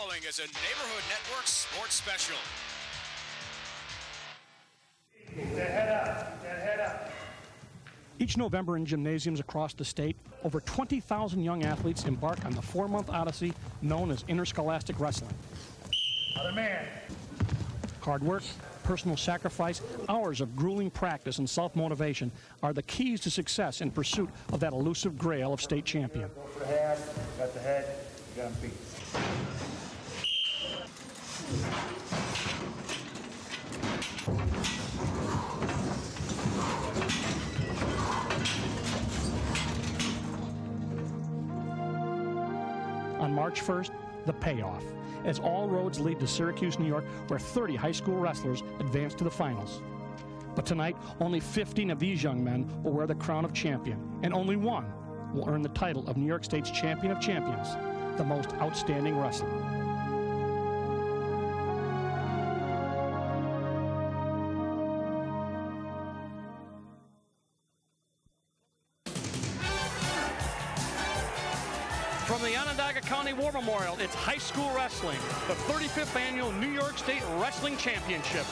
following is a Neighborhood Network sports special. Get that head up, get that head up. Each November in gymnasiums across the state, over 20,000 young athletes embark on the 4-month odyssey known as interscholastic wrestling. Other man. Hard work, personal sacrifice, hours of grueling practice and self-motivation are the keys to success in pursuit of that elusive grail of state champion. Go for the head, you got the head, you got him beat. On March 1st, the payoff, as all roads lead to Syracuse, New York, where 30 high school wrestlers advance to the finals. But tonight, only 15 of these young men will wear the crown of champion, and only one will earn the title of New York State's Champion of Champions, the most outstanding wrestler. From the Onondaga County War Memorial, it's high school wrestling, the 35th annual New York State Wrestling Championship.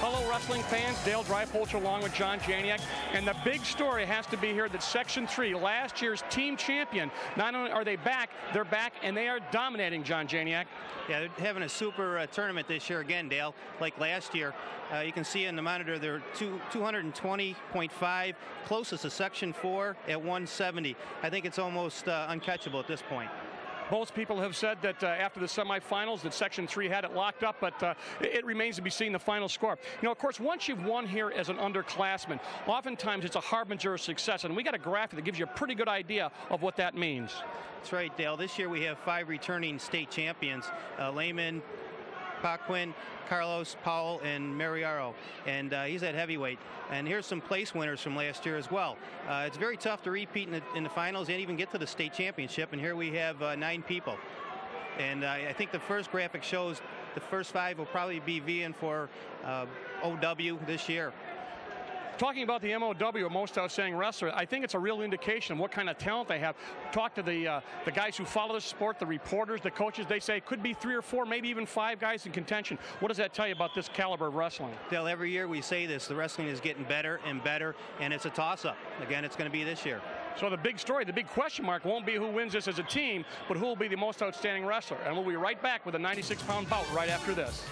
Hello, wrestling fans. Dale Drypolch along with John Janiak. And the big story has to be here that Section 3, last year's team champion, not only are they back, they're back, and they are dominating, John Janiak. Yeah, they're having a super tournament this year again, Dale, like last year. You can see in the monitor they're 220.5, closest to Section 4 at 170. I think it's almost uncatchable at this point. Most people have said that after the semifinals that Section 3 had it locked up, but it remains to be seen the final score. You know, of course, once you've won here as an underclassman, oftentimes it's a harbinger of success, and we got a graphic that gives you a pretty good idea of what that means. That's right, Dale. This year we have 5 returning state champions, Lehman, Paquin, Carlos, Powell, and Mariaro, and he's at heavyweight. And here's some place winners from last year as well. It's very tough to repeat in the finals and even get to the state championship, and here we have 9 people. And I think the first graphic shows the first 5 will probably be vying for OW this year. Talking about the MOW, most outstanding wrestler, I think it's a real indication of what kind of talent they have. Talk to the guys who follow the sport, the reporters, the coaches. They say it could be 3 or 4, maybe even 5 guys in contention. What does that tell you about this caliber of wrestling? Dale, every year we say this, the wrestling is getting better and better, and it's a toss-up. Again, it's going to be this year. So the big story, the big question mark won't be who wins this as a team, but who will be the most outstanding wrestler. And we'll be right back with a 96-pound bout right after this.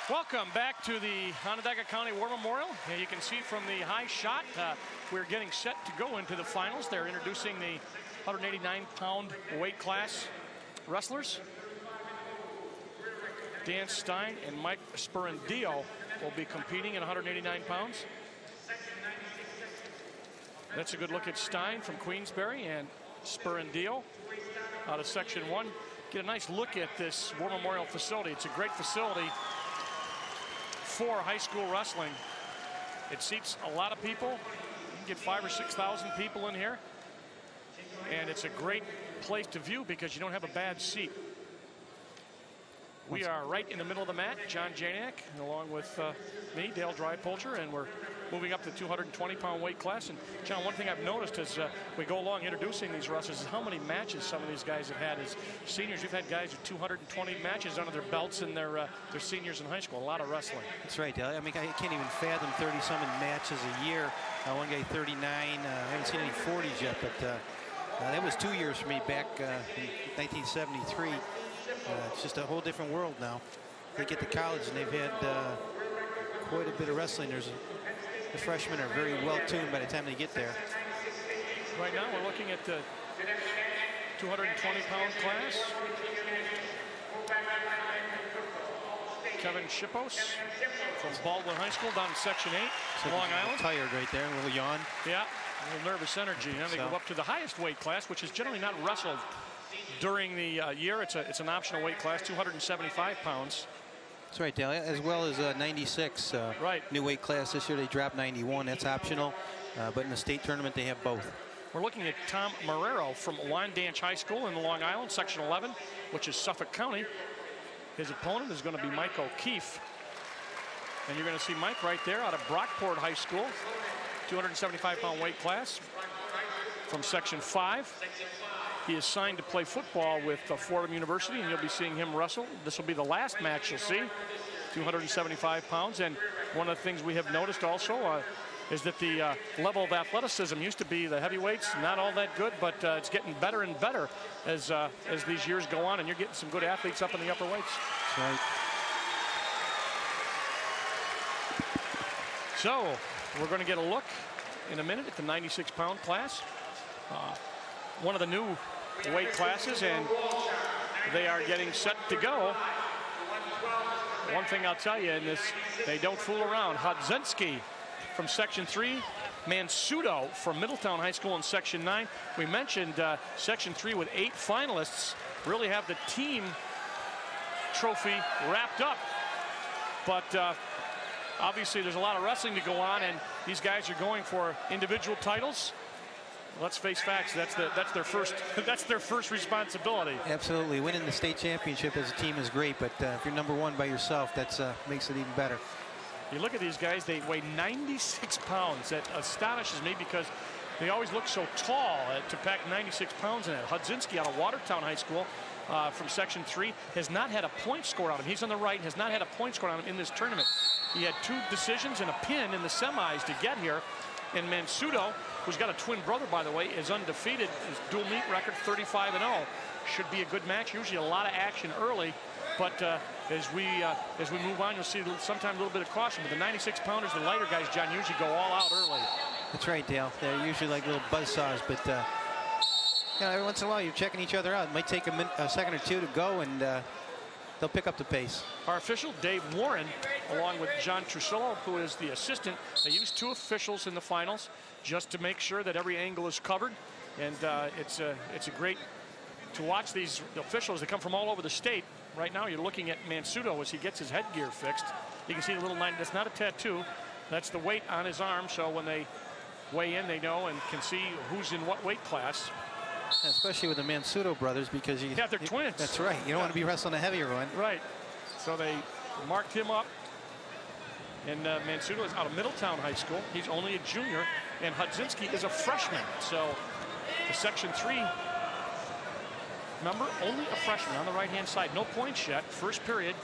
Welcome back to the Onondaga County War Memorial. You can see from the high shot, we're getting set to go into the finals. They're introducing the 189-pound weight class wrestlers. Dan Stein and Mike Spurandillo will be competing at 189 pounds. That's a good look at Stein from Queensbury and Spurandillo out of Section 1. Get a nice look at this War Memorial facility. It's a great facility for high school wrestling. It seats a lot of people. You can get 5,000 or 6,000 people in here. And it's a great place to view because you don't have a bad seat. We are right in the middle of the mat, John Janiak, along with me, Dale Drypolcher, and we're moving up to the 220-pound weight class. And John, one thing I've noticed as we go along introducing these wrestlers is how many matches some of these guys have had as seniors. You've had guys with 220 matches under their belts in their seniors in high school. A lot of wrestling. That's right, Dale. I mean, I can't even fathom 30-some matches a year. One guy 39. I haven't seen any 40s yet, but that was 2 years for me back in 1973. It's just a whole different world now. They get to college and they've had quite a bit of wrestling. The freshmen are very well tuned by the time they get there. Right now we're looking at the 220-pound class. Kevin Shippos from Baldwin High School down in Section 8, Long Island. Tired right there, a little yawn. Yeah, a little nervous energy. Now they go up to the highest weight class, which is generally not wrestled during the year. It's an optional weight class, 275 pounds. That's right, Dale. As well as 96. Right. New weight class this year. They dropped 91. That's optional. But in the state tournament, they have both. We're looking at Tom Marrero from Wyandanch High School in Long Island, Section 11, which is Suffolk County. His opponent is going to be Mike O'Keefe. And you're going to see Mike right there out of Brockport High School, 275-pound weight class from Section 5. He is signed to play football with Fordham University, and you'll be seeing him wrestle. This will be the last match you'll see, 275 pounds. And one of the things we have noticed also is that the level of athleticism used to be the heavyweights, not all that good, but it's getting better and better as these years go on, and you're getting some good athletes up in the upper weights. That's right. So we're going to get a look in a minute at the 96-pound class. One of the new weight classes, and they are getting set to go. One thing I'll tell you in this, they don't fool around. Hodzinski from Section 3, MANSUETO from Middletown High School in Section 9. We mentioned Section 3 with 8 finalists really have the team trophy wrapped up. But obviously there's a lot of wrestling to go on, and these guys are going for individual titles. Let's face facts. That's their first responsibility. Absolutely, winning the state championship as a team is great, but if you're number one by yourself, that makes it even better. You look at these guys; they weigh 96 pounds. That astonishes me because they always look so tall to pack 96 pounds in it. Hodzinski out of Watertown High School from Section 3 has not had a point scored on him. He's on the right, has not had a point scored on him in this tournament. He had 2 decisions and a pin in the semis to get here. And MANSUETO, who's got a twin brother, by the way, is undefeated. His dual meet record 35-0. Should be a good match. Usually a lot of action early, but as we move on, you'll see sometimes a little bit of caution. But the 96-pounders, the lighter guys, John, usually go all out early. That's right, Dale. They're usually like little buzzsaws, but every once in a while you're checking each other out. It might take a second or two to go, and they'll pick up the pace. Our official, Dave Warren, along with John Trusillo, who is the assistant. They use 2 officials in the finals just to make sure that every angle is covered. And it's a great to watch these officials. They come from all over the state. Right now you're looking at MANSUETO as he gets his headgear fixed. You can see the little line. That's not a tattoo. That's the weight on his arm. So when they weigh in, they know and can see who's in what weight class. Especially with the MANSUETO brothers, because they're twins. That's right. You don't want to be wrestling a heavier one. Right. So they marked him up. And MANSUETO is out of Middletown High School. He's only a junior. And Hodzinski is a freshman. So the Section 3 member, only a freshman on the right-hand side. No points yet. First period.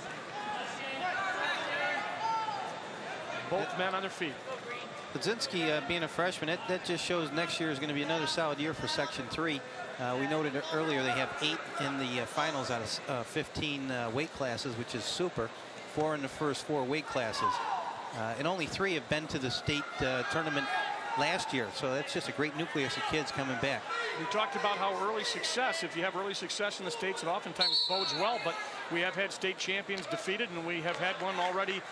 Both men on their feet. Hodzinski being a freshman, that just shows next year is going to be another solid year for Section 3. We noted earlier they have 8 in the finals out of 15 weight classes, which is super. 4 in the first 4 weight classes. And only 3 have been to the state tournament last year. So that's just a great nucleus of kids coming back. We talked about how early success, if you have early success in the states, it oftentimes bodes well. But we have had state champions defeated, and we have had one already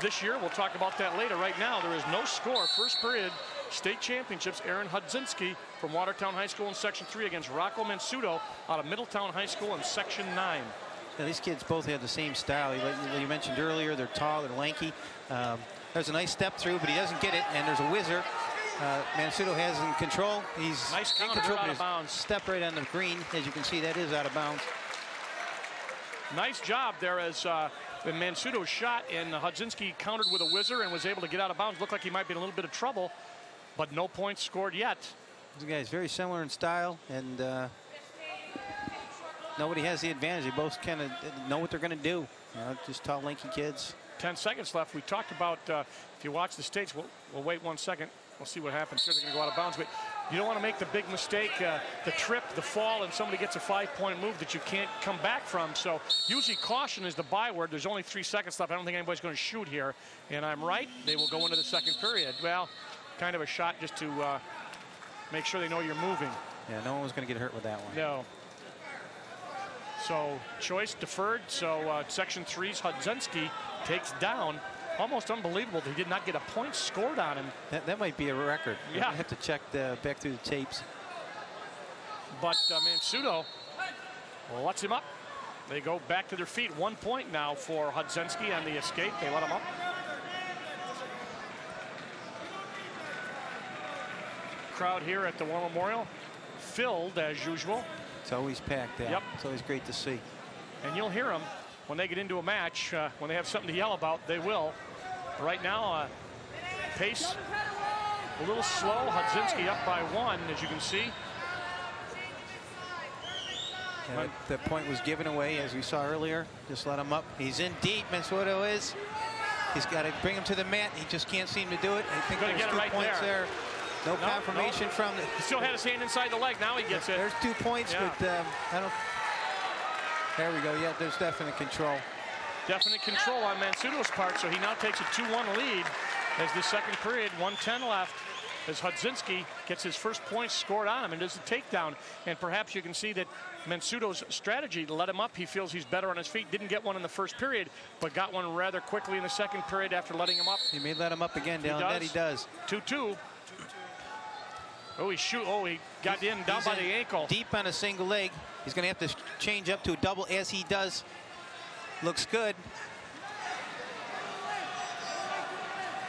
this year. We'll talk about that later. Right now, there is no score. First period, state championships. Aaron Hodzinski from Watertown High School in Section 3 against ROCCO MANSUETO out of Middletown High School in Section 9. Yeah, these kids both have the same style. You mentioned earlier, they're tall, they're lanky. There's a nice step through, but he doesn't get it, and there's a whizzer. MANSUETO has in control. He's nice in control, out of bounds. Step right on the green. As you can see, that is out of bounds. Nice job there as the MANSUETO shot, and Hudzinski countered with a whizzer and was able to get out of bounds. Looked like he might be in a little bit of trouble, but no points scored yet. These guys very similar in style, and nobody has the advantage. They both kind of know what they're going to do. You know, just tall, lanky kids. 10 seconds left. We talked about, if you watch the States, we'll wait 1 second. We'll see what happens here. They're going to go out of bounds, but you don't want to make the big mistake, the trip, the fall, and somebody gets a 5-point move that you can't come back from. So usually caution is the byword. There's only 3 seconds left. I don't think anybody's going to shoot here. And I'm right. They will go into the second period. Well, kind of a shot just to make sure they know you're moving. Yeah, no one was going to get hurt with that one. No. So choice deferred. So section 3's Hudzinski takes down. Almost unbelievable. They did not get a point scored on him. That might be a record. Yeah. I have to check back through the tapes. But MANSUETO lets him up. They go back to their feet. 1 point now for Hudzinski on the escape. They let him up. Crowd here at the War Memorial filled as usual. It's always packed out. Yep. It's always great to see. And you'll hear them when they get into a match. When they have something to yell about, they will. Right now, pace a little slow. Hudzinski up by 1, as you can see. Yeah, that point was given away, as we saw earlier. Just let him up. He's in deep. MANSUETO is. He's got to bring him to the mat. He just can't seem to do it. I think there's 2 points there. No confirmation from the. He still had his hand inside the leg. Now he gets it. There's 2 points, yeah. but I don't. There we go. Yeah, there's definite control. Definite control on MANSUETO's part, so he now takes a 2-1 lead as the second period, 1:10 left, as Hudzinski gets his first point scored on him and does the takedown. And perhaps you can see that MANSUETO's strategy to let him up. He feels he's better on his feet. Didn't get one in the first period, but got one rather quickly in the second period after letting him up. He may let him up again down that. He does. 2-2. Oh, he got in down by the ankle. Deep on a single leg. He's going to have to change up to a double as he does. Looks good.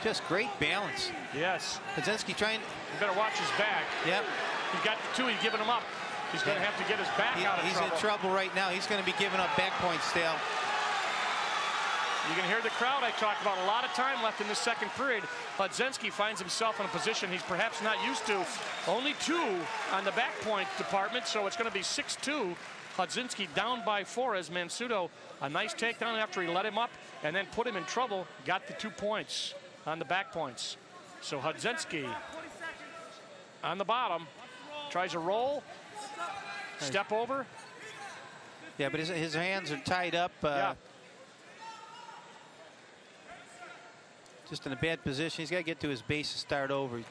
Just great balance. Yes. Hudzinski trying. You better watch his back. Yep. He got the 2. He's giving him up. He's going to have to get his back out of trouble. He's in trouble right now. He's going to be giving up back points still. You can hear the crowd I talked about. A lot of time left in the second period. Hudzinski finds himself in a position he's perhaps not used to. Only 2 on the back point department, so it's going to be 6-2. Hudzinski down by 4 as MANSUETO, a nice takedown after he let him up and then put him in trouble. Got the 2 points on the back points. So Hudzinski on the bottom, tries a roll, step over. Yeah, but his hands are tied up. Yeah. Just in a bad position. He's got to get to his base to start over. He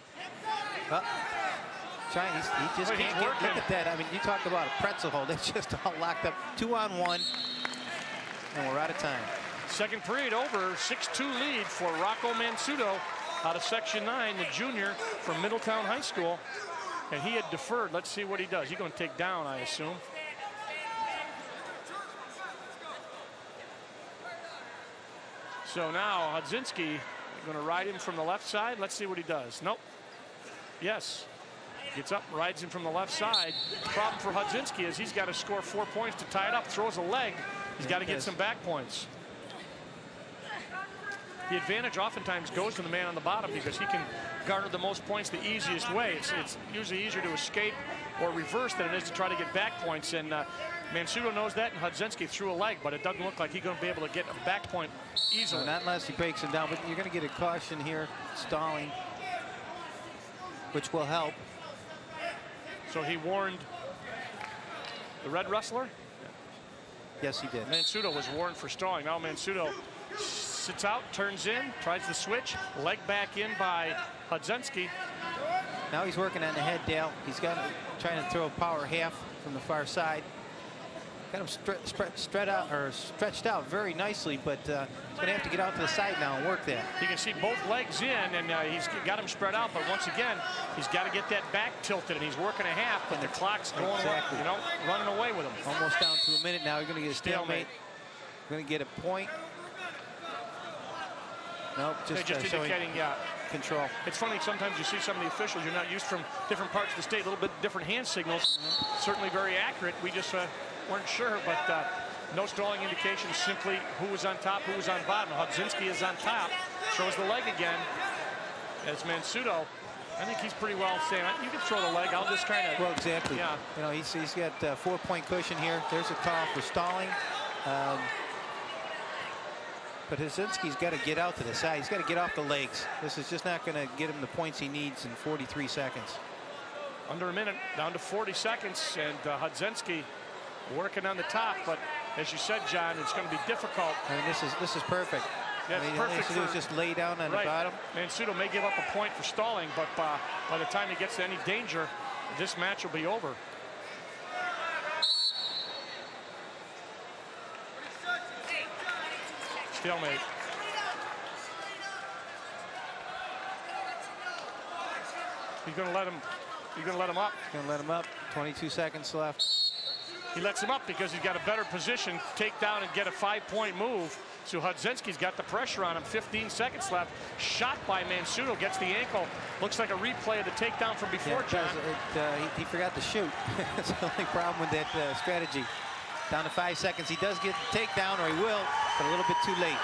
just can't get. Look at that. I mean, you talk about a pretzel hold. It's just all locked up. 2-on-1, and we're out of time. Second period over. 6-2 lead for ROCCO MANSUETO out of Section 9, the junior from Middletown High School. And he had deferred. Let's see what he does. He's going to take down, I assume. So now Hudzinski going to ride him from the left side. Let's see what he does. Nope. Yes. Gets up, rides him from the left side. The problem for Hudzinski is he's got to score 4 points to tie it up. Throws a leg. He's got to get some back points. The advantage oftentimes goes to the man on the bottom because he can garner the most points the easiest way. It's usually easier to escape or reverse than it is to try to get back points. And MANSUETO knows that, and Hudzinski threw a leg, but it doesn't look like he's going to be able to get a back point easily. Not unless he breaks him down, but you're going to get a caution here, stalling, which will help. So he warned the red wrestler? Yes, he did. MANSUETO was warned for stalling. Now MANSUETO sits out, turns in, tries the switch, leg back in by Hudzinski. Now he's working on the head, Dale. He's got trying to throw a power half from the far side. Got him stretched out very nicely, but he's going to have to get out to the side now and work that. You can see both legs in, and he's got him spread out, but once again, he's got to get that back tilted, and he's working a half, but the clock's going, running away with him. Almost down to a minute now. You're going to get a stalemate. Going to get a point. Nope, just indicating, control. It's funny, sometimes you see some of the officials you're not used from different parts of the state, a little bit different hand signals. Certainly very accurate. We just weren't sure, but No stalling indication, simply who was on top, who was on bottom. Hudzinski is on top, throws the leg again. As MANSUETO, I think he's pretty well saying, you can throw the leg, I'll just kind of... Well, exactly. Yeah. You know, he's got 4-point cushion here. There's a call for stalling. But Hudzinski's got to get out to the side. He's got to get off the legs. This is just not going to get him the points he needs in 43 seconds. Under a minute, down to 40 seconds, and Hudzinski working on the top. But as you said, John, it's going to be difficult. I mean, this is perfect. Yeah, I mean, perfect. All he has to do is just lay down on the bottom. MANSUETO may give up a point for stalling, but by the time he gets to any danger, this match will be over. Stalemate. He's going to let him. He's going to let him up. Going to let him up. 22 seconds left. He lets him up because he's got a better position, take down and get a 5-point move. So Hudzinski's got the pressure on him. 15 seconds left. Shot by MANSUETO, gets the ankle. Looks like a replay of the takedown from before, John. He forgot to shoot. That's the only problem with that strategy. Down to 5 seconds. He does get the takedown, or he will, but a little bit too late.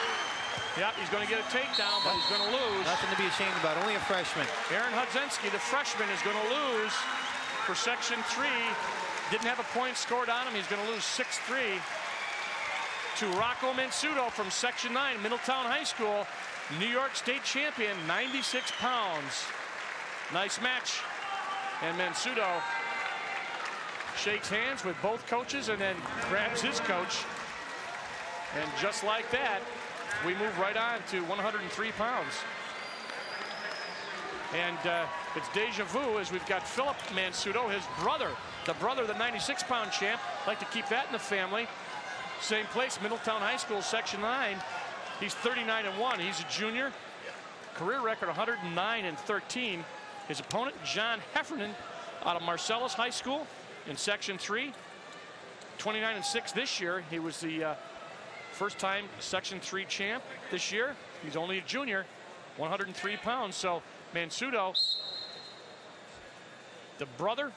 Yep, he's going to get a takedown, but he's going to lose. Nothing to be ashamed about. Only a freshman. Aaron Hudzinski, the freshman, is going to lose for Section 3. Didn't have a point scored on him. He's going to lose 6-3 to ROCCO MANSUETO from Section 9, Middletown High School, New York State champion, 96 pounds. Nice match. And MANSUETO shakes hands with both coaches and then grabs his coach. And just like that, we move right on to 103 pounds. And it's deja vu as we've got Philip MANSUETO, his brother, the 96-pound champ. Like to keep that in the family. Same place, Middletown High School, Section 9. He's 39-1. He's a junior. Career record 109-13. His opponent, John Heffernan, out of Marcellus High School in Section 3. 29-6 this year. He was the first-time Section 3 champ this year. He's only a junior, 103 pounds. So MANSUETO, the brother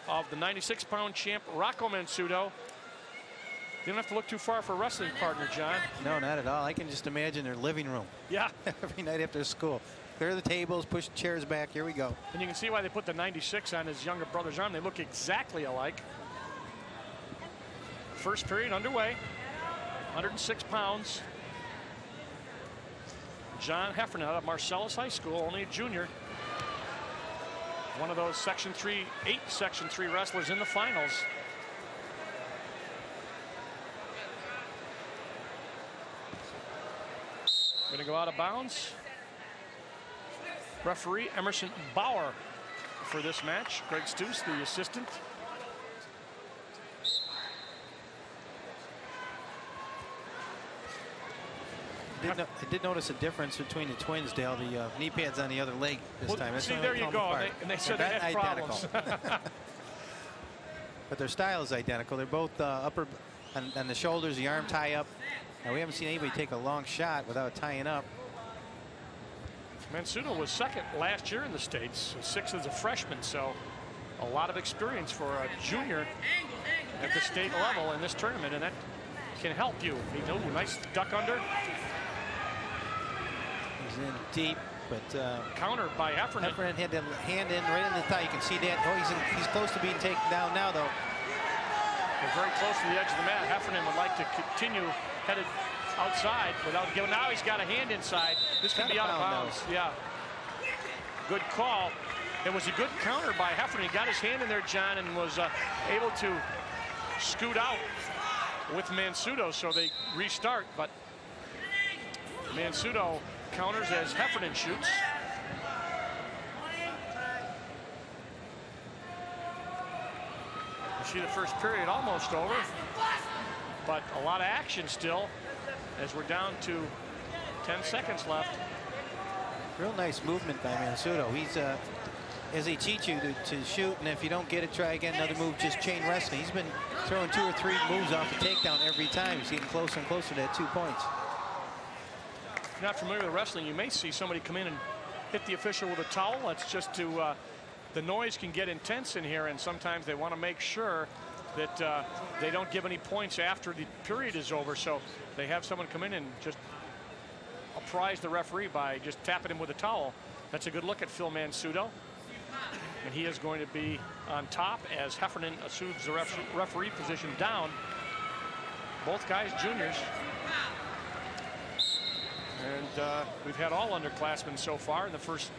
of the 96-pound champ, ROCCO MANSUETO. You don't have to look too far for a wrestling partner, John. No, not at all. I can just imagine their living room. Yeah. Every night after school. Clear the tables, push the chairs back. Here we go. And you can see why they put the 96 on his younger brother's arm. They look exactly alike. First period underway. 106 pounds. John Heffernan out of Marcellus High School, only a junior. One of those Section 3, 8 Section 3 wrestlers in the finals. Going to go out of bounds. Referee Emerson Bauer for this match. Greg Stoos, the assistant. I did notice a difference between the twins, Dale. The knee pads on the other leg this time. That's see, there you go. And they said they had problems. But their style is identical. They're both upper on the shoulders, the arm tie up. Now, we haven't seen anybody take a long shot without tying up. MANSUETO was second last year in the States, 6th as a freshman, so a lot of experience for a junior at the state level in this tournament, and that can help you. Nice duck under. He's in deep, but countered by Heffernan. Heffernan had the hand in right in the thigh. You can see that. Oh, he's close to being taken down now, though. They're very close to the edge of the mat. Heffernan would like to continue headed outside without giving. Now he's got a hand inside. This could be out of bounds. Yeah. Good call. It was a good counter by Heffernan. He got his hand in there, John, and was able to scoot out with MANSUETO, so they restart. But MANSUETO counters as Heffernan shoots. You see the first period almost over, but a lot of action still as we're down to 10 seconds left. Real nice movement by MANSUETO. He's as they teach you to shoot, and if you don't get it, try again. Another move, just chain wrestling. He's been throwing 2 or 3 moves off the takedown every time. He's getting closer and closer to that 2 points. If you're not familiar with wrestling, you may see somebody come in and hit the official with a towel. That's just to the noise can get intense in here, and sometimes they want to make sure that they don't give any points after the period is over. So they have someone come in and just apprise the referee by just tapping him with a towel. That's a good look at Phil MANSUETO. And he is going to be on top as Heffernan assumes the referee position down. Both guys juniors. And we've had all underclassmen so far in the first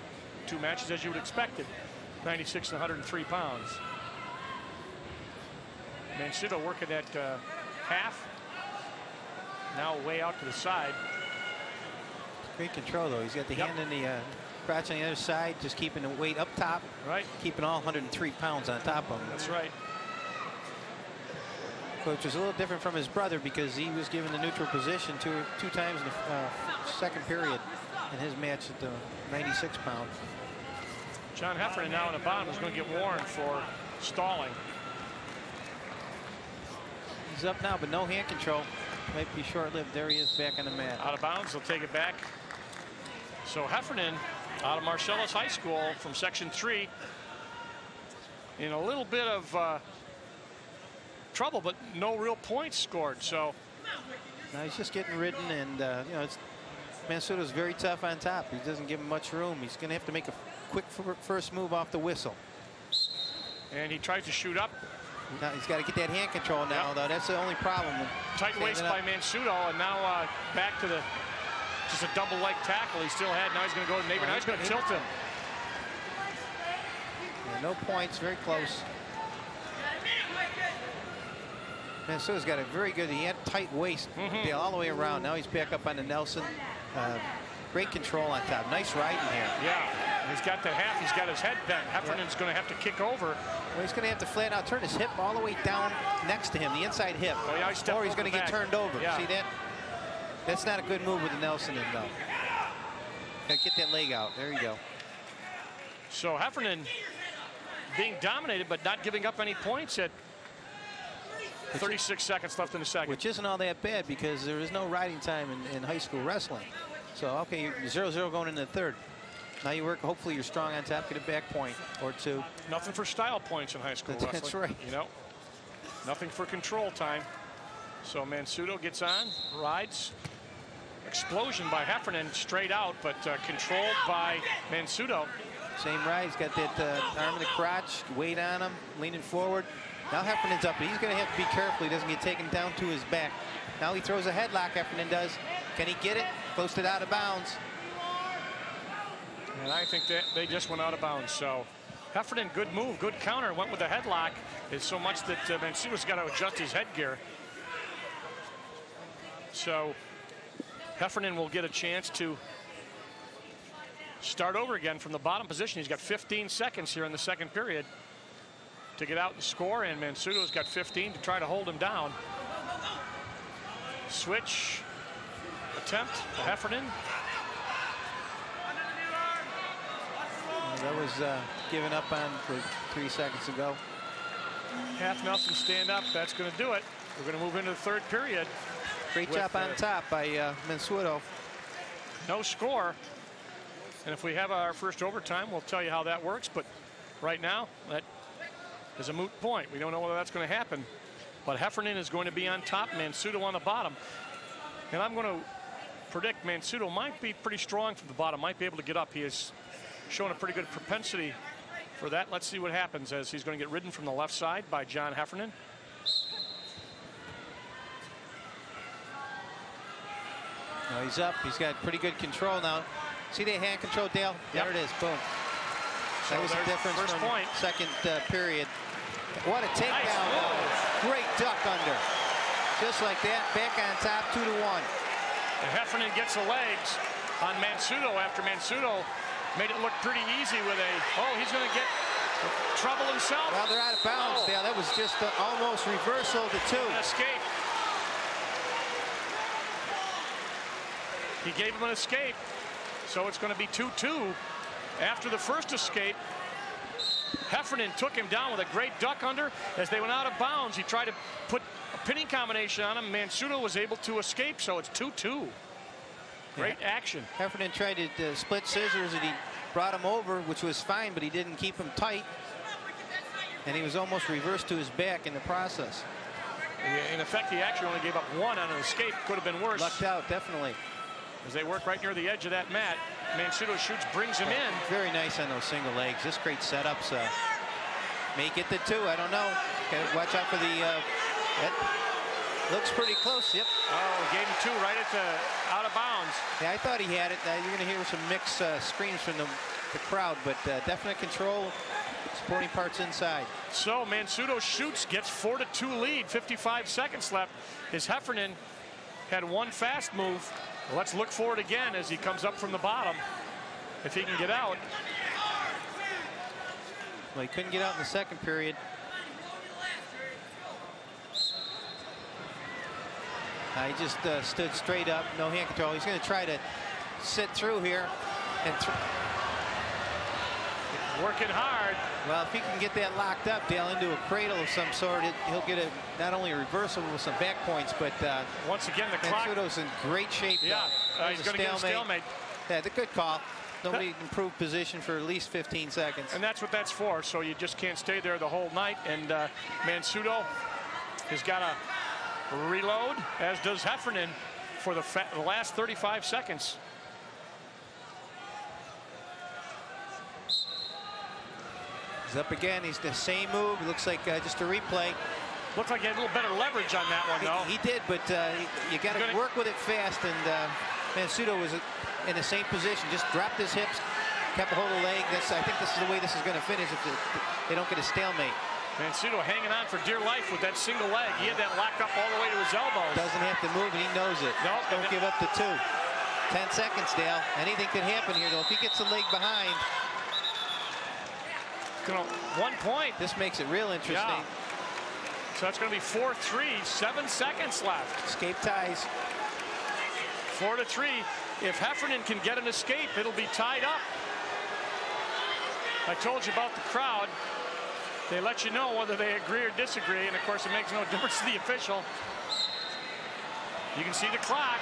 2 matches, as you would expect it. 96 and 103 pounds. MANSUETO working at half. Now way out to the side. Great control, though. He's got the hand in the crotch on the other side, just keeping the weight up top. Right. Keeping all 103 pounds on top of him. That's right. Which was a little different from his brother because he was given the neutral position two times in the second period in his match at the 96 pound. John Heffernan now in the bottom is going to get warned for stalling. He's up now, but no hand control. Might be short-lived. There he is back on the mat. Out of bounds, they'll take it back. So Heffernan out of Marcellus High School from Section 3 in a little bit of trouble, but no real points scored. So now he's just getting ridden, and you know, MANSUETO's very tough on top. He doesn't give him much room. He's going to have to make a quick first move off the whistle. And he tried to shoot up. Now he's got to get that hand control now, though. That's the only problem. Tight waist by MANSUETO, and now back to the just a double leg tackle he still had. Now he's going to go to the neighbor. Now he's going to tilt him. Yeah, no points, very close. MANSUETO's got a very good, he had tight waist all the way around. Now he's back up on the Nelson. Great control on top. Nice riding here. Yeah, he's got the half. He's got his head bent. Heffernan's going to have to kick over. Well, he's going to have to flat out turn his hip all the way down next to him, the inside hip. Oh, yeah, or he's going to get turned over. Yeah. See that? That's not a good move with the Nelson in, though. Got to get that leg out. There you go. So Heffernan being dominated, but not giving up any points at 36 seconds left in the second. Which isn't all that bad because there is no riding time in high school wrestling. So, okay, you're 0-0 going into the third. Now you work, hopefully you're strong on top, get a back point or two. Nothing for style points in high school wrestling. That's right. You know, nothing for control time. So MANSUETO gets on, rides. Explosion by Heffernan straight out, but controlled by MANSUETO. Same ride, he's got that arm in the crotch, weight on him, leaning forward. Now Heffernan's up, but he's going to have to be careful he doesn't get taken down to his back. Now he throws a headlock, Heffernan does. Can he get it? Posted out of bounds. And I think that they just went out of bounds. So Heffernan, good move, good counter. Went with the headlock. It's so much that MANSUETO's got to adjust his headgear. So Heffernan will get a chance to start over again from the bottom position. He's got 15 seconds here in the second period to get out and score, and MANSUETO's got 15 to try to hold him down. Switch attempt to Heffernan. That was given up on for 3 seconds ago. Half Nelson stand up. That's going to do it. We're going to move into the third period. Great job on top by MANSUETO. No score. And if we have our first overtime, we'll tell you how that works. But right now, that is a moot point. We don't know whether that's going to happen. But Heffernan is going to be on top, MANSUETO on the bottom. And I'm going to predict MANSUETO might be pretty strong from the bottom, might be able to get up. He has shown a pretty good propensity for that. Let's see what happens as he's going to get ridden from the left side by John Heffernan. No, he's up. He's got pretty good control now. See that hand control, Dale? There it is. Boom. So that was the difference first from point. Second period. What a takedown. Nice. Great duck under. Just like that. Back on top, 2-1. And Heffernan gets the legs on MANSUETO after MANSUETO made it look pretty easy with a, he's going to get trouble himself. Well, they're out of bounds, Dale. That was just almost reversal to 2. An escape. He gave him an escape. So it's going to be 2-2 after the first escape. Heffernan took him down with a great duck under. As they went out of bounds, he tried to put a pinning combination on him. MANSUETO was able to escape, so it's 2-2. Great action. Heffernan tried to split scissors, and he brought him over, which was fine, but he didn't keep him tight. And he was almost reversed to his back in the process. In effect, he actually only gave up one on an escape. Could have been worse. Lucked out, definitely. As they work right near the edge of that mat. MANSUETO shoots, brings him in. Very nice on those single legs. Just great setups. May get the 2. I don't know. Gotta watch out for the. That looks pretty close. Yep. Oh, gave him 2 right at the out of bounds. Yeah, I thought he had it. You're going to hear some mixed screams from the crowd, but definite control. Supporting parts inside. So MANSUETO shoots, gets 4-2 lead. 55 seconds left. His Heffernan had one fast move. Let's look for it again as he comes up from the bottom. If he can get out. Well, he couldn't get out in the second period. He just stood straight up, no hand control. He's going to try to sit through here and working hard. Well, if he can get that locked up, Dale, into a cradle of some sort, he'll get not only a reversal with some back points, but once again, the clock. MANSUETO's in great shape. Yeah, he's going to get a stalemate. Yeah, the good call. Nobody improved position for at least 15 seconds. And that's what that's for. So you just can't stay there the whole night. And MANSUETO has got to reload, as does Heffernan, for the last 35 seconds. He's up again. He's the same move. Looks like just a replay. Looked like he had a little better leverage on that one, though. He did, but you got to work with it fast. And MANSUETO was in the same position. Just dropped his hips, kept a hold of the leg. I think this is the way this is going to finish if they don't get a stalemate. MANSUETO hanging on for dear life with that single leg. He had that locked up all the way to his elbows. Doesn't have to move, and he knows it. Nope. Don't give up the 2. 10 seconds, Dale. Anything could happen here, though. If he gets the leg behind. 1 point. This makes it real interesting. Yeah. So that's going to be 4-3, 7 seconds left. Escape ties. 4-3. If Heffernan can get an escape, it'll be tied up. I told you about the crowd. They let you know whether they agree or disagree, and of course it makes no difference to the official. You can see the clock.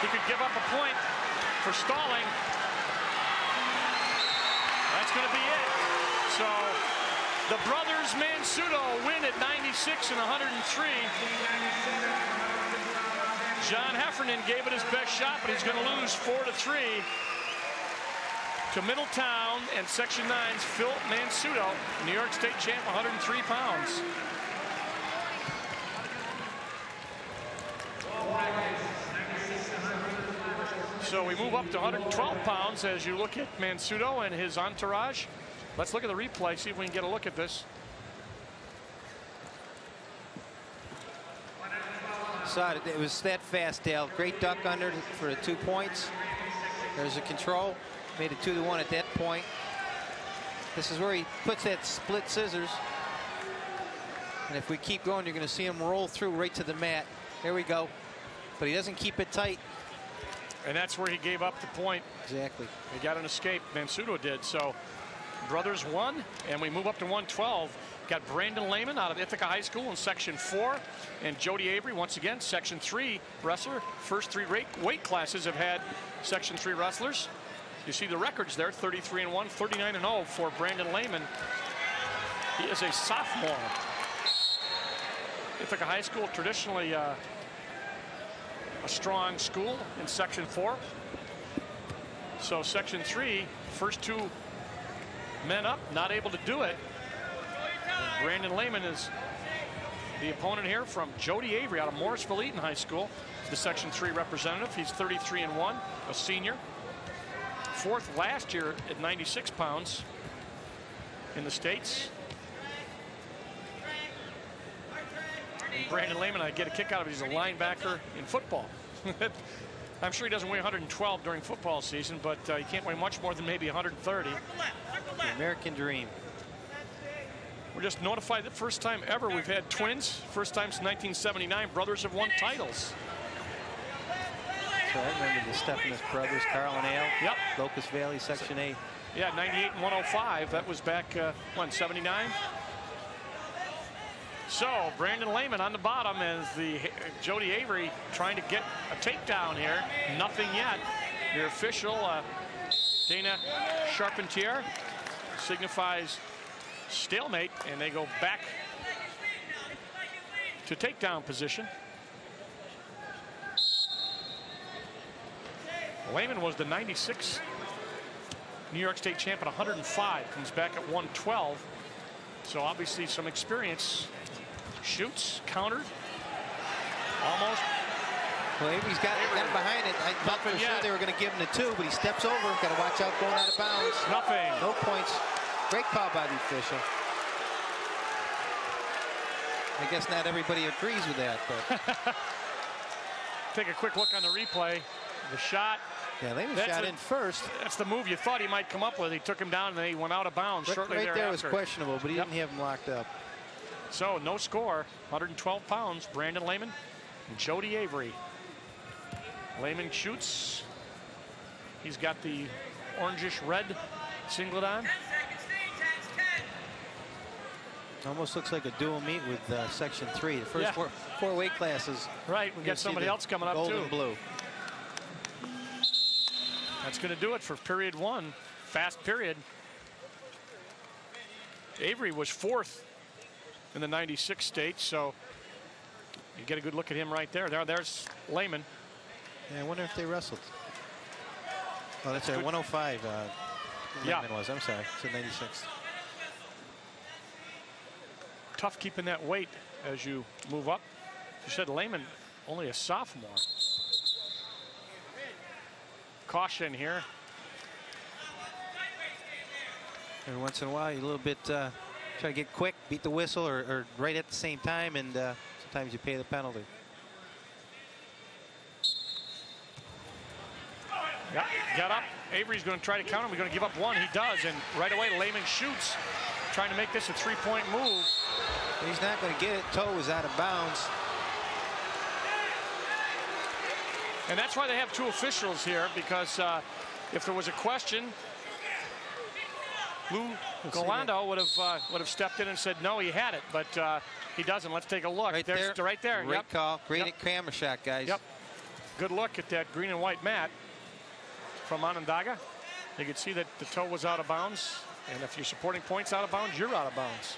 He could give up a point for stalling. That's going to be it. So the brothers MANSUETO win at 96 and 103. John Heffernan gave it his best shot, but he's going to lose 4-3 to Middletown and Section 9's Phil MANSUETO, New York State champ, 103 pounds. So we move up to 112 pounds as you look at MANSUETO and his entourage. Let's look at the replay, see if we can get a look at this. Saw it. It was that fast, Dale. Great duck under for the 2 points. There's a control. Made it 2-1 at that point. This is where he puts that split scissors. And if we keep going, you're going to see him roll through right to the mat. There we go. But he doesn't keep it tight. And that's where he gave up the point. Exactly. He got an escape. MANSUETO did. So brothers won, and we move up to 112. Got Brandon Lehman out of Ithaca High School in Section 4, and Jody Avery, once again, Section 3 wrestler. First 3 weight classes have had Section 3 wrestlers. You see the records there, 33-1, 39-0 for Brandon Lehman. He is a sophomore. Ithaca High School, traditionally a strong school in Section 4. So Section 3, first 2 men up, not able to do it. Brandon Lehman is the opponent here from Jody Avery out of Morrisville Eaton High School, the Section 3 representative. He's 33-1, a senior. 4th last year at 96 pounds in the States. And Brandon Lehman, I get a kick out of it. He's a linebacker in football. I'm sure he doesn't weigh 112 during football season, but he can't weigh much more than maybe 130. The American dream. We're just notified that first time ever we've had twins. First time since 1979, brothers have won titles. So I remember the Stephanus brothers, Carl and Al. Yep. Locust Valley, Section 8. Yeah, 98 and 105. That was back, when, 79? So Brandon Lehman on the bottom as the Jody Avery trying to get a takedown here. Nothing yet. Your official, Dana Charpentier, signifies stalemate, and they go back to takedown position. Lehman was the 96 New York State champ at 105, comes back at 112. So obviously some experience. Shoots, countered, almost. Well, Avery's got him behind it. I thought for sure they were going to give him the 2, but he steps over. Got to watch out going out of bounds. Nothing. No points. Great call by the official. I guess not everybody agrees with that, but. Take a quick look on the replay. The shot. Yeah, Lehman shot in first. That's the move you thought he might come up with. He took him down, and he went out of bounds shortly thereafter. Right there was questionable, but he didn't have him locked up. So no score. 112 pounds. Brandon Lehman and Jody Avery. Lehman shoots. He's got the orangish red singlet on. Almost looks like a dual meet with Section 3. The first four weight classes. Right, we got somebody else coming up gold too. And blue. That's going to do it for period 1. Fast period. Avery was 4th in the 96 state, so you get a good look at him right there. There's Lehman. Yeah, I wonder if they wrestled. Oh, that's a 105. Lehman was. I'm sorry. It's a 96. Tough keeping that weight as you move up. You said Lehman only a sophomore. Caution here. Every once in a while, you a little bit try to get quick, beat the whistle, or right at the same time, and sometimes you pay the penalty. Yeah, got up. Avery's going to try to count him. He's going to give up 1. He does, and right away Lehman shoots, trying to make this a 3-point move. He's not going to get it. Toe is out of bounds. And that's why they have 2 officials here, because if there was a question, Lou Galando would have stepped in and said no, he had it, but he doesn't. Let's take a look. Right there. Right there. Great call. Great camera shot, guys. Yep. Good look at that green and white mat from Onondaga. You can see that the toe was out of bounds, and if you're supporting points out of bounds, you're out of bounds.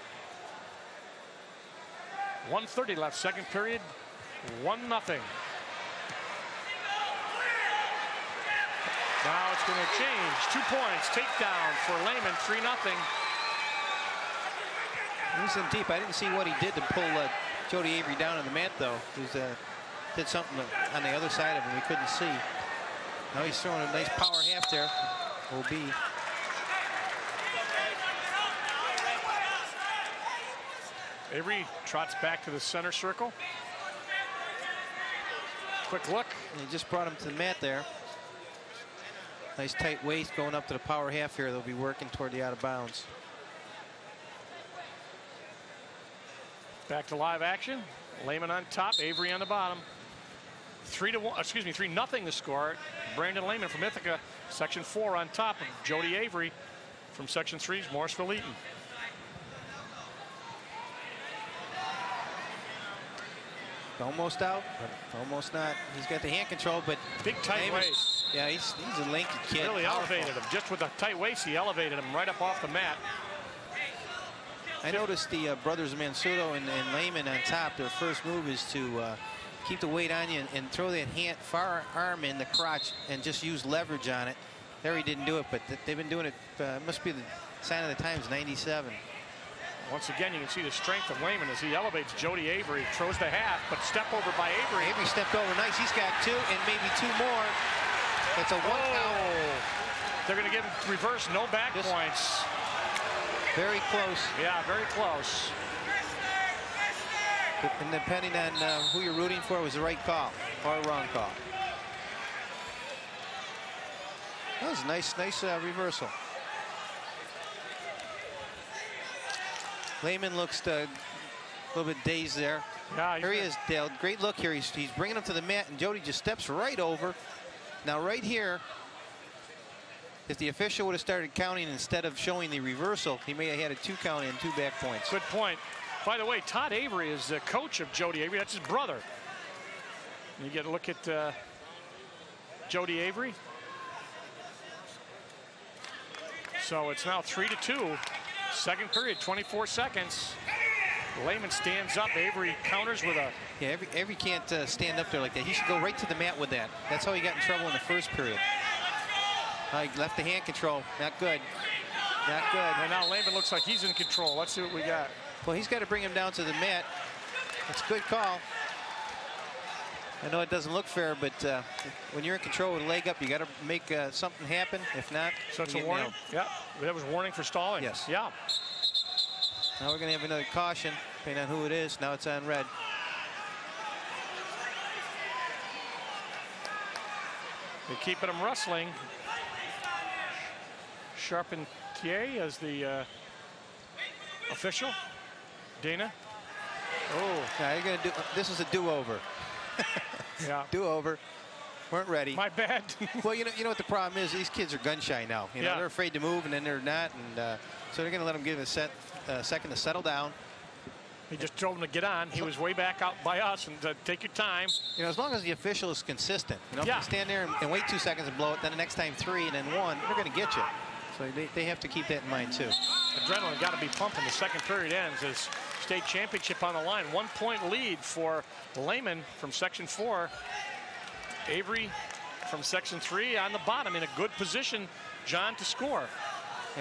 1:30 left, second period. 1-0. Now it's going to change. 2 points. Takedown for Lehman. 3-0. He's in deep. I didn't see what he did to pull Jody Avery down on the mat, though. He did something on the other side of him we couldn't see. Now he's throwing a nice power half there. OB. Avery trots back to the center circle. Quick look. And he just brought him to the mat there. Nice tight waist going up to the power half here. They'll be working toward the out of bounds. Back to live action. Lehman on top, Avery on the bottom. 3-0 the score. Brandon Lehman from Ithaca, Section 4 on top of Jody Avery from Section 3's Morrisville Eaton. Almost out, but almost not. He's got the hand control, but big tight waist. Yeah, he's a lanky kid. Really elevated him. Just with a tight waist, he elevated him right up off the mat. I noticed the brothers MANSUETO and Lehman on top. Their first move is to keep the weight on you and throw that far arm in the crotch and just use leverage on it. There he didn't do it, but they've been doing it. Must be the sign of the times, 97. Once again, you can see the strength of Lehman as he elevates Jody Avery. Throws the half, but step over by Avery. Avery stepped over nice. He's got 2 and maybe 2 more. It's a 1 count. They're going to give him reverse, no back points. Very close. Yeah, very close. And depending on who you're rooting for, was the right call or a wrong call. That was a nice reversal. Lehman looks a little bit dazed there. Yeah, here he is, Dale. Great look here. He's bringing him to the mat, and Jody just steps right over. Now, right here, if the official would have started counting instead of showing the reversal, he may have had a 2 count and 2 back points. Good point. By the way, Todd Avery is the coach of Jody Avery. That's his brother. You get a look at Jody Avery. So it's now 3-2. Second period, 24 seconds. Lehman stands up. Avery counters with a... Yeah, Avery can't stand up there like that. He should go right to the mat with that. That's how he got in trouble in the first period. He left the hand control. Not good. Not good. And now Lehman looks like he's in control. Let's see what we got. Well, he's got to bring him down to the mat. It's a good call. I know it doesn't look fair, but when you're in control with a leg up, you got to make something happen. If not, so it's a warning. Yeah, that was warning for stalling. Yes. Yeah. Now we're going to have another caution, depending on who it is. Now it's on red. They're keeping him wrestling. Charpentier as the official. Dana. Oh, now you're going to do. This is a do-over. Yeah. Do-over. Weren't ready. My bad. Well, you know what the problem is? These kids are gun shy now. You know, they're afraid to move, and then they're not, and so they're going to let them give a second to settle down. He just told him to get on. He was way back out by us, and take your time. You know, as long as the official is consistent. You know, if you stand there and wait 2 seconds and blow it, then the next time 3 and then 1, they're going to get you. So they have to keep that in mind too. Adrenaline got to be pumping. The second period ends as state championship on the line. 1 point lead for Lehman from Section 4. Avery from Section 3 on the bottom in a good position, John, to score.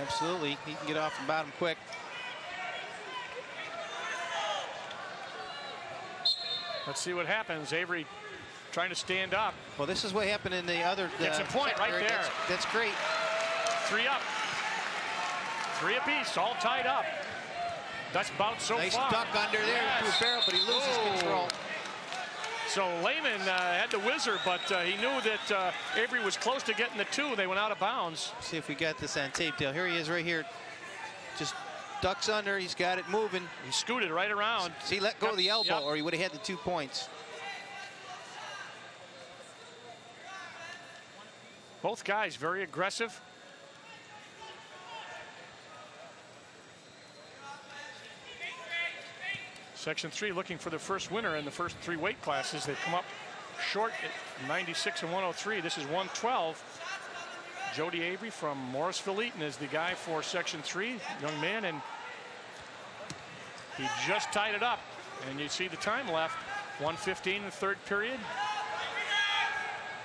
Absolutely. He can get off the bottom quick. Let's see what happens. Avery trying to stand up. Well, this is what happened in the other. Gets a point right there. That's great. 3 up. 3 apiece, all tied up. That's about so nice far. Nice duck under there to a barrel, but he loses control. So Lehman had the whizzer, but he knew that Avery was close to getting the 2. They went out of bounds. See if we got this on tape, Dale. Here he is right here. Just ducks under. He's got it moving. He scooted right around. See, let go of the elbow, or he would have had the 2 points. Both guys very aggressive. Section 3 looking for the first winner in the first 3 weight classes. They've come up short at 96 and 103. This is 112. Jody Avery from Morrisville-Eaton is the guy for Section 3, young man, and he just tied it up. And you see the time left, 1:15 in the third period.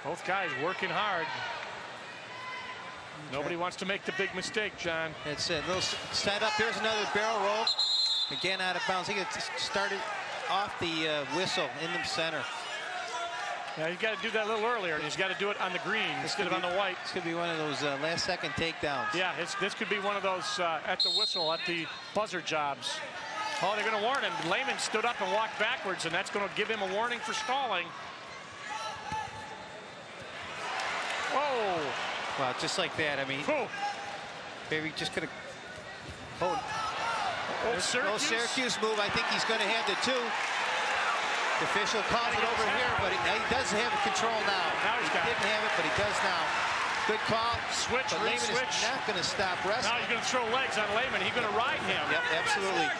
Both guys working hard. Nobody wants to make the big mistake, John. That's it. Little set up. Here's another barrel roll. Again, out of bounds. He gets started off the whistle in the center. Yeah, he's got to do that a little earlier, and he's got to do it on the green instead of on the white. This could be one of those last-second takedowns. Yeah, this could be one of those at the whistle, at the buzzer jobs. Oh, they're going to warn him. Lehman stood up and walked backwards, and that's going to give him a warning for stalling. Whoa. Wow, just like that. I mean, maybe just could have. Old Syracuse move. I think he's going to have the 2. The official calls it over here, but he does have control now. He didn't have it, but he does now. Good call. Switch, but Lehman is not going to stop wrestling. Now he's going to throw legs on Lehman. He's going to ride him. Yep, absolutely.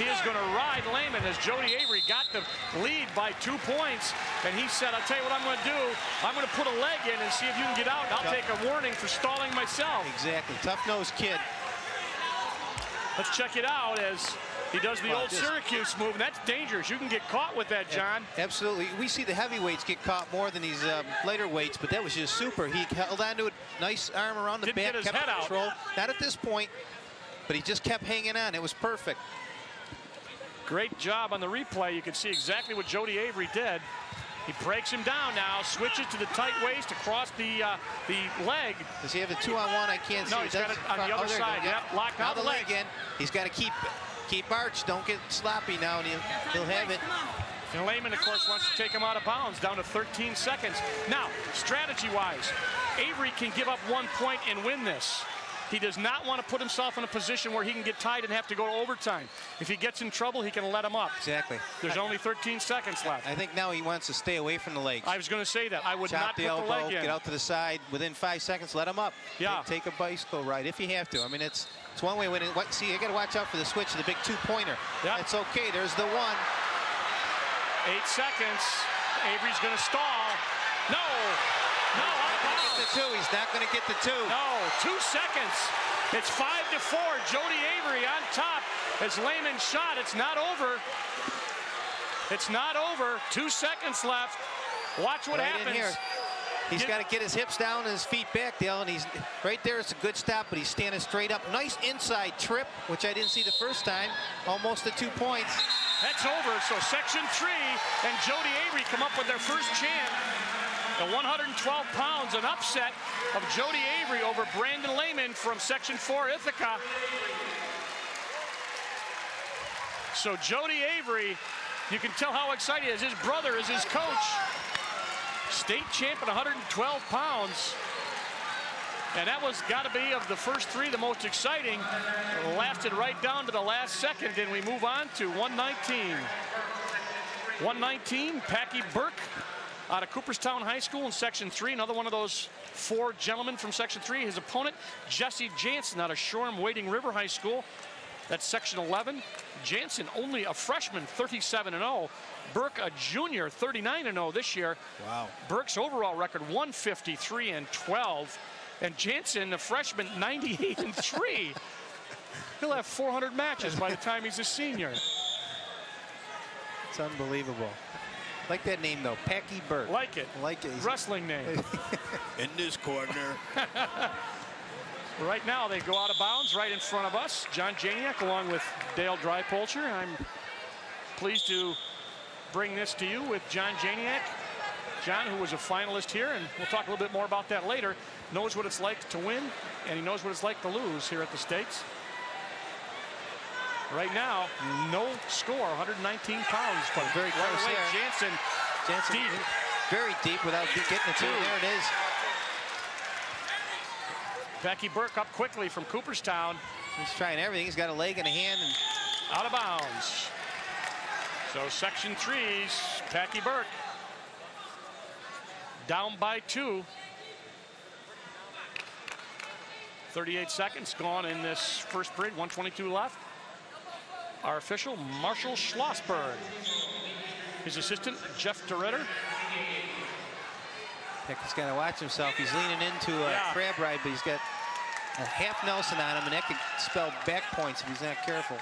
He is going to ride Lehman as Jody Avery got the lead by 2 points. And he said, I'll tell you what I'm going to do. I'm going to put a leg in and see if you can get out. I'll take a warning for stalling myself. Exactly. Tough-nosed kid. Let's check it out as he does the old Syracuse move. And that's dangerous. You can get caught with that, John. Absolutely. We see the heavyweights get caught more than these lighter weights, but that was just super. He held onto it. Nice arm around the back. Get his head out. Control. Not at this point, but he just kept hanging on. It was perfect. Great job on the replay. You can see exactly what Jody Avery did. He breaks him down now, switches to the tight waist across the leg. Does he have the 2-on-1? I can't see. No, he's got it on the other side. Yep, locked out the leg in. He's got to keep arch. Don't get sloppy now, and he'll have it. And Lehman, of course, wants to take him out of bounds, down to 13 seconds. Now, strategy-wise, Avery can give up 1 point and win this. He does not want to put himself in a position where he can get tied and have to go to overtime. If he gets in trouble, he can let him up. Exactly. There's only 13 seconds left. I think now he wants to stay away from the legs. I was going to say that. I would not put the leg in. Get out to the side. Within 5 seconds, let him up. Yeah. Take a bicycle ride if you have to. I mean, it's one way when see, you got to watch out for the switch, the big 2-pointer. Yep. It's okay. There's the 1. 8 seconds. Avery's going to stall. No. He's not going to get the 2. He's not going to get the 2. No, 2 seconds. It's 5-4. Jody Avery on top as Lehman shot. It's not over. It's not over. 2 seconds left. Watch what happens. Here. He's got to get his hips down and his feet back, Dale, and he's right there. It's a good stop, but he's standing straight up. Nice inside trip, which I didn't see the first time. Almost at 2 points. That's over. So Section 3 and Jody Avery come up with their first champ. At 112 pounds, an upset of Jody Avery over Brandon Lehman from Section 4 Ithaca. So Jody Avery, you can tell how excited he is. His brother is his coach. State champ at 112 pounds. And that was got to be, of the first 3, the most exciting. It lasted right down to the last second, and we move on to 119. 119, Packy Burke out of Cooperstown High School in Section 3. Another one of those 4 gentlemen from Section 3. His opponent, Jesse Jantzen out of Shoreham Wading River High School. That's Section 11. Jantzen, only a freshman, 37-0. Burke, a junior, 39-0 this year. Wow. Burke's overall record, 153-12. And Jantzen, a freshman, 98-3. He'll have 400 matches by the time he's a senior. It's unbelievable. Like that name, though, Packy Burke. Like it. Like it. Wrestling name. In this corner. Right now, they go out of bounds right in front of us. John Janiak along with Dale Drypolcher. I'm pleased to bring this to you with John Janiak. John, who was a finalist here, and we'll talk a little bit more about that later, knows what it's like to win, and he knows what it's like to lose here at the States. Right now, no score, 119 pounds, but very close there. Jantzen deep. Very deep without getting it to. There it is. Packy Burke up quickly from Cooperstown. He's trying everything. He's got a leg and a hand. And out of bounds. So Section 3's Packy Burke down by 2. 38 seconds gone in this first period. 122 left. Our official, Marshall Schlossberg. His assistant, Jeff DeRitter. He's got to watch himself. He's leaning into a crab ride, but he's got a half Nelson on him, and that could spell back points if he's not careful.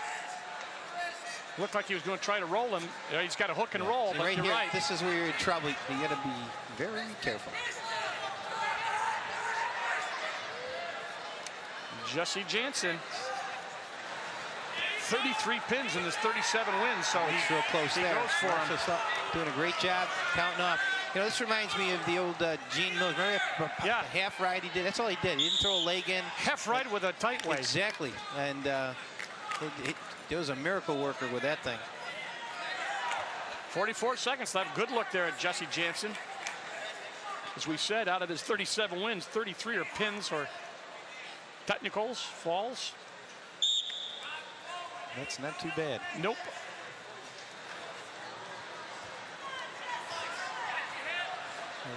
Looked like he was going to try to roll him. He's got a hook and roll, but you're right. This is where you're in trouble. You got to be very careful. Jesse Jantzen, 33 pins in his 37 wins, so he's real close there. Goes for him. Doing a great job counting off. You know, this reminds me of the old Gene Mills. Remember that half ride he did? That's all he did. He didn't throw a leg in. Half ride with a tight waist. Exactly. And it was a miracle worker with that thing. 44 seconds left. Good look there at Jesse Jantzen. As we said, out of his 37 wins, 33 are pins or technicals, falls. That's not too bad. Nope.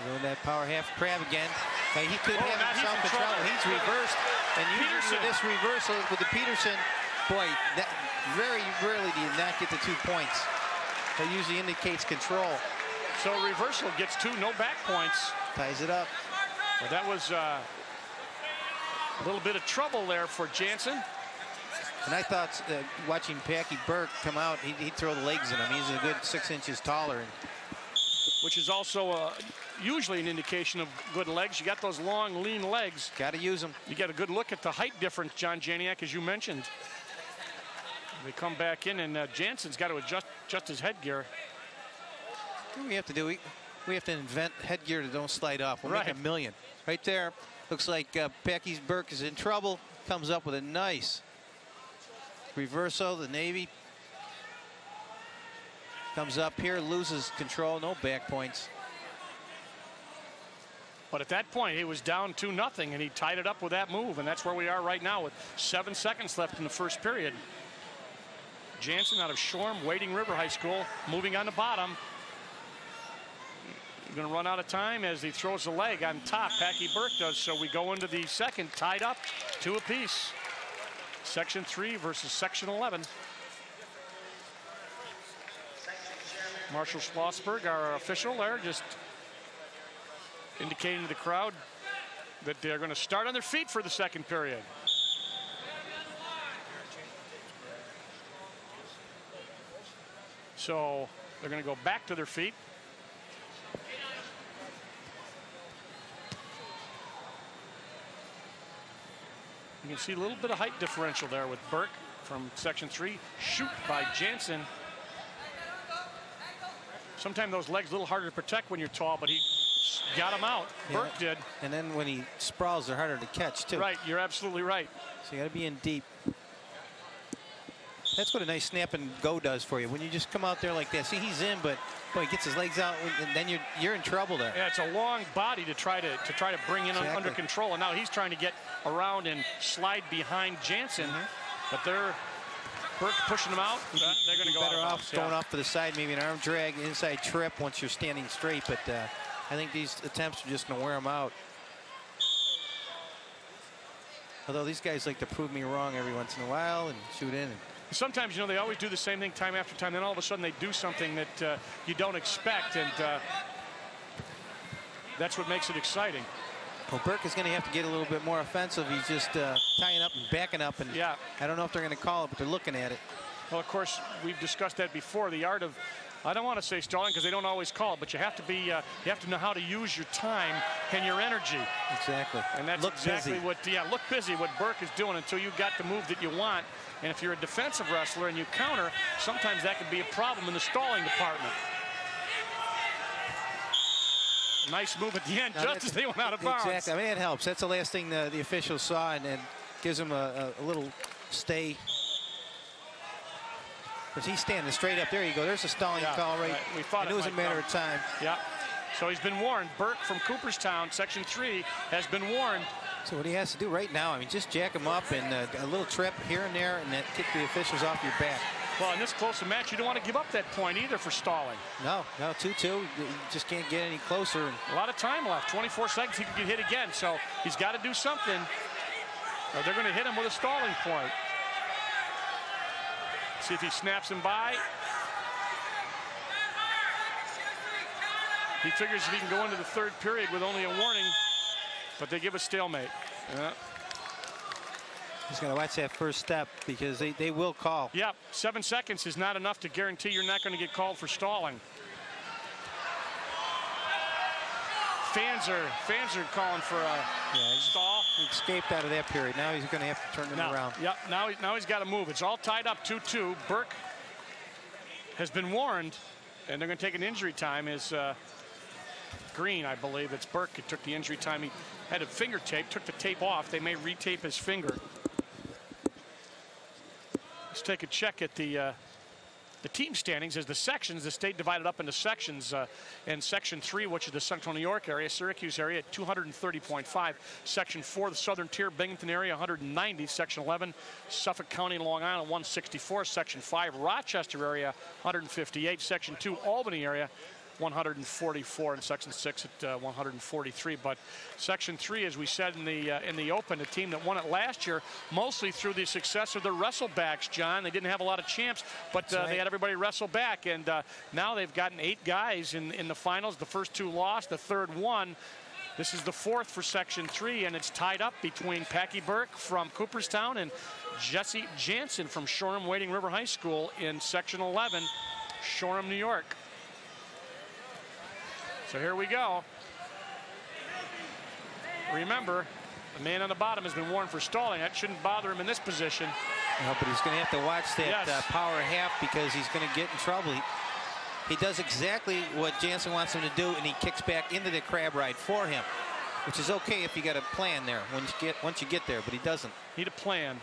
Doing that power half crab again. Hey, he could have himself in trouble. He's reversed. And usually with this reversal with the Peterson, boy, that very rarely do you not get the 2 points. That usually indicates control. So reversal gets 2, no back points. Ties it up. Well, that was a little bit of trouble there for Jantzen. And I thought watching Packy Burke come out, he'd throw the legs in him. He's a good 6 inches taller. Which is also usually an indication of good legs. You got those long, lean legs. Got to use them. You get a good look at the height difference, John Janiak, as you mentioned. They come back in, and Janssen's got to adjust his headgear. What do we have to do? We have to invent headgear that don't slide off. We'll make a million. Right there. Looks like Packy Burke is in trouble. Comes up with a nice reversal. The Navy comes up here, loses control, no back points. But at that point, he was down 2-0, and he tied it up with that move, and that's where we are right now with 7 seconds left in the first period. Jantzen out of Shoreham, Wading River High School, moving on the bottom. He's going to run out of time as he throws the leg on top. Packy Burke does, so we go into the second, tied up, 2 apiece. Section 3 versus Section 11. Marshall Schlossberg, our official there, just indicating to the crowd that they're going to start on their feet for the second period. So they're going to go back to their feet. You can see a little bit of height differential there with Burke from section 3. Shoot by Jantzen. Sometimes those legs a little harder to protect when you're tall, but he got him out. Yeah. Burke did. And then when he sprawls, they're harder to catch, too. Right, you're absolutely right. So you got to be in deep. That's what a nice snap and go does for you. When you just come out there like that, see, he's in, but boy, he gets his legs out, and then you're in trouble there. Yeah, it's a long body to try to bring in under control, and now he's trying to get around and slide behind Jantzen, but they're Burke pushing them out. They're going to go better off going off to the side, maybe an arm drag, inside trip once you're standing straight. But I think these attempts are just going to wear them out. Although these guys like to prove me wrong every once in a while and shoot in. Sometimes, you know, they always do the same thing time after time. Then all of a sudden they do something that you don't expect, and that's what makes it exciting. Well, Burke is going to have to get a little bit more offensive. He's just tying up and backing up, and yeah. I don't know if they're going to call it, but they're looking at it. Well, of course, we've discussed that before. The art of, I don't want to say stalling because they don't always call it, but you have to be, you have to know how to use your time and your energy. Exactly. And that's exactly what, look busy, what Burke is doing until you got the move that you want. And if you're a defensive wrestler and you counter, sometimes that can be a problem in the stalling department. Nice move at the end, just as they went out of bounds. Exactly. I mean, it helps. That's the last thing the officials saw, and gives him a little stay. But he's standing straight up. There you go. There's a stalling call right. We thought it was a matter of time. Yeah. So he's been warned. Burke from Cooperstown, section 3, has been warned. So what he has to do right now, I mean, just jack him up and a little trip here and there, and then kick the officials off your back. Well, in this close a match, you don't want to give up that point either for stalling. No, 2-2. You just can't get any closer. A lot of time left. 24 seconds, he could get hit again. So he's got to do something, or they're going to hit him with a stalling point. See if he snaps him by. He figures if he can go into the third period with only a warning, but they give a stalemate. Yeah. He's got to watch that first step because they will call. Yep, 7 seconds is not enough to guarantee you're not going to get called for stalling. Fans are calling for a stall. He escaped out of that period. Now he's going to have to turn it around. Yep, now he's got to move. It's all tied up 2-2. Burke has been warned, and they're going to take an injury time. Is Green, I believe. It's Burke who took the injury time. He had a finger tape, took the tape off. They may retape his finger. Let's take a check at the team standings as the sections. The state divided up into sections. In section 3, which is the Central New York area, Syracuse area at 230.5. Section 4, the Southern Tier, Binghamton area 190. Section 11, Suffolk County and Long Island 164. Section 5, Rochester area 158. Section 2, Albany area 144, and section 6 at 143. But section 3, as we said in the open, a team that won it last year mostly through the success of their wrestlebacks, John. They didn't have a lot of champs, but they had everybody wrestle back, and now they've gotten 8 guys in the finals. The first 2 lost, the third won. This is the 4th for section 3, and it's tied up between Packy Burke from Cooperstown and Jesse Jantzen from Shoreham Wading River High School in section 11, Shoreham, New York. So here we go. Remember, the man on the bottom has been warned for stalling. That shouldn't bother him in this position. No, but he's going to have to watch that power half because he's going to get in trouble. He does exactly what Jantzen wants him to do, and he kicks back into the crab ride for him, which is okay if you got a plan there once you get there, but he doesn't. Need a plan.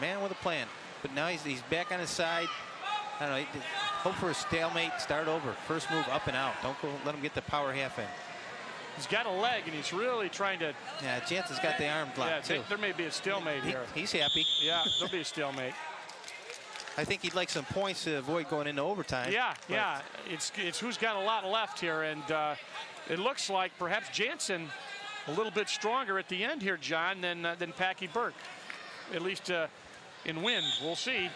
Man with a plan. But now he's back on his side. I don't know. Hope for a stalemate, start over. First move up and out. Don't let him get the power half in. He's got a leg, and he's really trying to... Yeah, Jantzen's got the arm blocked, too. There may be a stalemate here. He's happy. Yeah, there'll be a stalemate. I think he'd like some points to avoid going into overtime. Yeah. It's who's got a lot left here, and it looks like perhaps Jantzen a little bit stronger at the end here, John, than Packy Burke. At least in wind. We'll see.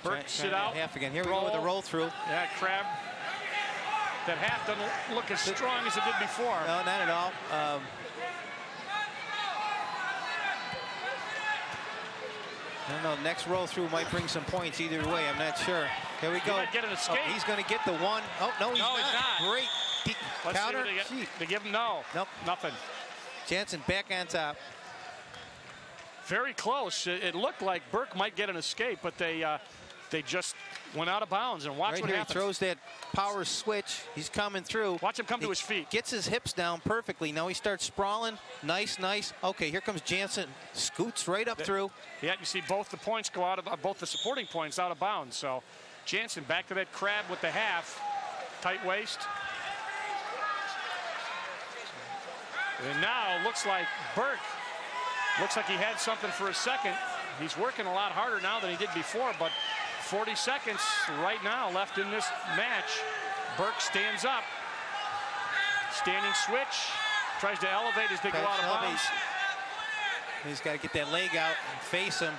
Burke sit out. Half again. Here we go with the roll through. Yeah, crab. That half doesn't look as strong as it did before. No, not at all. I don't know. Next roll through might bring some points either way. I'm not sure. Here we go. He might get an escape. Oh, he's going to get the one. Oh, no, he's not. Great Let's counter. See they give him no. Nope. Nothing. Jantzen back on top. Very close. It looked like Burke might get an escape, but they just went out of bounds. And watch right what here, happens. He throws that power switch. He's coming through. Watch him come to his feet. Gets his hips down perfectly. Now he starts sprawling. Nice, nice. Okay, here comes Jantzen. Scoots right up through. Yeah, you see both the points go out of both the supporting points out of bounds. So Jantzen back to that crab with the half. Tight waist. And now looks like Burke. Looks like he had something for a second. He's working a lot harder now than he did before, but 40 seconds right now left in this match. Burke stands up. Standing switch. Tries to elevate as they go out of bounds. He's got to get that leg out and face him.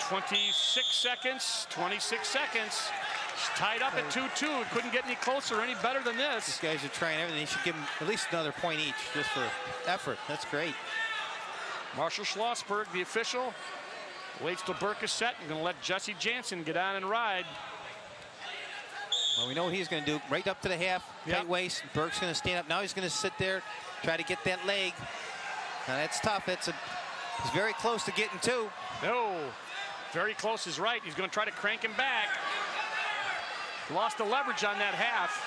26 seconds. 26 seconds. He's tied up at 2-2. Couldn't get any closer, any better than this. These guys are trying everything. He should give him at least another point each just for effort. That's great. Marshall Schlossberg, the official, waits till Burke is set and going to let Jesse Jantzen get on and ride. Well, we know what he's going to do. Right up to the half, tight waist. Burke's going to stand up. Now he's going to sit there, try to get that leg. Now that's tough. He's very close to getting two. No, very close is right. He's going to try to crank him back. Lost the leverage on that half.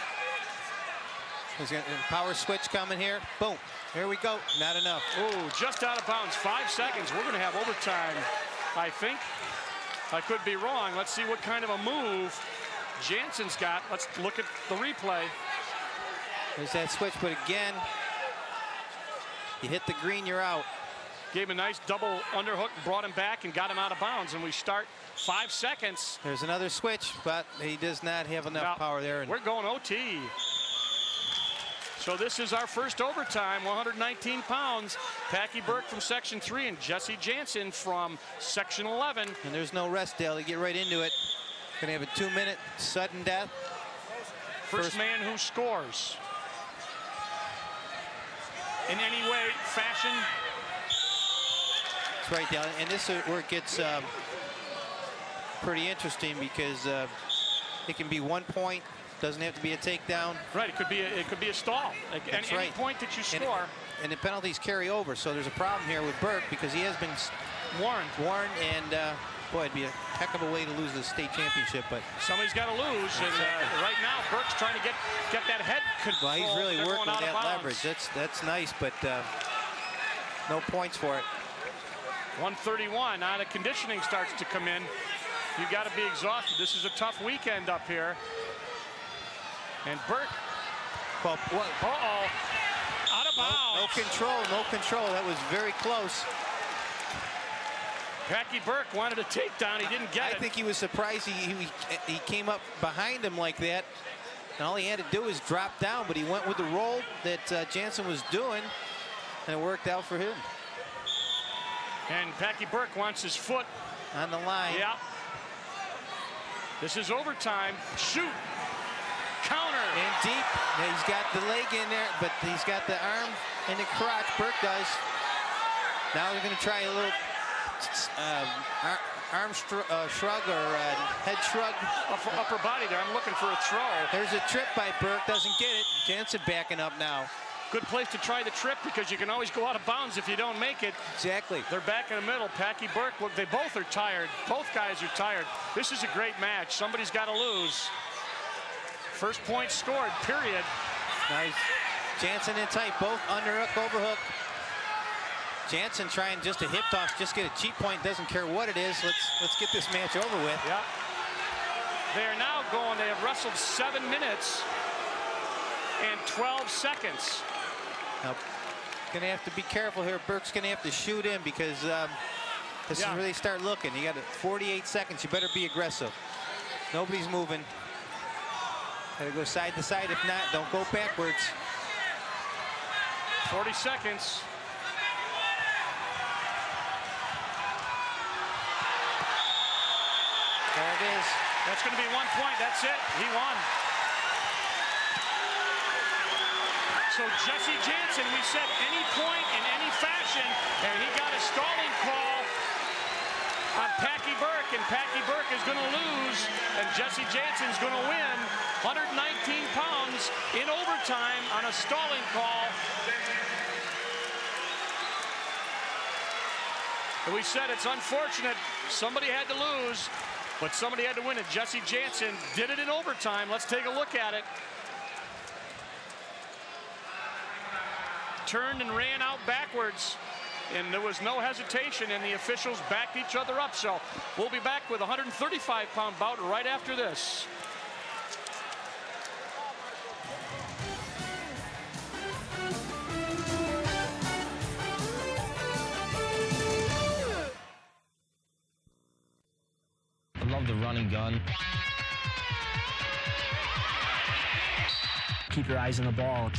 He's got a power switch coming here. Boom. Here we go. Not enough. Oh, just out of bounds. 5 seconds. We're going to have overtime, I think. I could be wrong. Let's see what kind of a move Jantzen's got. Let's look at the replay. There's that switch, but again, you hit the green, you're out. Gave him a nice double underhook, brought him back, and got him out of bounds. And we start 5 seconds. There's another switch, but he does not have enough power there. We're going OT. So this is our first overtime, 119 pounds. Packy Burke from Section 3 and Jesse Jantzen from Section 11. And there's no rest, Dale. They get right into it. Gonna have a 2-minute sudden death. First man who scores. In any way, fashion. That's right, Dale. And this is where it gets pretty interesting because it can be 1 point. Doesn't have to be a takedown. Right, it could be a stall. Any point that you score. And the penalties carry over. So there's a problem here with Burke because he has been warned. And boy, it'd be a heck of a way to lose the state championship. But somebody's got to lose. And right now, Burke's trying to get that head control. Well, he's really working with that leverage. That's nice, but no points for it. 131. Now the conditioning starts to come in. You got to be exhausted. This is a tough weekend up here. And Burke, well, out of bounds. No control. That was very close. Packy Burke wanted a takedown. He didn't get it. I think he was surprised he came up behind him like that. And all he had to do was drop down, but he went with the roll that Jantzen was doing, and it worked out for him. And Packy Burke wants his foot on the line. Yeah. This is overtime. Shoot. Counter. And deep. Yeah, he's got the leg in there, but he's got the arm in the crotch. Burke does. Now they're going to try a little arm shrug or head shrug. Upper body there. I'm looking for a throw. There's a trip by Burke. Doesn't get it. Jantzen backing up now. Good place to try the trip because you can always go out of bounds if you don't make it. Exactly. They're back in the middle. Packy Burke, look, they both are tired. Both guys are tired. This is a great match. Somebody's got to lose. First point scored, period. Nice. Jantzen in tight, both underhook, overhook. Jantzen trying just a hip toss, just get a cheap point, doesn't care what it is. Let's get this match over with. Yeah. They are now going, they have wrestled 7 minutes and 12 seconds. Now, gonna have to be careful here. Burke's gonna have to shoot in because this is where they start looking. You got 48 seconds, you better be aggressive. Nobody's moving. Gotta go side to side. If not, don't go backwards. 40 seconds. There it is. That's going to be 1 point. That's it. He won. So Jesse Jantzen, we said any point in any fashion, and he got a stalling call on Packy Burke, and Packy Burke is going to lose, and Jesse Jansen's going to win 119 pounds in overtime on a stalling call. And we said it's unfortunate. Somebody had to lose, but somebody had to win it. Jesse Jansen did it in overtime. Let's take a look at it. Turned and ran out backwards, and there was no hesitation, and the officials backed each other up. So we'll be back with a 135-pound bout right after this. I love the running gun. Keep your eyes on the ball.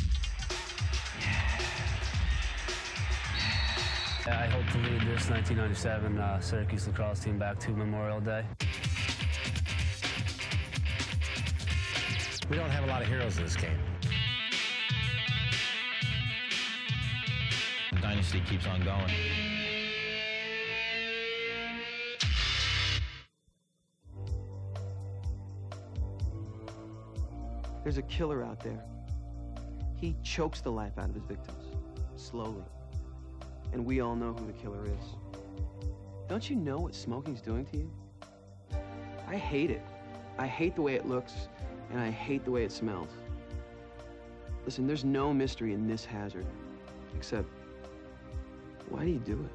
I hope to lead this 1997 Syracuse lacrosse team back to Memorial Day. We don't have a lot of heroes in this game. The dynasty keeps on going. There's a killer out there. He chokes the life out of his victims, slowly. And we all know who the killer is. Don't you know what smoking's doing to you? I hate it. I hate the way it looks, and I hate the way it smells. Listen, there's no mystery in this hazard, except, why do you do it?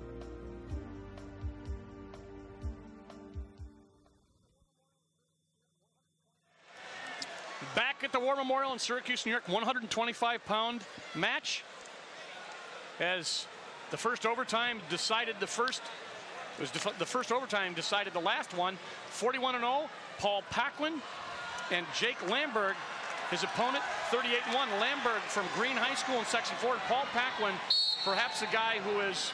Back at the War Memorial in Syracuse, New York, 125-pound match. As the first overtime decided the first, the first overtime decided the last one. 41-0, Paul Paquin and Jake Lamberg, his opponent, 38-1. Lamberg from Green High School in Section 4. Paul Paquin, perhaps a guy who is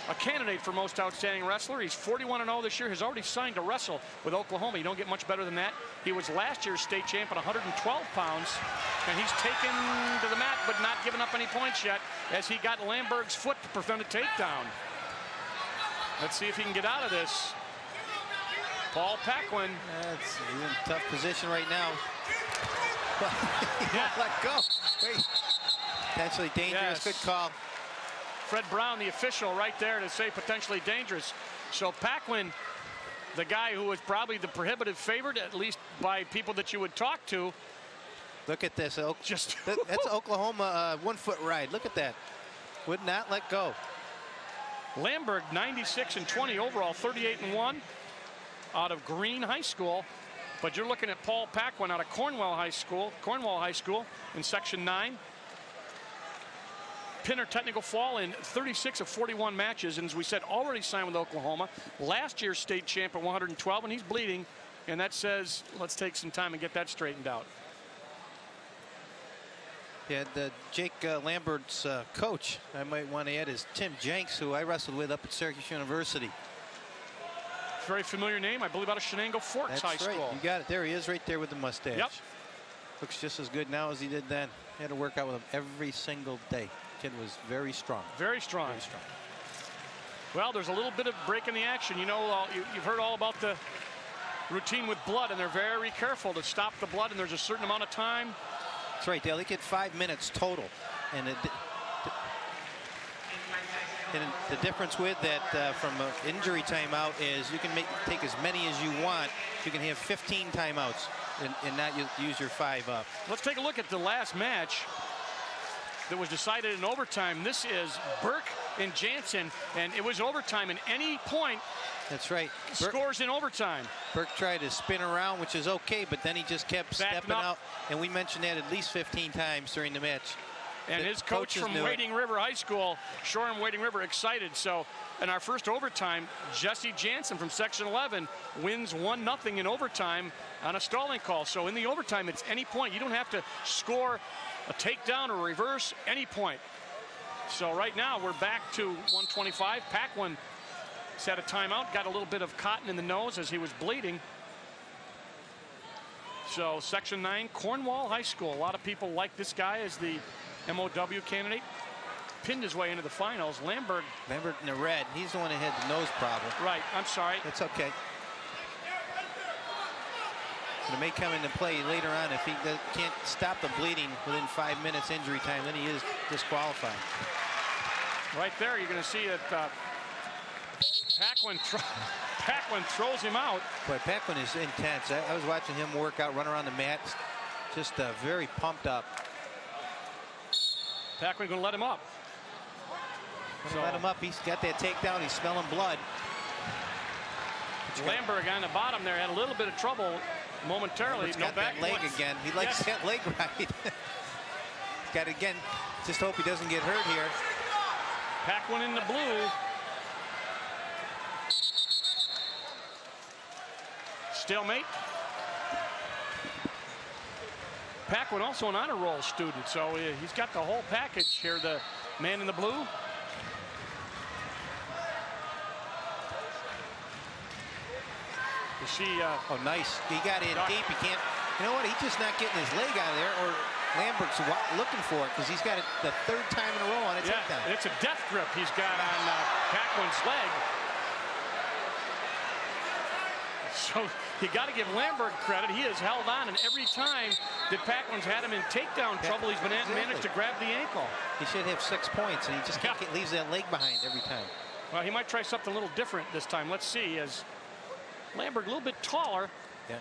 a candidate for most outstanding wrestler. He's 41-0 this year, has already signed to wrestle with Oklahoma. You don't get much better than that. He was last year's state champ at 112 pounds, and he's taken to the mat but not given up any points yet as he got Lamberg's foot to prevent a takedown. Let's see if he can get out of this. Paul Paquin. He's in a tough position right now. He won't let go. Wait. Potentially dangerous. Yes. Good call. Fred Brown, the official, right there to say potentially dangerous. So Paquin, the guy who was probably the prohibitive favorite, at least by people that you would talk to. Look at this. Just that's Oklahoma 1-foot ride. Look at that. Would not let go. Lamberg, 96-20 overall, 38-1 out of Green High School. But you're looking at Paul Paquin out of Cornwall High School in Section 9. Pinner Technical Fall in 36 of 41 matches, and as we said, already signed with Oklahoma. Last year's state champ at 112, and he's bleeding, and that says let's take some time and get that straightened out. Yeah, Jake Lambert's coach, I might want to add, is Tim Jenks, who I wrestled with up at Syracuse University. Very familiar name, I believe, out of Shenango Forks High School. You got it. There he is, right there with the mustache. Yep. Looks just as good now as he did then. He had to work out with him every single day. Kid was very strong. Very strong. Very strong. Well, there's a little bit of break in the action. You know, you've heard all about the routine with blood, and they're very careful to stop the blood, and there's a certain amount of time. That's right, Dale. They get 5 minutes total. And the difference with that from an injury timeout is you can take as many as you want. You can have 15 timeouts and not use your 5 up. Let's take a look at the last match that was decided in overtime. This is Burke and Jansen, and it was overtime, and any point that's right scores in overtime. Burke tried to spin around, which is okay, but then he just kept stepping out, and we mentioned that at least 15 times during the match. And his coach from Wading River High School, Shoreham Wading River, excited. So in our first overtime, Jesse Jansen from Section 11 wins 1-0 in overtime on a stalling call. So in the overtime, it's any point. You don't have to score a takedown or reverse, any point. So right now we're back to 125. Paquin set a timeout, got a little bit of cotton in the nose as he was bleeding. So Section 9, Cornwall High School. A lot of people like this guy as the MOW candidate. pinned his way into the finals. Lamberg in the red. He's the one that had the nose problem. Right. I'm sorry. It's okay. But it may come into play later on if he can't stop the bleeding within 5 minutes injury time. Then he is disqualified. Right there, you're going to see that Paquin throws him out. Boy, Paquin is intense. I was watching him work out, run around the mat, just very pumped up. Paquin going to let him up. Let him up. He's got that takedown. He's smelling blood. Lamberg on the bottom there had a little bit of trouble momentarily. He's got that leg again. He likes that leg right. He's got it again. Just hope he doesn't get hurt here. Paquin in the blue. Stalemate. Paquin also an honor roll student, so he's got the whole package here, the man in the blue. You see, oh, nice. He got in deep. He can't. You know what? He's just not getting his leg out of there, or Lambert's looking for it because he's got it the third time in a row on a takedown. It's a death grip he's got on Paquin's leg. So you got to give Lamberg credit. He has held on, and every time that Paquin's had him in takedown trouble, he's been managed to grab the ankle. He should have 6 points, and he just leaves that leg behind every time. Well, he might try something a little different this time. Let's see. As Lamberg a little bit taller. Yeah.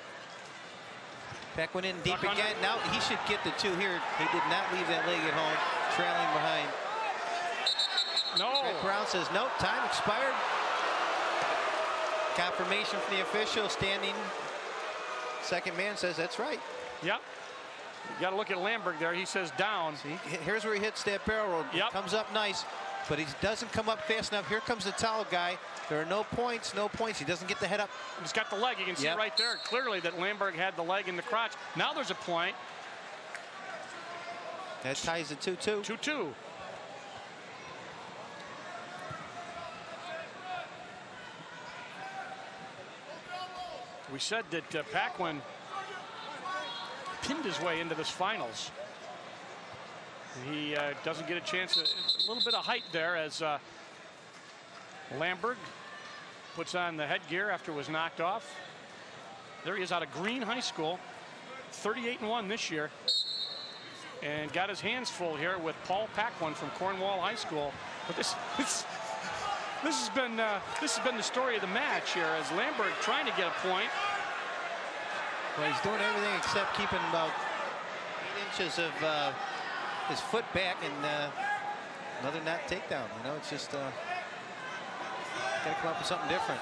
Paquin in deep again. Now he should get the 2 here. He did not leave that leg at home, trailing behind. No. Red Brown says no. Time expired. Confirmation from the official standing. Second man says that's right. Yep. You got to look at Lamberg there. He says down. See, here's where he hits that barrel roll. Yep. Comes up nice, but he doesn't come up fast enough. Here comes the towel guy. There are no points, no points. He doesn't get the head up. He's got the leg. You can see right there clearly that Lamberg had the leg in the crotch. Now there's a point. That ties the 2-2. 2-2. We said that Paquin pinned his way into this finals. He doesn't get a chance, a little bit of height there as Lamberg puts on the headgear after it was knocked off. There he is out of Green High School, 38-1 this year, and got his hands full here with Paul Paquin from Cornwall High School. But this has been the story of the match here, as Lamberg trying to get a point. Well, he's doing everything except keeping about 8 inches of his foot back, and another not takedown. You know, it's just got to come up with something different.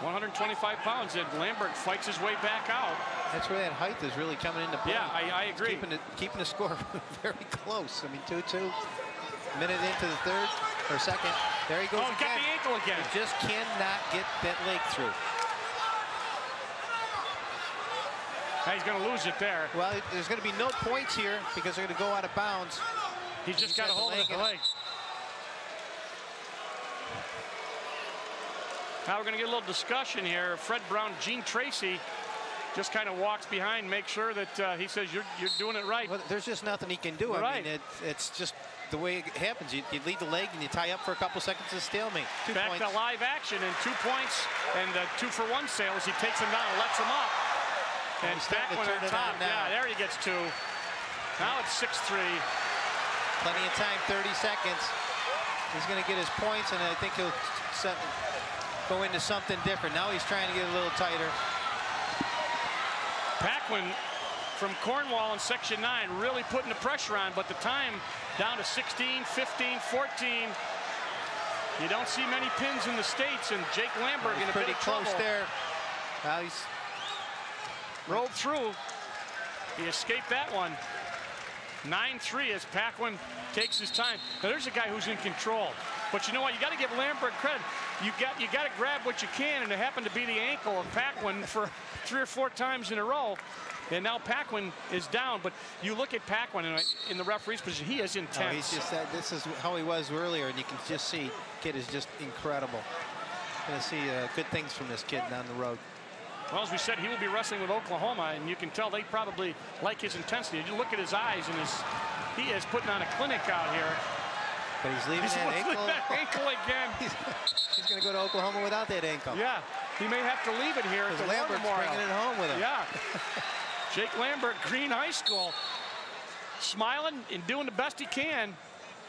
125 pounds, and Lamberg fights his way back out. That's where that height is really coming into play. Yeah, I agree. Keeping the score very close. I mean, 2-2. Minute into the third or second. There he goes again. Got the ankle again. He just cannot get that leg through. Now he's going to lose it there. Well, there's going to be no points here because they're going to go out of bounds. He's just got to hold the leg. Now we're going to get a little discussion here. Fred Brown, Gene Tracy just kind of walks behind, make sure that he says you're doing it right. Well, there's just nothing he can do. Right. I mean, it's just the way it happens. You lead the leg and you tie up for a couple seconds of stalemate. 2 Back points. to live action, and 2 points and 2-for-1 sale as he takes him down and lets him up. And Paquin on top. Yeah, there he gets 2. Now it's 6-3. Plenty of time, 30 seconds. He's going to get his points, and I think he'll go into something different. Now he's trying to get a little tighter. Paquin from Cornwall in Section 9 really putting the pressure on, but the time down to 16, 15, 14. You don't see many pins in the States, and Jake Lamberg in a bit of trouble. Pretty close there. Now he's rolled through. He escaped that one. 9-3 as Paquin takes his time. Now there's a guy who's in control. But you know what? You got to give Lamberg credit. You got to grab what you can, and it happened to be the ankle of Paquin for 3 or 4 times in a row. And now Paquin is down. But you look at Paquin in the referee's position. He is intense. Oh, he's just this is how he was earlier, and you can just see kid is just incredible. Going to see good things from this kid down the road. Well, as we said, he will be wrestling with Oklahoma, and you can tell they probably like his intensity. You look at his eyes, and he is putting on a clinic out here. But he's leaving that ankle. That ankle again. He's going to go to Oklahoma without that ankle. Yeah, he may have to leave it here at the Lambert's bringing it home with him. Yeah. Jake Lambert, Green High School, smiling and doing the best he can.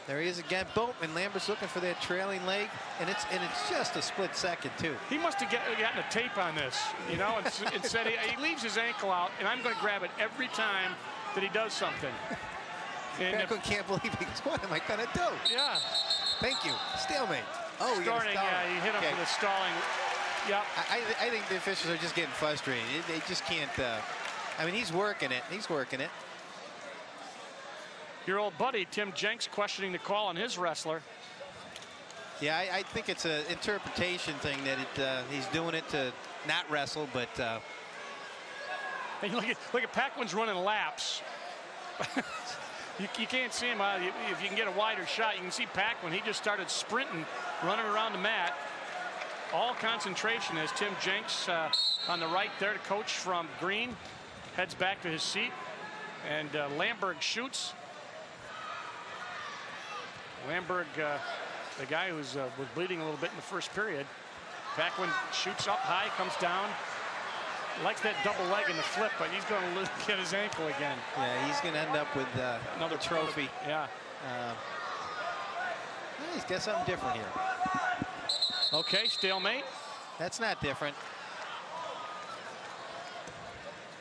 There he is again. Boom, and Lambert's looking for that trailing leg, and it's just a split second too. He must have gotten a tape on this, you know, and said he leaves his ankle out, and I'm going to grab it every time that he does something. And Paquin can't believe he goes, what am I going to do? Yeah. Thank you. Stalemate. Oh, starting. Yeah, he hit him for the stalling. Yep. I think the officials are just getting frustrated. They just can't. I mean, he's working it. He's working it. Your old buddy Tim Jenks questioning the call on his wrestler. Yeah, I think it's an interpretation thing that he's doing it to not wrestle, but. And look at Paquin's running laps. You can't see him. If you can get a wider shot, you can see Paquin. He just started sprinting, running around the mat. All concentration as Tim Jenks on the right there, the coach from Green, heads back to his seat. And Lamberg shoots. Lamberg, the guy who was bleeding a little bit in the first period. Paquin shoots up high, comes down. Likes that double leg in the flip, but he's going to get his ankle again. Yeah, he's going to end up with another trophy. Yeah. He's got something different here. Okay, stalemate. That's not different.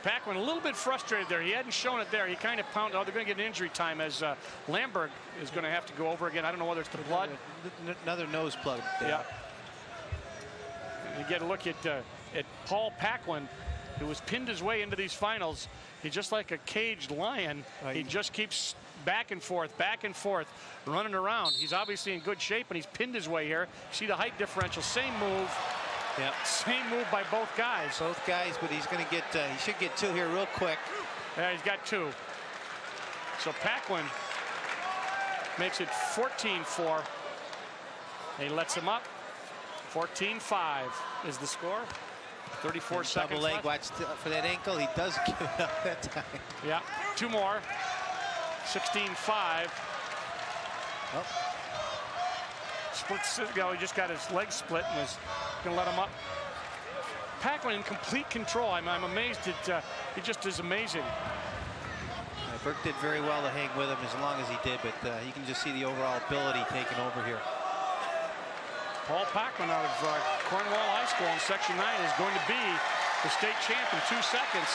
Paquin a little bit frustrated there. He hadn't shown it there. He kind of pounded. Oh, they're going to get an injury time as Lamberg is going to have to go over again. I don't know whether it's the blood. Another nose plug there. Yeah. You get a look at Paul Paquin, who was pinned his way into these finals. He's just like a caged lion. He just keeps back and forth, running around. He's obviously in good shape, and he's pinned his way here. See the height differential, same move. Yep. Same move by both guys. Both guys, but he's going to get, he should get two here real quick. Yeah, he's got two. So Paquin makes it 14-4. He lets him up. 14-5 is the score. 34 seconds double leg, left. watch for that ankle. He does give it up that time. Yeah, two more. 16-5. Oh. Split, he just got his leg split and was going to let him up. Paquin in complete control. I'm amazed at, he just is amazing. Burke did very well to hang with him as long as he did, but you can just see the overall ability taking over here. Paul Paquin out of Cornwall High School in Section 9 is going to be the state champ in 2 seconds.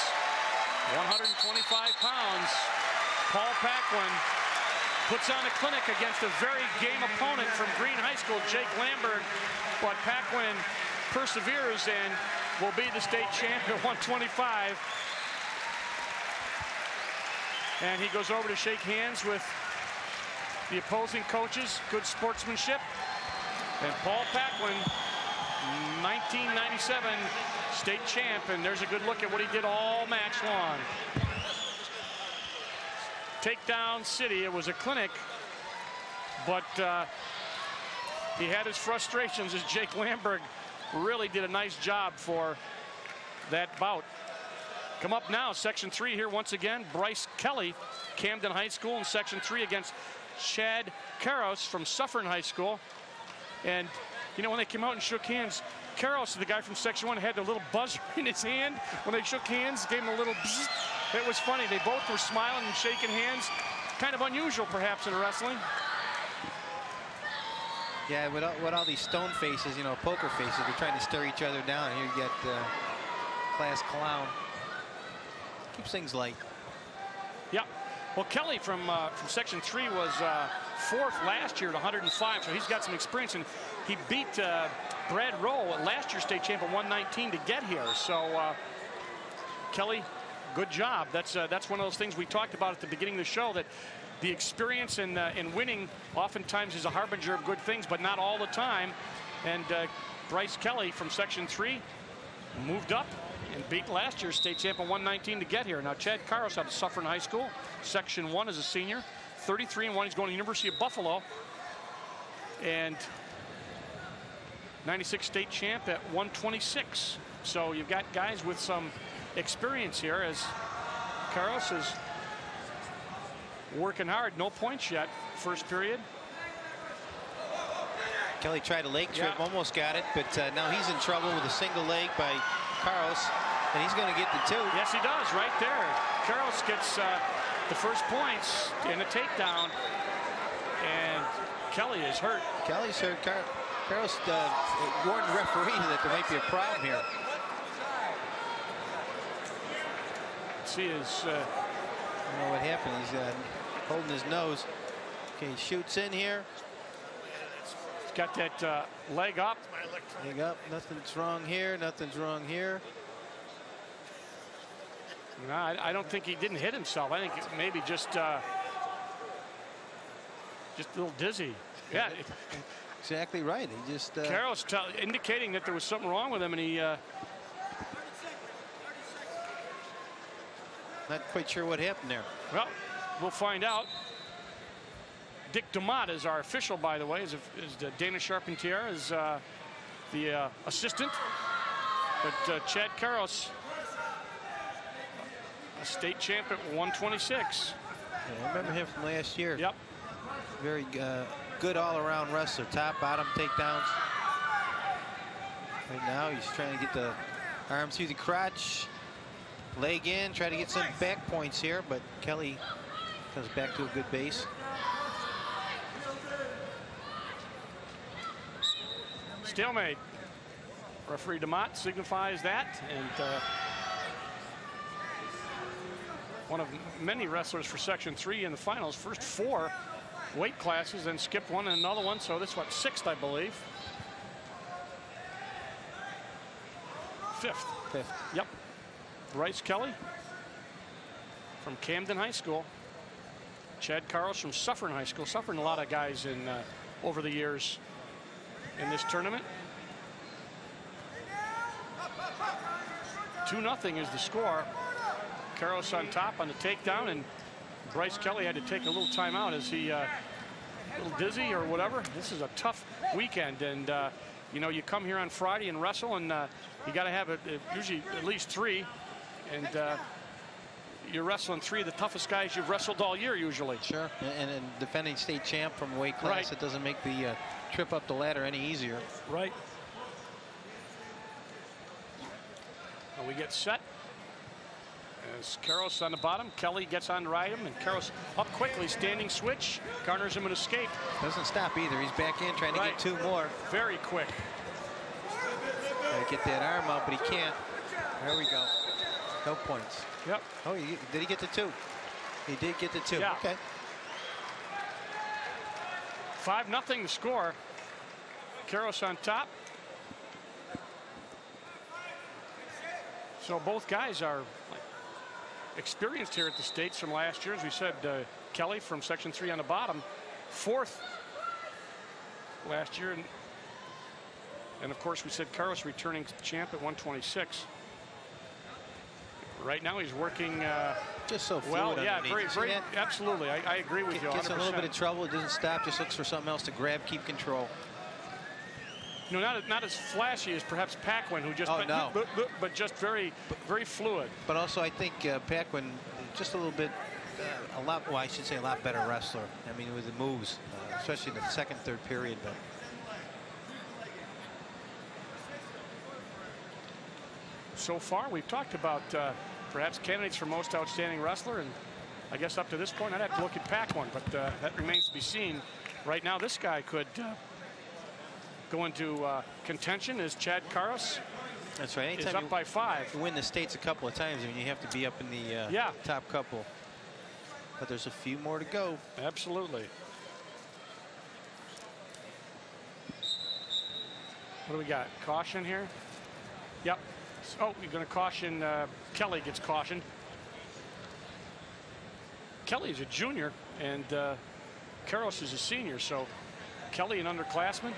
125 pounds. Paul Paquin puts on a clinic against a very game opponent from Green High School, Jake Lambert. But Paquin perseveres and will be the state champ at 125. And he goes over to shake hands with the opposing coaches. Good sportsmanship. And Paul Paquin, 1997 state champ, and there's a good look at what he did all match long. Takedown City, it was a clinic, but he had his frustrations as Jake Lamberg really did a nice job for that bout. Come up now, Section 3 here once again. Bryce Kelly, Camden High School in Section 3 against Chad Karos from Suffern High School. And, you know, when they came out and shook hands, Karos, the guy from Section 1, had a little buzzer in his hand. When they shook hands, gave him a little bzz. It was funny. They both were smiling and shaking hands. Kind of unusual, perhaps, in wrestling. Yeah, with all these stone faces, you know, poker faces, they're trying to stare each other down. Here you get class clown. Keeps things light. Yeah. Well, Kelly from Section 3 was fourth last year at 105, so he's got some experience, and he beat Brad Rowe, last year's state champ, at 119 to get here. So Kelly, good job. That's one of those things we talked about at the beginning of the show, that the experience in winning oftentimes is a harbinger of good things, but not all the time. And Bryce Kelly from Section 3 moved up and beat last year's state champ at 119 to get here. Now, Chad Karos out of Suffern High School, Section 1 as a senior, 33-1. He's going to the University of Buffalo. And 96 state champ at 126. So you've got guys with some experience here, as Karos is working hard. No points yet, first period. Kelly tried a leg trip, almost got it, but now he's in trouble with a single leg by Carlos, and he's going to get the 2. Yes, he does, right there. Carlos gets the first points in a takedown, and Kelly is hurt. Kelly's hurt. Carlos warned the referee that there might be a problem here. See his... I don't know what happened. He's holding his nose. Okay, he shoots in here. He's got that leg up. Leg up. Nothing's wrong here. Nothing's wrong here. No, I don't think he didn't hit himself. I think it's maybe just a little dizzy. Yeah. Exactly right. He just... Carlos indicating that there was something wrong with him, and he... Not quite sure what happened there. Well, we'll find out. Dick DeMott is our official, by the way, is Dana Charpentier is the assistant. But Chad Carlos, a state champ at 126. Yeah, I remember him from last year. Yep. Very good all-around wrestler. Top, bottom takedowns. Right now, he's trying to get the arm through the crotch. Leg in, try to get some back points here, but Kelly comes back to a good base. Stalemate. Referee DeMott signifies that, and one of many wrestlers for Section 3 in the finals. First 4 weight classes, then skipped one and another one, so this what, 6th, I believe. 5th. 5th. Yep. Bryce Kelly from Camden High School. Chad Carlos from Suffern High School. Suffern, a lot of guys in over the years in this tournament. 2-0 is the score. Carlos on top on the takedown, and Bryce Kelly had to take a little time out as he a little dizzy or whatever. This is a tough weekend, and you know, you come here on Friday and wrestle, and you got to have usually at least 3. And you're wrestling 3 of the toughest guys you've wrestled all year, usually. Sure, and defending state champ from a weight class, right. It doesn't make the trip up the ladder any easier. Right. And we get set. As Carlos on the bottom, Kelly gets on to ride him, and Carlos up quickly, standing switch, garners him an escape. Doesn't stop either. He's back in, trying to get 2 more. Very quick. Gotta get that arm out, but he can't. There we go. No points. Yep. Oh, did he get the 2? He did get the 2. Yeah. Okay. 5-0 the score. Carlos on top. So both guys are experienced here at the States from last year. As we said, Kelly from Section 3 on the bottom, 4th last year. And of course, we said Carlos returning champ at 126. Right now, he's working just so fluid. Well, yeah, underneath. very, absolutely. I agree with you. 100%. Gets in a little bit of trouble. It doesn't stop. Just looks for something else to grab, keep control. You know, not as flashy as perhaps Paquin, who just but just very fluid. But also, I think Paquin just a little bit, well, I should say a lot better wrestler. I mean, with the moves, especially in the second, third period. But so far, we've talked about perhaps candidates for most outstanding wrestler, and I guess up to this point, I'd have to look at Paquin, but that remains to be seen. Right now, this guy could go into contention as Chad Carlos. That's right. Anytime is up by 5. You win the States a couple of times, I mean, you have to be up in the top couple. But there's a few more to go. Absolutely. What do we got? Caution here? Yep. Oh, you're going to caution. Kelly gets cautioned. Kelly is a junior, and Carlos is a senior, so Kelly an underclassman.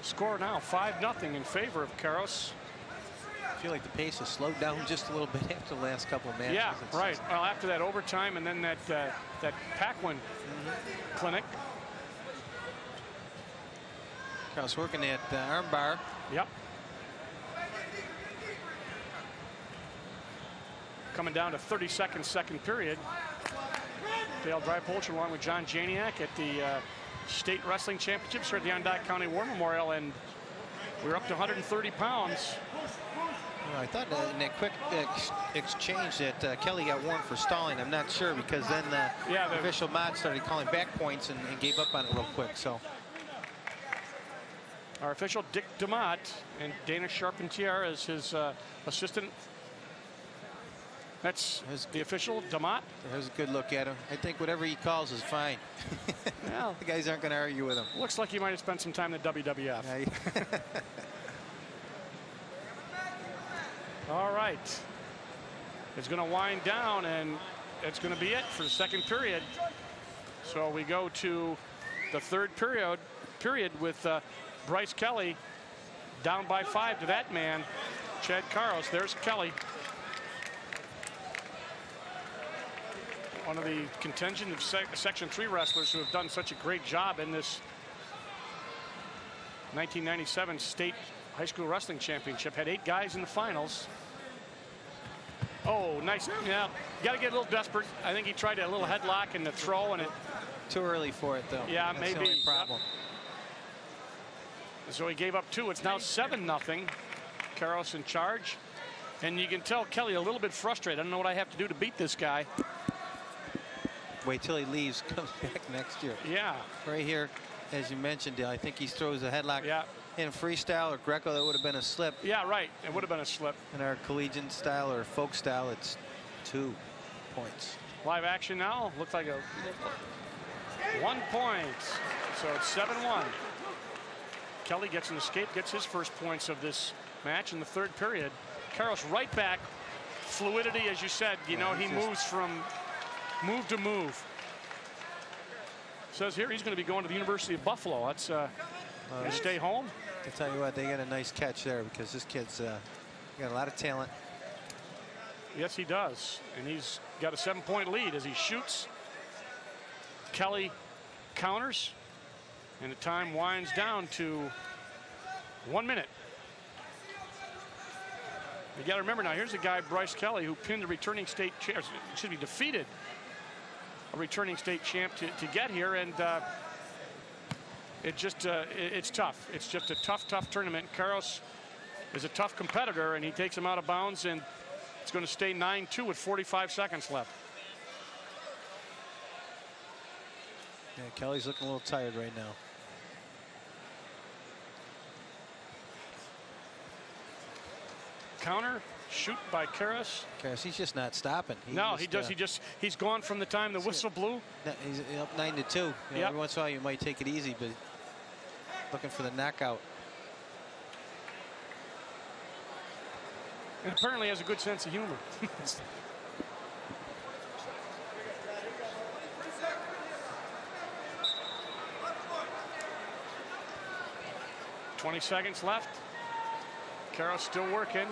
Score now 5-0 in favor of Carlos. I feel like the pace has slowed down just a little bit after the last couple of matches. Yeah, right. Well, after that overtime and then that Paquin clinic. Carlos working that arm bar. Yep. Coming down to 30 seconds, second period. Dale Drypolch along with John Janiak at the State Wrestling Championships here at the Onondaga County War Memorial, and we're up to 130 pounds. Well, I thought in that quick exchange that Kelly got warned for stalling. I'm not sure, because then the official Mott started calling back points and gave up on it real quick. So our official Dick DeMott and Dana Charpentier as his assistant. That's the official, DeMott. There's a good look at him. I think whatever he calls is fine. Well, the guys aren't going to argue with him. Looks like he might have spent some time in the WWF. All right. It's going to wind down, and it's going to be it for the second period. So we go to the third period with Bryce Kelly down by 5 to that man, Chad Carlos. There's Kelly. One of the contingent of Section 3 wrestlers who have done such a great job in this 1997 State High School Wrestling Championship. Had 8 guys in the finals. Oh, nice. Yeah, got to get a little desperate. I think he tried a little headlock and the throw, and it. Too early for it, though. Yeah, that's maybe. The only problem. So he gave up 2. It's now 7-0. Carlos in charge. And you can tell Kelly a little bit frustrated. I don't know what I have to do to beat this guy. Wait till he leaves, comes back next year. Yeah. Right here, as you mentioned, Dale, I think he throws a headlock. Yeah. In freestyle or Greco, that would have been a slip. Yeah, right. It would have been a slip. In our collegiate style or folk style, it's 2 points. Live action now. Looks like 1 point. So it's 7-1. Kelly gets an escape, gets his first points of this match in the third period. Carlos right back. Fluidity, as you said. You know, he moves from move to move. Says here he's going to be going to the University of Buffalo. That's to stay home. I'll tell you what, they got a nice catch there, because this kid's got a lot of talent. Yes, he does. And he's got a 7-point lead as he shoots. Kelly counters. And the time winds down to 1 minute. You got to remember now, here's a guy, Bryce Kelly, who pinned the returning state champ, should be defeated a returning state champ to get here, and it's tough. It's just a tough tournament. Carlos is a tough competitor, and he takes him out of bounds, and it's going to stay 9-2 with 45 seconds left. Yeah, Kelly's looking a little tired right now. Counter, shoot by Karras. Karras, he's just not stopping. He's gone from the time the whistle blew. He's up 9-2. You know, every once in a while you might take it easy, but looking for the knockout. And apparently has a good sense of humor. 20 seconds left. Carroll's still working.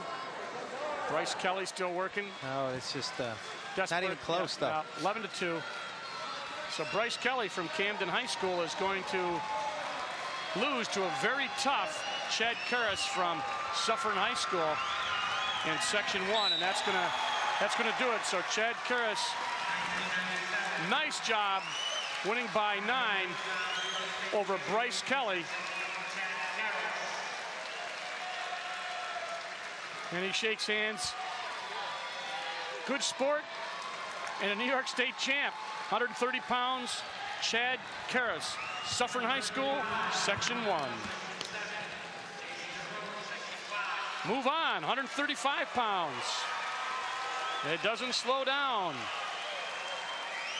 Bryce Kelly still working. Oh, it's just not even close, though. 11-2. So Bryce Kelly from Camden High School is going to lose to a very tough Chad Karras from Suffern High School in Section 1, and that's gonna do it. So Chad Karras, nice job winning by 9 over Bryce Kelly. And he shakes hands. Good sport and a New York State champ. 130 pounds, Chad Karras, Suffern High School, Section 1. Move on, 135 pounds. It doesn't slow down.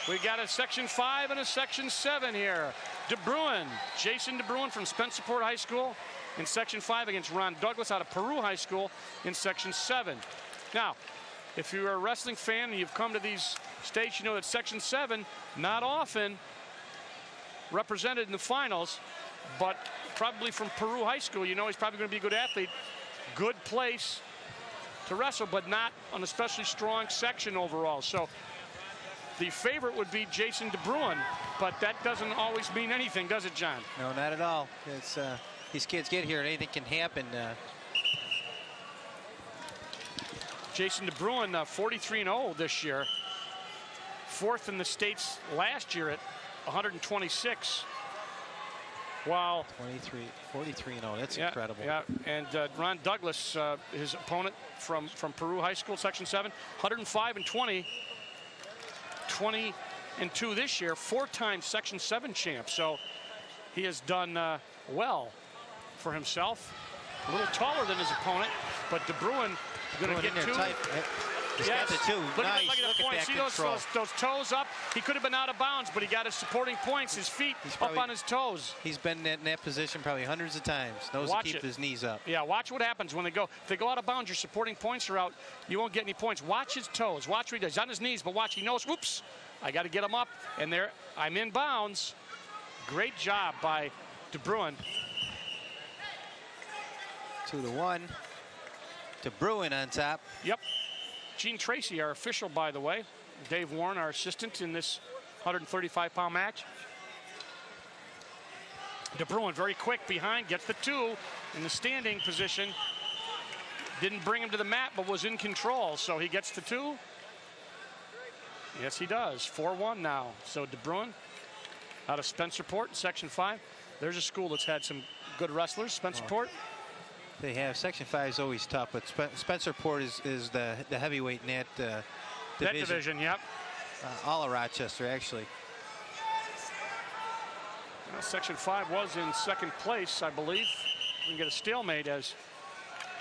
We got a Section 5 and a Section 7 here. DeBruin, Jason DeBruin from Spencerport High School in Section 5 against Ron Douglas out of Peru High School in Section 7. Now, if you're a wrestling fan and you've come to these states, you know that Section 7 not often represented in the finals, but probably from Peru High School, you know he's probably going to be a good athlete. Good place to wrestle, but not an especially strong section overall. So the favorite would be Jason DeBruin, but that doesn't always mean anything, does it, John? No, not at all. It's these kids get here and anything can happen. Jason DeBruin, 43-0 this year. 4th in the states last year at 126. While 43-0, that's incredible. Yeah, and Ron Douglas, his opponent from Peru High School, Section 7, 105-20, 20-2 this year, 4-time Section 7 champ. So he has done well for himself. A little taller than his opponent, but De Bruin going to get 2. He's got the 2. Look nice. at the point. See those toes up? He could have been out of bounds, but he got his supporting points, his feet up on his toes. He's been in that position probably hundreds of times. Knows to keep his knees up. Yeah, watch what happens when they go. If they go out of bounds, your supporting points are out. You won't get any points. Watch his toes. Watch what he does. He's on his knees, but watch. He knows, whoops, I got to get him up. And there, I'm in bounds. Great job by De Bruin. 2-1. De Bruin on top. Yep. Gene Tracy, our official, by the way. Dave Warren, our assistant in this 135-pound match. De Bruin very quick behind, gets the 2 in the standing position. Didn't bring him to the mat, but was in control. So he gets the 2. Yes, he does. 4-1 now. So De Bruin out of Spencerport, Section 5. There's a school that's had some good wrestlers, Spencerport. They have. Section 5 is always tough, but Spencerport is the heavyweight in that division. That division, yep. All of Rochester, actually. Section 5 was in 2nd place, I believe. We can get a stalemate, as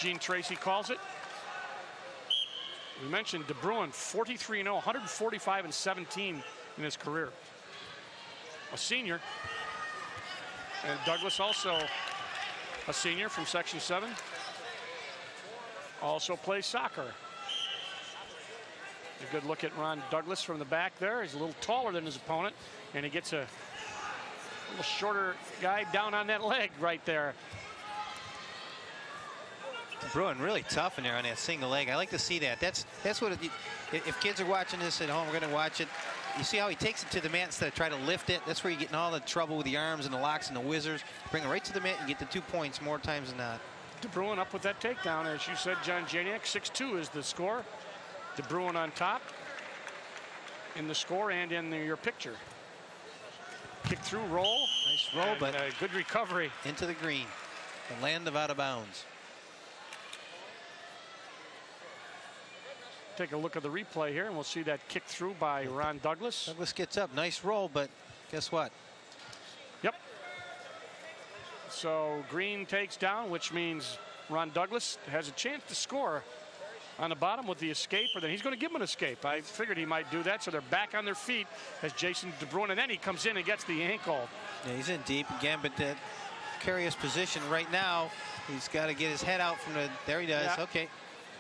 Gene Tracy calls it. We mentioned De Bruin, 43-0, 145-17 in his career. A senior. And Douglas also a senior from Section 7. Also plays soccer. A good look at Ron Douglas from the back there. He's a little taller than his opponent, and he gets a little shorter guy down on that leg right there. Bruin really tough in there on that single leg. I like to see that. That's what if kids are watching this at home, we're going to watch it. You see how he takes it to the mat instead of trying to lift it? That's where you're getting all the trouble with the arms and the locks and the whizzers. Bring it right to the mat and get the 2 points more times than not. De Bruin up with that takedown, as you said, John Janiak. 6-2 is the score. De Bruin on top in the score and in your picture. Kick through, roll. Nice roll, but good recovery. Into the green. The land of out of bounds. Take a look at the replay here, and we'll see that kick through by Ron Douglas. Douglas gets up. Nice roll, but guess what? Yep. So Green takes down, which means Ron Douglas has a chance to score on the bottom with the escape, or then he's going to give him an escape. I figured he might do that, so they're back on their feet as Jason De Bruin, and then he comes in and gets the ankle. Yeah, he's in deep again, but that precarious position right now. He's got to get his head out from the, there he does. Yeah. Okay.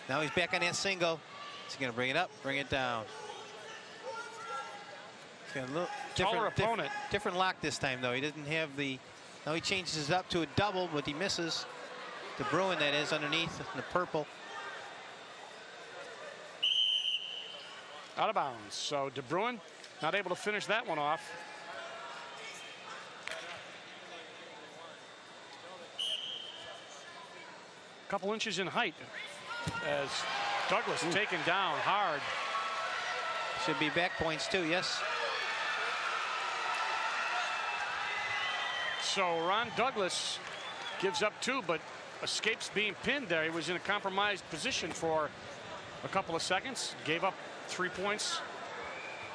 Now he's back on that single. He's going to bring it up, bring it down. He's got a little different lock this time, though. He doesn't have the, now he changes it up to a double, but he misses. De Bruin, that is, underneath in the purple. Out of bounds. So De Bruin not able to finish that one off. A couple inches in height as Douglas taken down hard. Should be back points too, yes. So Ron Douglas gives up 2, but escapes being pinned there. He was in a compromised position for a couple of seconds. Gave up 3 points.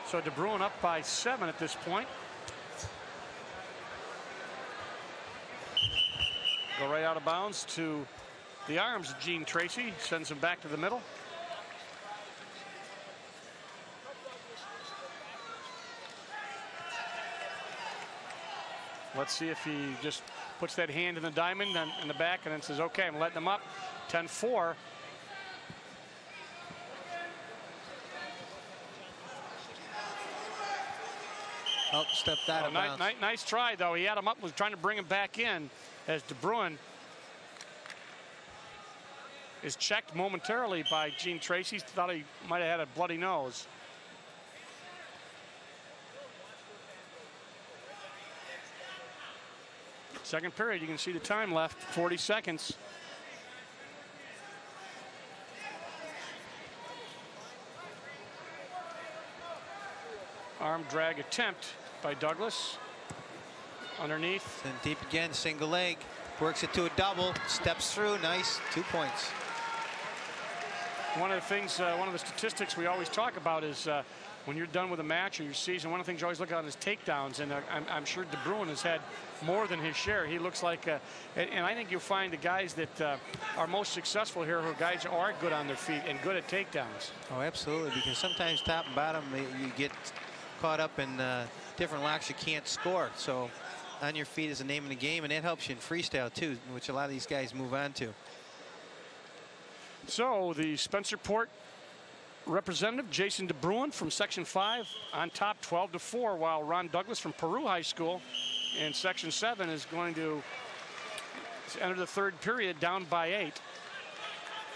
So De Bruin up by 7 at this point. Go right out of bounds to the arms of Gene Tracy. Sends him back to the middle. Let's see if he just puts that hand in the diamond and in the back and then says, okay, I'm letting him up. 10-4. Oh, stepped out of bounds. Nice try, though. He had him up, was trying to bring him back in as De Bruin is checked momentarily by Gene Tracy. Thought he might have had a bloody nose. Second period, you can see the time left, 40 seconds. Arm drag attempt by Douglas. Underneath. And deep again, single leg. Works it to a double. Steps through. Nice. 2 points. One of the things, one of the statistics we always talk about is when you're done with a match or your season, one of the things you always look at is takedowns. And I'm sure De Bruin has had more than his share. He looks like, and I think you'll find the guys that are most successful here are guys who are good on their feet and good at takedowns. Oh, absolutely. Because sometimes top and bottom, you get caught up in different locks you can't score. So on your feet is the name of the game, and that helps you in freestyle too, which a lot of these guys move on to. So the Spencerport representative, Jason De Bruin from Section 5 on top 12-4, while Ron Douglas from Peru High School in Section 7 is going to enter the third period down by 8.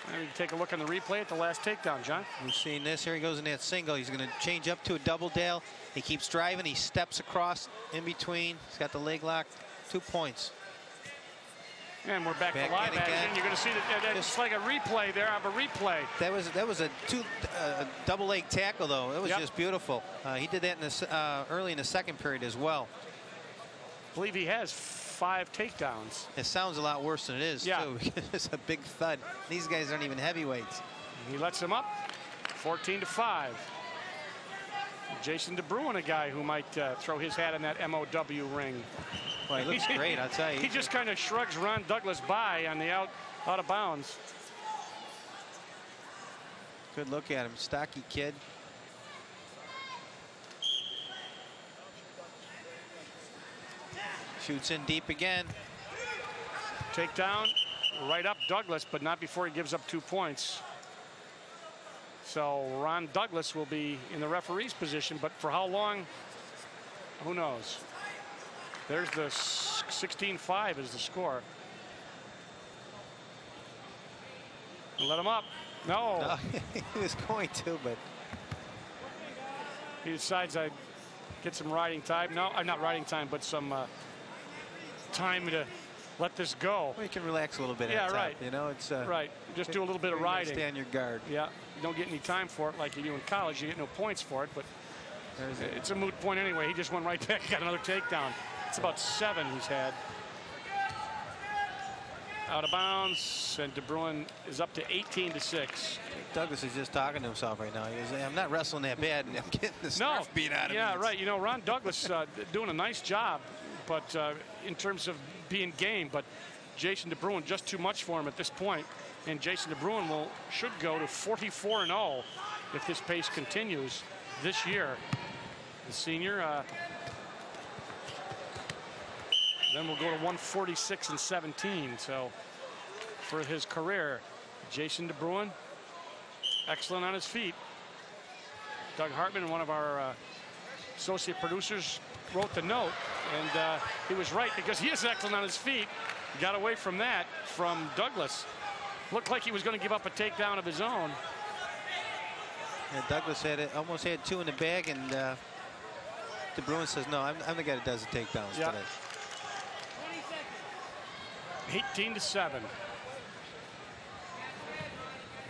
And we can take a look on the replay at the last takedown, John. We've seen this. Here he goes in that single. He's going to change up to a double dale. He keeps driving. He steps across in between. He's got the leg lock. 2 points. And we're back to live action. You're going to see that it's like a replay there of a replay. That was a double leg tackle, though. It was just beautiful. He did that in early in the second period as well. I believe he has 5 takedowns. It sounds a lot worse than it is, too. It's a big thud. These guys aren't even heavyweights. He lets him up, 14-5. Jason De Bruin, a guy who might throw his hat in that MOW ring. Well, he looks great, I'll tell you. He just kind of shrugs Ron Douglas by on the out of bounds. Good look at him, stocky kid. Shoots in deep again. Takedown, right up Douglas, but not before he gives up 2 points. So Ron Douglas will be in the referee's position, but for how long, who knows? There's the 16-5 is the score. Let him up. No. He was going to, but he decides I get some riding time. No, not riding time, but some time to let this go. Well, you can relax a little bit. Yeah, right. You know, it's right. Just do a little bit of riding. Stay on your guard. Yeah, you don't get any time for it like you do in college. You get no points for it, but it's a moot point anyway. He just went right back, got another takedown. It's about 7 he's had. Out of bounds, and De Bruin is up to 18-6. Douglas is just talking to himself right now. He goes, I'm not wrestling that bad, and I'm getting the snarf beat out of me. Yeah, right. You know, Ron Douglas doing a nice job, but in terms of being game, but Jason De Bruin just too much for him at this point. And Jason De Bruin should go to 44-0 if this pace continues this year. The senior. Then we'll go to 146-17. So for his career, Jason De Bruin, excellent on his feet. Doug Hartman, one of our associate producers, wrote the note, and he was right because he is excellent on his feet. Got away from that from Douglas. Looked like he was going to give up a takedown of his own. Yeah, Douglas almost had 2 in the bag, and De Bruin says, no, I'm the guy that does the takedowns today. 18-7.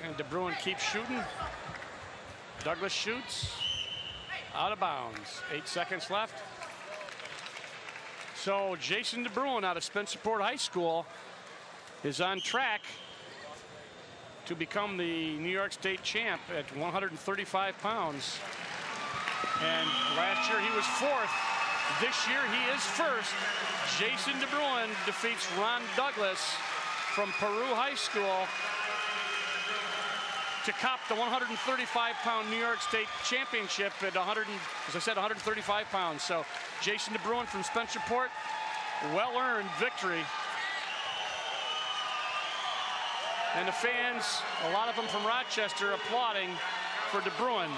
And De Bruin keeps shooting. Douglas shoots. Out of bounds. 8 seconds left. So Jason De Bruin out of Spencerport High School is on track to become the New York State champ at 135 pounds. And last year he was 4th. This year he is 1st. Jason De Bruin defeats Ron Douglas from Peru High School to cop the 135-pound New York State championship at 135 pounds. So Jason De Bruin from Spencerport, well-earned victory. And the fans, a lot of them from Rochester, applauding for De Bruin.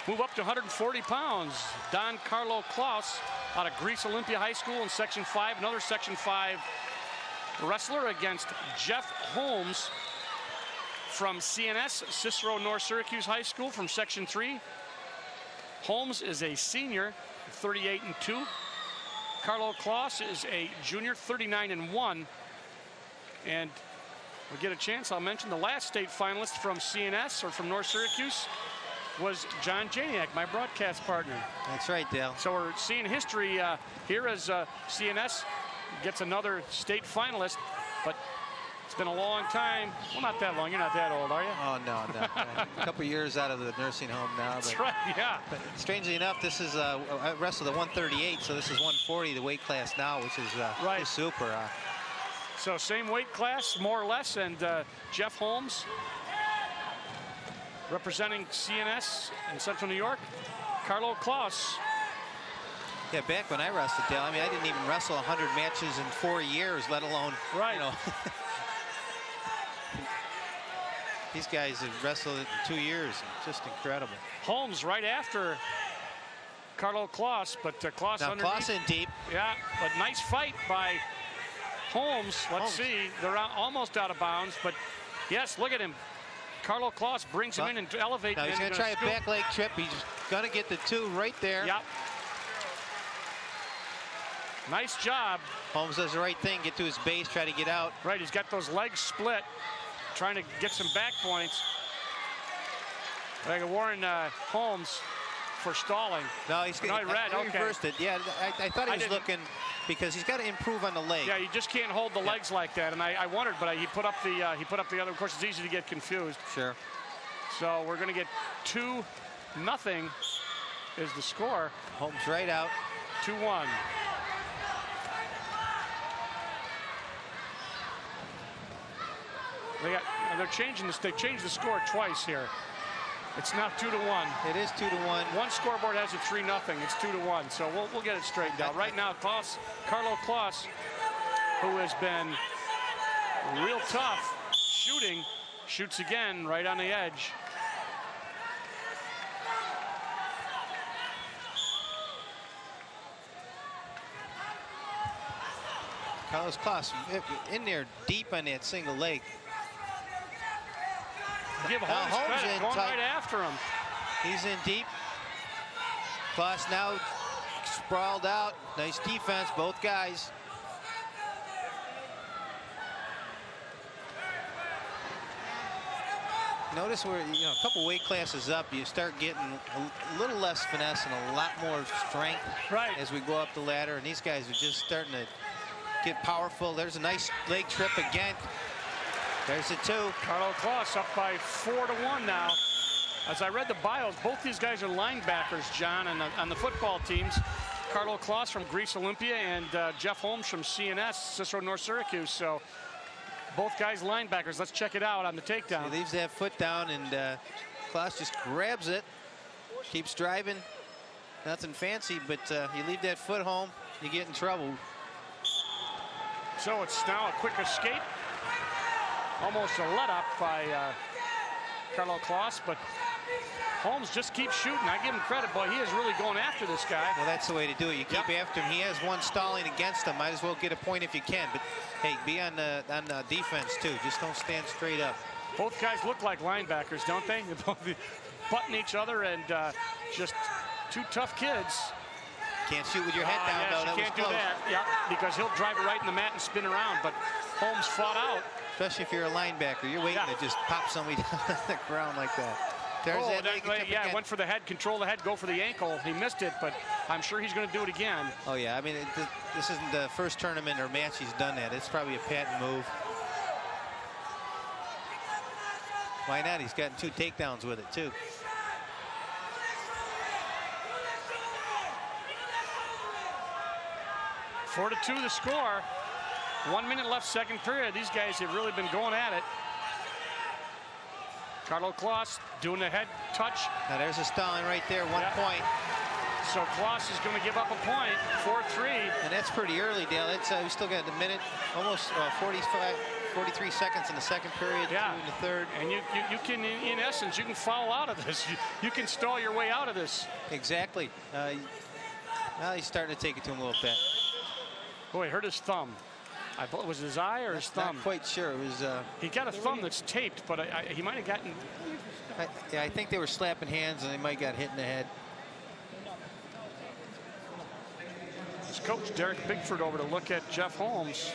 Move up to 140 pounds. Don Carlo Klaus out of Greece Olympia High School in Section 5. Another Section 5 wrestler against Jeff Holmes from CNS, Cicero North Syracuse High School from Section 3. Holmes is a senior, 38-2. Carlo Klaus is a junior, 39-1. And we'll get a chance, I'll mention the last state finalist from CNS or from North Syracuse was John Janiak, my broadcast partner. That's right, Dale. So we're seeing history here as CNS gets another state finalist, but it's been a long time. Well, not that long. You're not that old, are you? Oh, no. A couple years out of the nursing home now. That's right, yeah. But strangely enough, this is I wrestled the 138, so this is 140, the weight class now, which is right. just super. So same weight class, more or less, and Jeff Holmes representing CNS in Central New York. Carlo Klaus. Yeah, back when I wrestled, Dale, I mean, I didn't even wrestle 100 matches in 4 years, let alone, right. You know. These guys have wrestled it in 2 years. Just incredible. Holmes right after Carlo Klaus, but Klaus now underneath. Klaus in deep. Yeah, but nice fight by Holmes. Let's see. They're almost out of bounds, but yes, look at him. Carlo Klaus brings him in and elevates. Now he's going to try a back leg trip. He's going to get the 2 right there. Yep. Nice job. Holmes does the right thing. Get to his base, try to get out. Right, he's got those legs split, trying to get some back points. Like Warren Holmes for stalling. No, he's no, he reversed it. Yeah, I thought he was looking because he's got to improve on the leg. Yeah, you just can't hold the legs like that. And I wondered, but he put up the other. Of course, it's easy to get confused. Sure. So we're going to get 2-0 is the score. Holmes right out. 2-1. They're changing this. They changed the score twice here. It's not 2-1. It is 2-1. One scoreboard has it 3-0. It's 2-1. So we'll get it straightened out. Right now, Carlo Klaus, who has been real tough shooting, shoots again right on the edge. Carlos Klaus in there deep on that single leg. Give Holmes credit, going right after him. He's in deep. Klaus now sprawled out. Nice defense, both guys. Notice where, you know, a couple weight classes up, you start getting a little less finesse and a lot more strength as we go up the ladder. And these guys are just starting to get powerful. There's a nice leg trip again. There's the 2. Carlo Klaus up by 4-1 now. As I read the bios, both these guys are linebackers, John, on the football teams. Carlo Klaus from Greece Olympia and Jeff Holmes from CNS, Cicero North Syracuse. So both guys linebackers. Let's check it out on the takedown. He leaves that foot down, and Klaus just grabs it, keeps driving. Nothing fancy, but you leave that foot home, you get in trouble. So it's now a quick escape. Almost a let up by Carlo Klaus, but Holmes just keeps shooting. I give him credit, boy, he is really going after this guy. Well, that's the way to do it. You keep after him. He has one stalling against him. Might as well get a point if you can. But hey, be on the defense too. Just don't stand straight up. Both guys look like linebackers, don't they? They're both butting each other, and just 2 tough kids. Can't shoot with your head down, though. You can't do that. Yeah, because he'll drive it right in the mat and spin around. But Holmes fought out. Especially if you're a linebacker, you're waiting to just pop somebody down on the ground like that. There's that went for the head, control the head, go for the ankle. He missed it, but I'm sure he's going to do it again. Oh, yeah. I mean, this isn't the first tournament or match he's done that. It's probably a patent move. Why not? He's gotten 2 takedowns with it, too. Four to 2 the score. 1 minute left, second period. These guys have really been going at it. Carlo Klaus doing the head touch. Now there's a stalling right there, 1 point. So Klaus is going to give up a point, 4-3. And that's pretty early, Dale. It's we still got a minute, almost 43 seconds in the second period, 2 in the third. And you can, in essence, you can foul out of this. You can stall your way out of this. Exactly. Now he's starting to take it to him a little bit. Boy, hurt his thumb. Was it his eye or his thumb? Not quite sure. It was. He got a thumb that's taped, but he might have gotten. I think they were slapping hands, and they might got hit in the head. His coach Derek Bigford over to look at Jeff Holmes.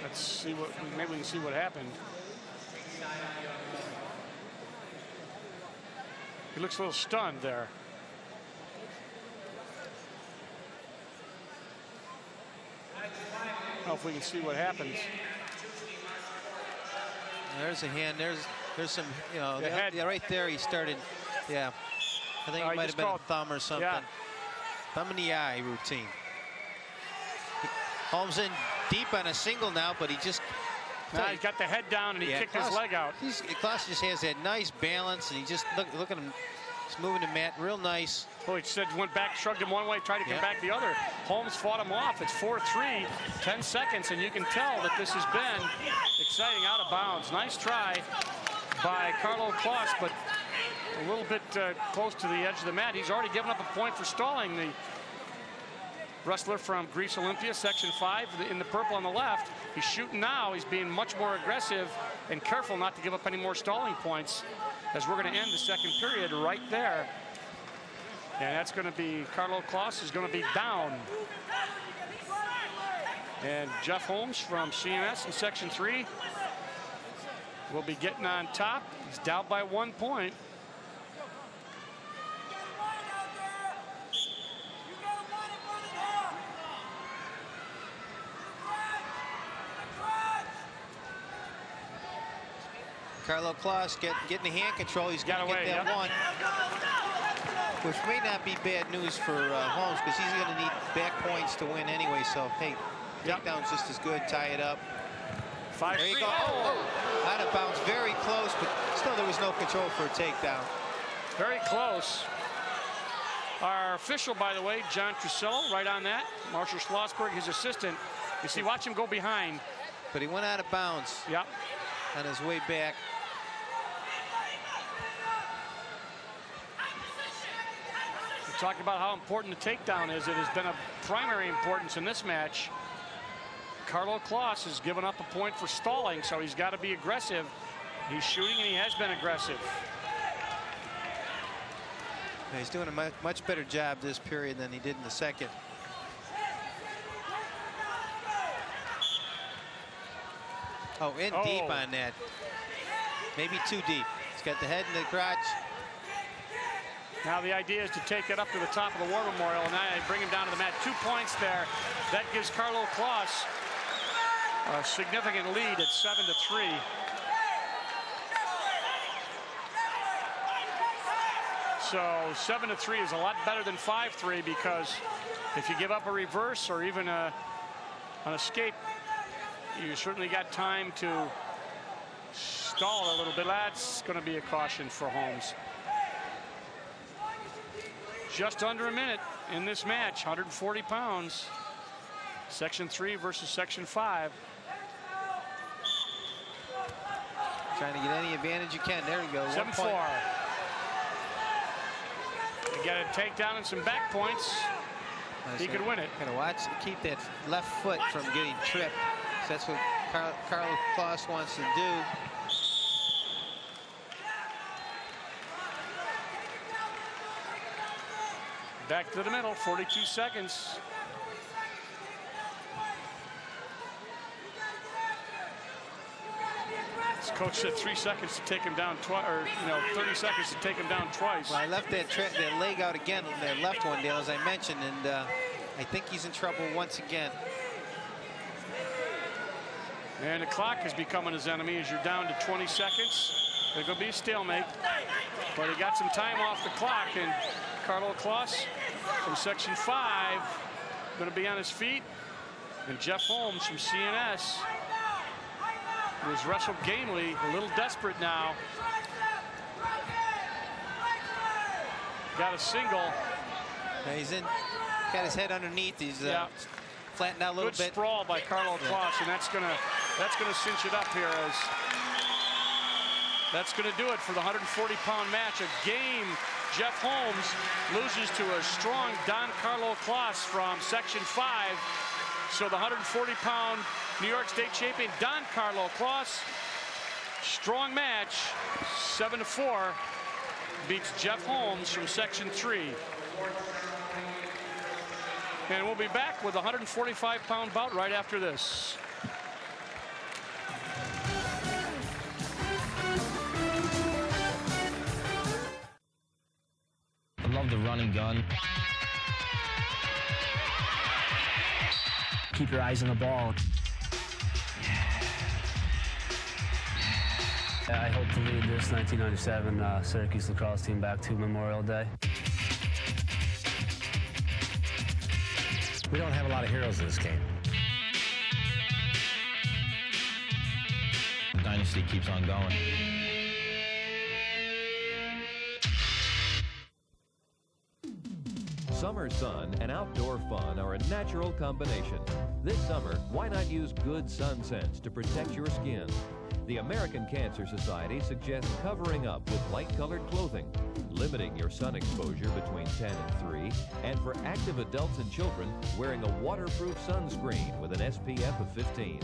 Let's see what, maybe we can see what happened. He looks a little stunned there. I don't know if we can see what happens. There's a hand. There's some, you know, head. Right there he started. Yeah, I think it might have been a thumb or something. Yeah. Thumb in the eye routine. Holmes in deep on a single now, but he just. Now he's got the head down and he kicked his leg out. Klaus just has that nice balance, and he just look at him. He's moving the mat real nice. Well, he said went back, shrugged him one way, tried to come back the other. Holmes fought him off. It's 4-3, 10 seconds, and you can tell that this has been exciting out of bounds. Nice try by Carlo Klaus, but a little bit close to the edge of the mat. He's already given up a point for stalling. The wrestler from Greece Olympia, Section 5, in the purple on the left. He's shooting now. He's being much more aggressive and careful not to give up any more stalling points, as we're going to end the second period right there. And that's going to be, Carlo Klaus is going to be down. And Jeff Holmes from CNS in Section 3 will be getting on top. He's down by 1 point. Carlo Klaus getting the hand control. He's got to get that one. Which may not be bad news for Holmes, because he's going to need back points to win anyway. So, hey, takedown's just as good. Tie it up. 5-3. There you go. Oh, out of bounds. Very close, but still there was no control for a takedown. Very close. Our official, by the way, John Trusillo, right on that. Marshall Schlossberg, his assistant. You see, watch him go behind. But he went out of bounds. Yep. On his way back. Talking about how important the takedown is. It has been of primary importance in this match. Carlo Klaus has given up a point for stalling, so he's got to be aggressive. He's shooting, and he has been aggressive. Yeah, he's doing a much better job this period than he did in the second. Oh, deep on that. Maybe too deep. He's got the head in the crotch. Now the idea is to take it up to the top of the War Memorial, and now bring him down to the mat. 2 points there. That gives Carlo Klaus a significant lead at 7-3. So 7-3 is a lot better than 5-3, because if you give up a reverse or even an escape, you certainly got time to stall a little bit. That's going to be a caution for Holmes. Just under a minute in this match, 140 pounds. Section 3 versus Section 5. Trying to get any advantage you can. There you go. 7-4. You get a takedown and some back points. He could win it. Gotta watch, keep that left foot from getting tripped. So that's what Carlo Klaus wants to do. Back to the middle, 42 seconds. This coach said 3 seconds to take him down twice, or 30 seconds to take him down twice. Well, I left that leg out again, that left one, Dale, as I mentioned, and I think he's in trouble once again. And the clock is becoming his enemy as you're down to 20 seconds. There's going to be a stalemate, but he got some time off the clock, and Carlo Klaus from Section 5 going to be on his feet, and Jeff Holmes from CNS, who has wrestled gamely, a little desperate now. Got a single. Yeah, he's got his head underneath. He's flattened out a little bit. Good sprawl by Carlo Klaus, and that's gonna cinch it up here, as that's gonna do it for the 140-pound match. A game. Jeff Holmes loses to a strong Don Carlo Klaus from Section 5. So the 140-pound New York State champion Don Carlo Klaus, strong match, 7-4, beats Jeff Holmes from Section 3. And we'll be back with a 145-pound bout right after this. Keep your eyes on the ball. I hope to lead this 1997 Syracuse lacrosse team back to Memorial Day. We don't have a lot of heroes in this game. The dynasty keeps on going. Summer sun and outdoor fun are a natural combination. This summer, why not use good sun scents to protect your skin? The American Cancer Society suggests covering up with light-colored clothing, limiting your sun exposure between 10 and 3, and for active adults and children, wearing a waterproof sunscreen with an SPF of 15.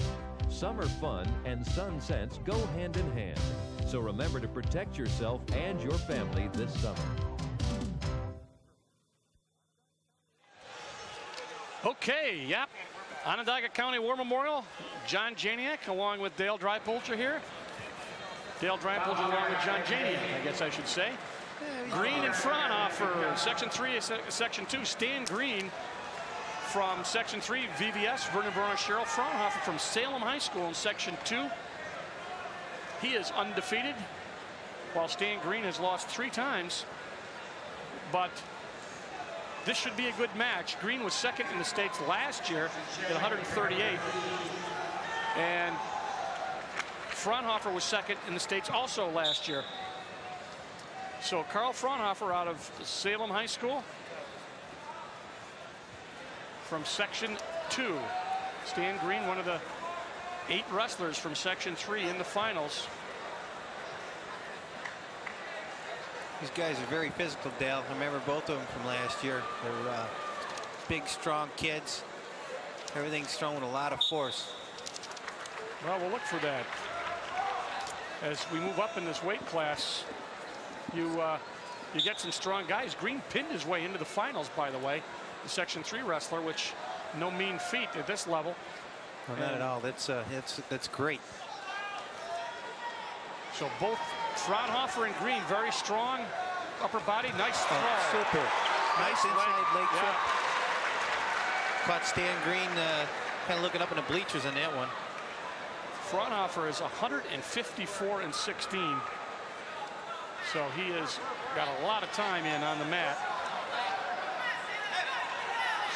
Summer fun and sun scents go hand in hand. So remember to protect yourself and your family this summer. Okay, yep. Onondaga County War Memorial, John Janiak along with Dale Drypolcher here. Dale Drypolcher along with John Janiak, I guess I should say. Green and Fraunhofer, Section 3, Section 2. Stan Green from Section 3, VVS, Vernon Verona Sherrill. Fraunhofer from Salem High School in Section 2. He is undefeated, while Stan Green has lost 3 times. But this should be a good match. Green was second in the states last year at 138. And Fraunhofer was second in the states also last year. So Carl Fraunhofer out of Salem High School from Section 2. Stan Green, one of the 8 wrestlers from Section 3 in the finals. These guys are very physical, Dale. I remember both of them from last year. They're big, strong kids. Everything's thrown with a lot of force. Well, we'll look for that. As we move up in this weight class, you get some strong guys. Green pinned his way into the finals, by the way. The Section 3 wrestler, which no mean feat at this level. No, not at all. That's great. So both Fraunhofer and Green very strong upper body. Nice throw. Super. Nice inside leg trip. Caught Stan Green kind of looking up in the bleachers on that one. Fraunhofer is 154 and 16. So he has got a lot of time in on the mat.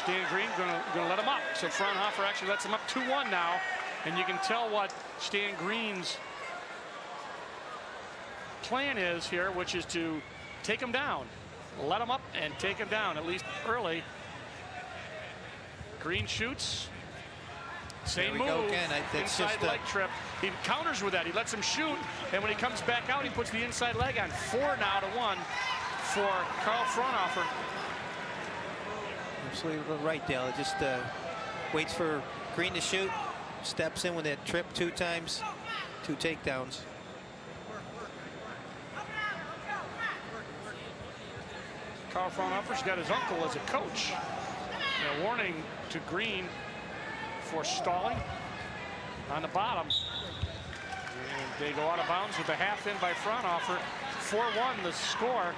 Stan Green gonna let him up. So Fraunhofer actually lets him up 2-1 now. And you can tell what Stan Green's plan is here, which is to take him down, let him up and take him down, at least early. Green shoots. Same move. Inside leg trip. He counters with that. He lets him shoot, and when he comes back out, he puts the inside leg on. 4 now to 1 for Carl Fraunhofer. Absolutely right, Dale. It just waits for Green to shoot, steps in with that trip 2 times, 2 takedowns. Carl Fraunhofer's got his uncle as a coach. A warning to Green for stalling on the bottom. And they go out of bounds with a half in by Fraunhofer. 4-1 the score.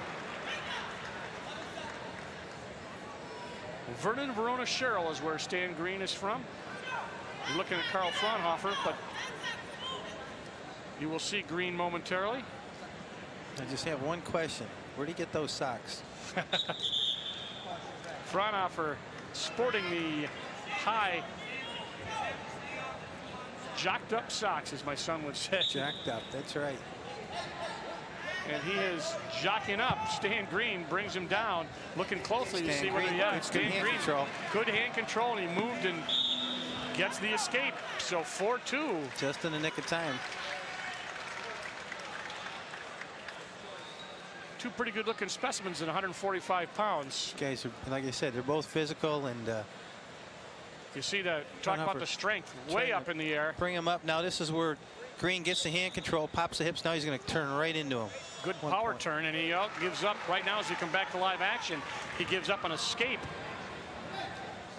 Vernon Verona Sherrill is where Stan Green is from. You're looking at Carl Fraunhofer, but you will see Green momentarily. I just have one question. Where'd he get those socks? Fraunhofer sporting the high jocked up socks, as my son would say. Jacked up, that's right. And he is jocking up. Stan Green brings him down, looking closely to see whether, Stan Green, good hand control, and he moved and gets the escape. So 4-2. Just in the nick of time. 2 pretty good looking specimens at 145 pounds. Guys are, like I said, they're both physical, and you see the talk about the strength way up in the air. Bring him up. Now this is where Green gets the hand control, pops the hips. Now he's going to turn right into him. Good power turn, and he gives up right now as we come back to live action. He gives up an escape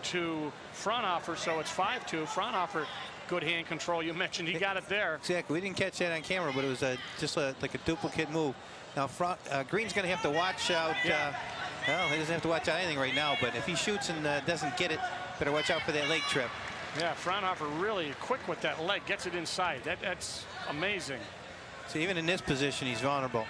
to Fraunhofer, so it's 5-2. Fraunhofer, good hand control. You mentioned he got it there. Exactly. We didn't catch that on camera, but it was just like a duplicate move. Now Green's going to have to watch out Well, he doesn't have to watch out anything right now, but if he shoots and doesn't get it, better watch out for that leg trip. Yeah, Fraunhofer really quick with that leg, gets it inside. That's amazing. So even in this position, he's vulnerable.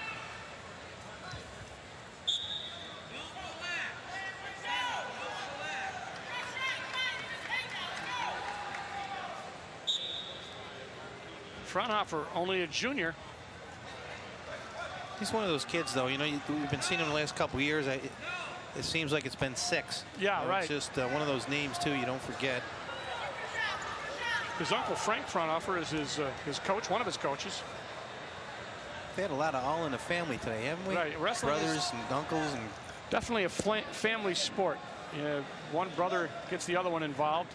Fraunhofer, only a junior. He's one of those kids, though. You know, we've been seeing him the last couple of years. It seems like it's been 6. Yeah, right. It's just one of those names, too, you don't forget. His uncle, Frank Fraunhofer, is his coach, one of his coaches. We've had a lot of all in the family today, haven't we? Right. Wrestling brothers and uncles. And definitely a family sport. You know, one brother gets the other one involved.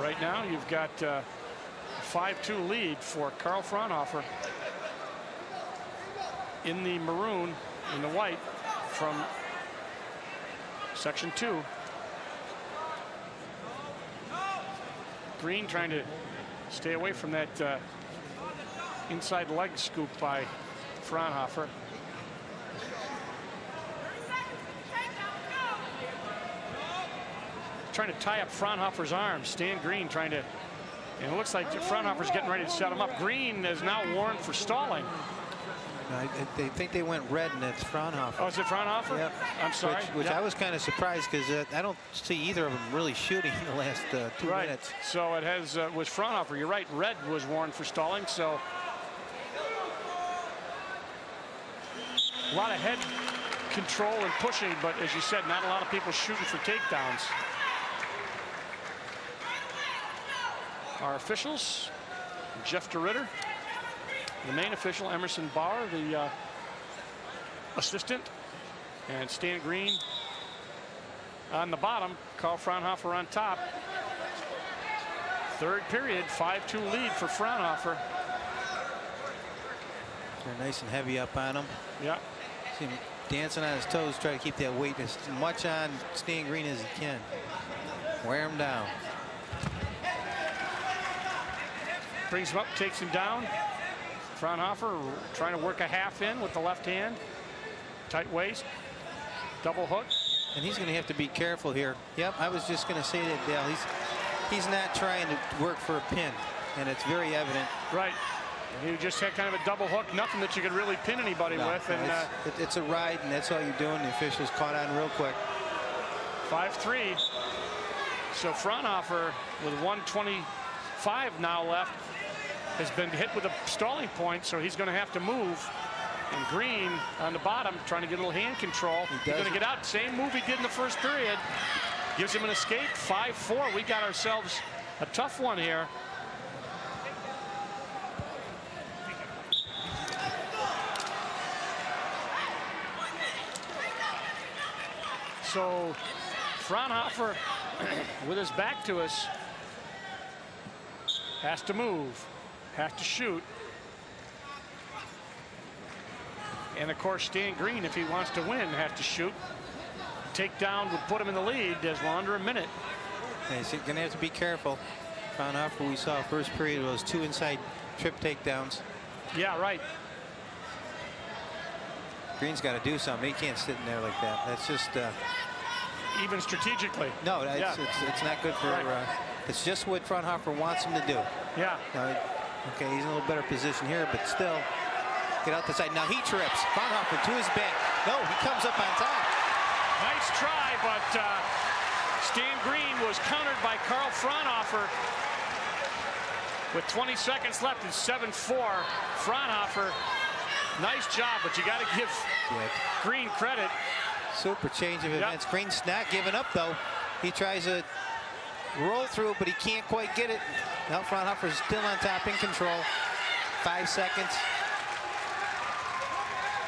Right now, you've got a 5-2 lead for Carl Fraunhofer in the maroon, in the white from Section 2. Green trying to stay away from that inside leg scoop by Fraunhofer. Trying to tie up Fraunhofer's arms. Stan Green trying to, and it looks like Fraunhofer's getting ready to set him up. Green is now warned for stalling. They think they went red, and it's Fraunhofer. Oh, is it Fraunhofer? Yep. I'm sorry. Which I was kind of surprised, because I don't see either of them really shooting in the last 2 minutes. So it was Fraunhofer. You're right. Red was warned for stalling. So a lot of head control and pushing, but as you said, not a lot of people shooting for takedowns. Our officials: Jeff DeRitter, the main official, Emerson Bauer, the assistant, and Stan Green on the bottom, Carl Fraunhofer on top. Third period, 5-2 lead for Fraunhofer. They're nice and heavy up on him. Yeah. See him dancing on his toes, try to keep that weight as much on Stan Green as he can. Wear him down. Brings him up, takes him down. Fraunhofer trying to work a half in with the left hand. Tight waist, double hook. And he's going to have to be careful here. Yep, I was just going to say that, Dale. He's not trying to work for a pin, and it's very evident. Right. He just had kind of a double hook, nothing that you could really pin anybody with. And it's a ride, and that's all you're doing. The officials caught on real quick. 5-3. So Fraunhofer with 1:25 now left has been hit with a stalling point, so he's going to have to move. And Green on the bottom trying to get a little hand control. He's going to get out. Same move he did in the first period. Gives him an escape. 5-4. We got ourselves a tough one here. So Fraunhofer, with his back to us, has to move, has to shoot. And of course, Stan Green, if he wants to win, has to shoot. Takedown would put him in the lead as we're under a minute. Yeah, he's going to have to be careful. Fraunhofer, we saw first period was 2 inside trip takedowns. Yeah, right. Green's got to do something. He can't sit in there like that. That's just even strategically. No, it's not good for. Right. It's just what Fraunhofer wants him to do. Yeah. Okay, he's in a little better position here, but still, get out the side. Now he trips. Fraunhofer to his back. No, he comes up on top. Nice try, but Stan Green was countered by Carl Fraunhofer. With 20 seconds left, it's 7-4. Fraunhofer, nice job, but you got to give Green credit. Super change of events. Yep. Green's not giving up, though. He tries to roll through, but he can't quite get it. Now Fraunhofer's still on top, in control. 5 seconds.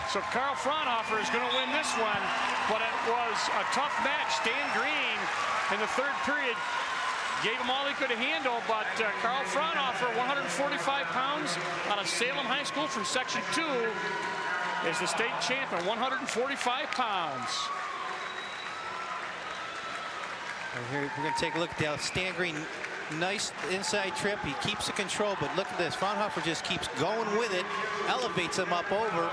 So Carl Fraunhofer is going to win this one, but it was a tough match. Stan Green in the third period gave him all he could handle, but Carl Fraunhofer, 145 pounds out of Salem High School from Section 2, is the state champion, 145 pounds. And here we're going to take a look at Stan Green Nice inside trip. He keeps the control, but look at this. Fraunhofer just keeps going with it, elevates him up over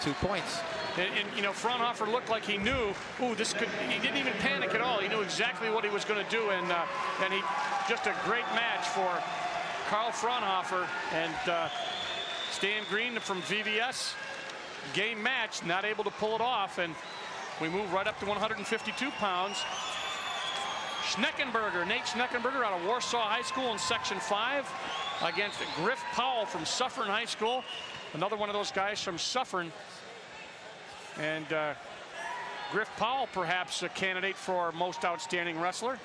2 points. And you know, Fraunhofer looked like he knew, ooh, this could, he didn't even panic at all. He knew exactly what he was going to do, and he, just a great match for Carl Fraunhofer. And Stan Green from VVS, game match, not able to pull it off, and we move right up to 152 pounds. Schneckenberger, Nate Schneckenberger out of Warsaw High School in Section 5 against Griff Powell from Suffern High School. Another one of those guys from Suffern. And Griff Powell, perhaps a candidate for most outstanding wrestler.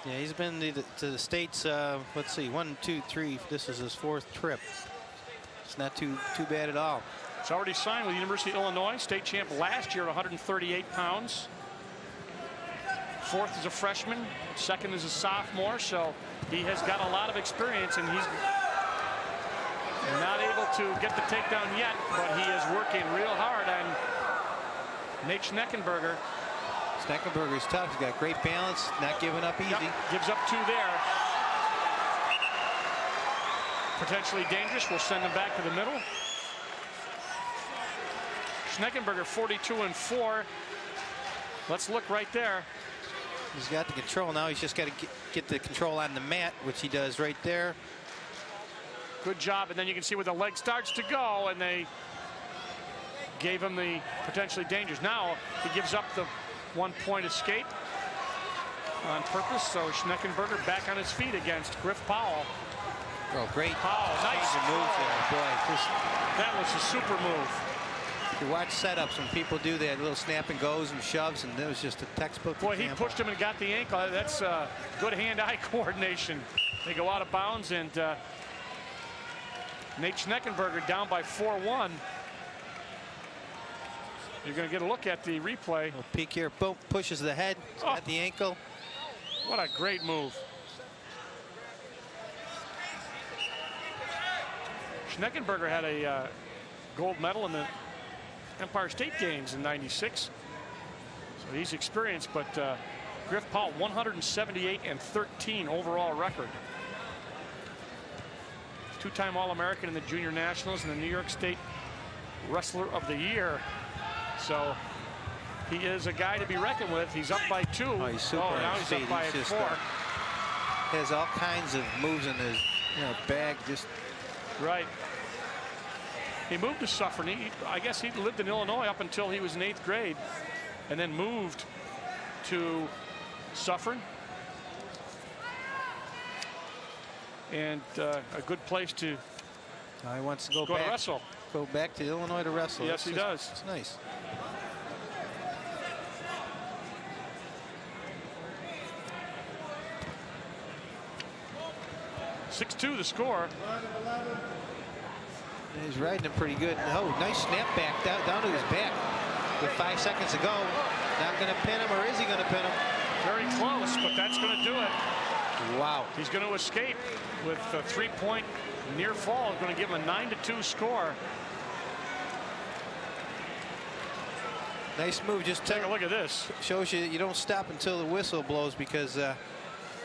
Yeah, he's been to the States, let's see, 1, 2, 3. This is his 4th trip. It's not too bad at all. It's already signed with the University of Illinois, state champ last year at 138 pounds. 4th as a freshman, 2nd as a sophomore, so he has got a lot of experience, and he's not able to get the takedown yet, but he is working real hard on Nate Schneckenberger. Schneckenberger's tough. He's got great balance, not giving up easy. Yep, gives up 2 there. Potentially dangerous. We'll send him back to the middle. Schneckenberger 42-4. Let's look right there. He's got the control now. He's just got to get the control on the mat, which he does right there. Good job. And then you can see where the leg starts to go, and they gave him the potentially dangerous. Now he gives up the 1-point escape on purpose. So Schneckenberger back on his feet against Griff Powell. Oh, great. Powell, nice move there, boy. That was a super move. You watch setups when people do that little snap and goes and shoves, and that was just a textbook Boy, example. he pushed him and got the ankle. That's good hand-eye coordination. They go out of bounds, and Nate Schneckenberger down by 4-1. You're going to get a look at the replay. A peek here. Boom, pushes the head at the ankle. What a great move. Schneckenberger had a gold medal in the Empire State Games in '96. So he's experienced, but Griff Powell, 178-13 overall record. 2-time All-American in the Junior Nationals and the New York State Wrestler of the Year. So he is a guy to be reckoned with. He's up by 2. Oh, he's super now he's up by 4. Has all kinds of moves in his bag. Just right. He moved to Suffern. I guess he lived in Illinois up until he was in 8th grade, and then moved to Suffern. And a good place to he wants to go back. To wrestle. Go back to Illinois to wrestle. Yes, he does. It's nice. (6-2) the score. He's riding him pretty good. Oh, nice snap back down to his back with 5 seconds to go. Not going to pin him, or is he going to pin him? Very close, but that's going to do it. Wow. He's going to escape with a 3-point near fall. Going to give him a 9-2 score. Nice move. Just take a look at this. Shows you don't stop until the whistle blows, because I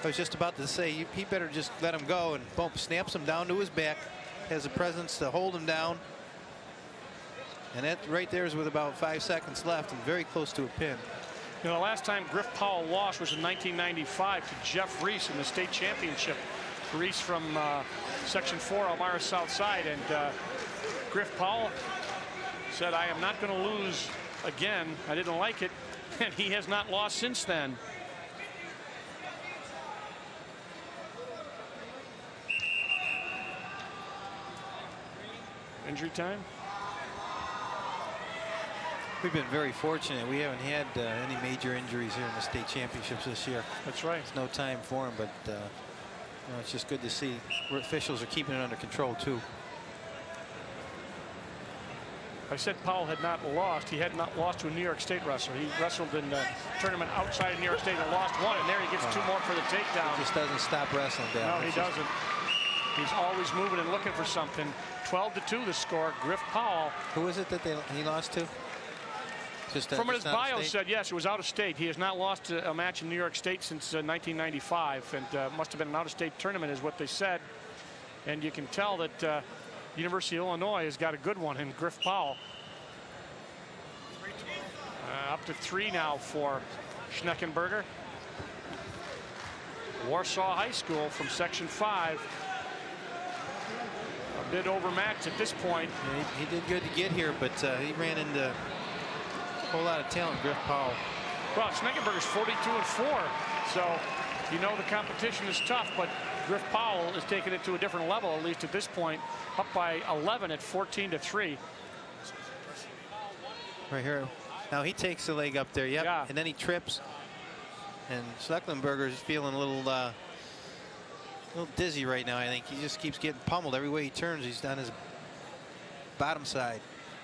was just about to say he better just let him go, and boom, snaps him down to his back. Has the presence to hold him down. And that right there is with about 5 seconds left and very close to a pin. You know, the last time Griff Powell lost was in 1995 to Jeff Reese in the state championship. Reese from Section 4, Elmira South Side. And Griff Powell said, I am not going to lose again. I didn't like it. And he has not lost since then. Injury time. We've been very fortunate. We haven't had any major injuries here in the state championships this year. That's right. It's no time for them, but it's just good to see officials are keeping it under control too. I said Powell had not lost. He had not lost to a New York State wrestler. He wrestled in the tournament outside of New York State and lost 1, and there he gets 2 more for the takedown. He just doesn't stop wrestling down. No, he doesn't. He's always moving and looking for something. 12-2 the score. Griff Powell. Who is it that he lost to? From what his bio said, yes, it was out of state. He has not lost a match in New York State since 1995, and must have been an out-of-state tournament is what they said. And you can tell that University of Illinois has got a good one in Griff Powell. Up to 3 now for Schneckenberger. Warsaw High School from Section 5. A bit overmatched at this point. Yeah, he did good to get here, but he ran into a whole lot of talent, Griff Powell. Well, Schneckenberger's 42-4, so you know the competition is tough, but Griff Powell is taking it to a different level, at least at this point, up by 11 at 14-3. Right here. Now he takes the leg up there, yep, yeah. And then he trips. And Schleckenberger is feeling a little dizzy right now, I think. He just keeps getting pummeled. Every way he turns, he's on his bottom side.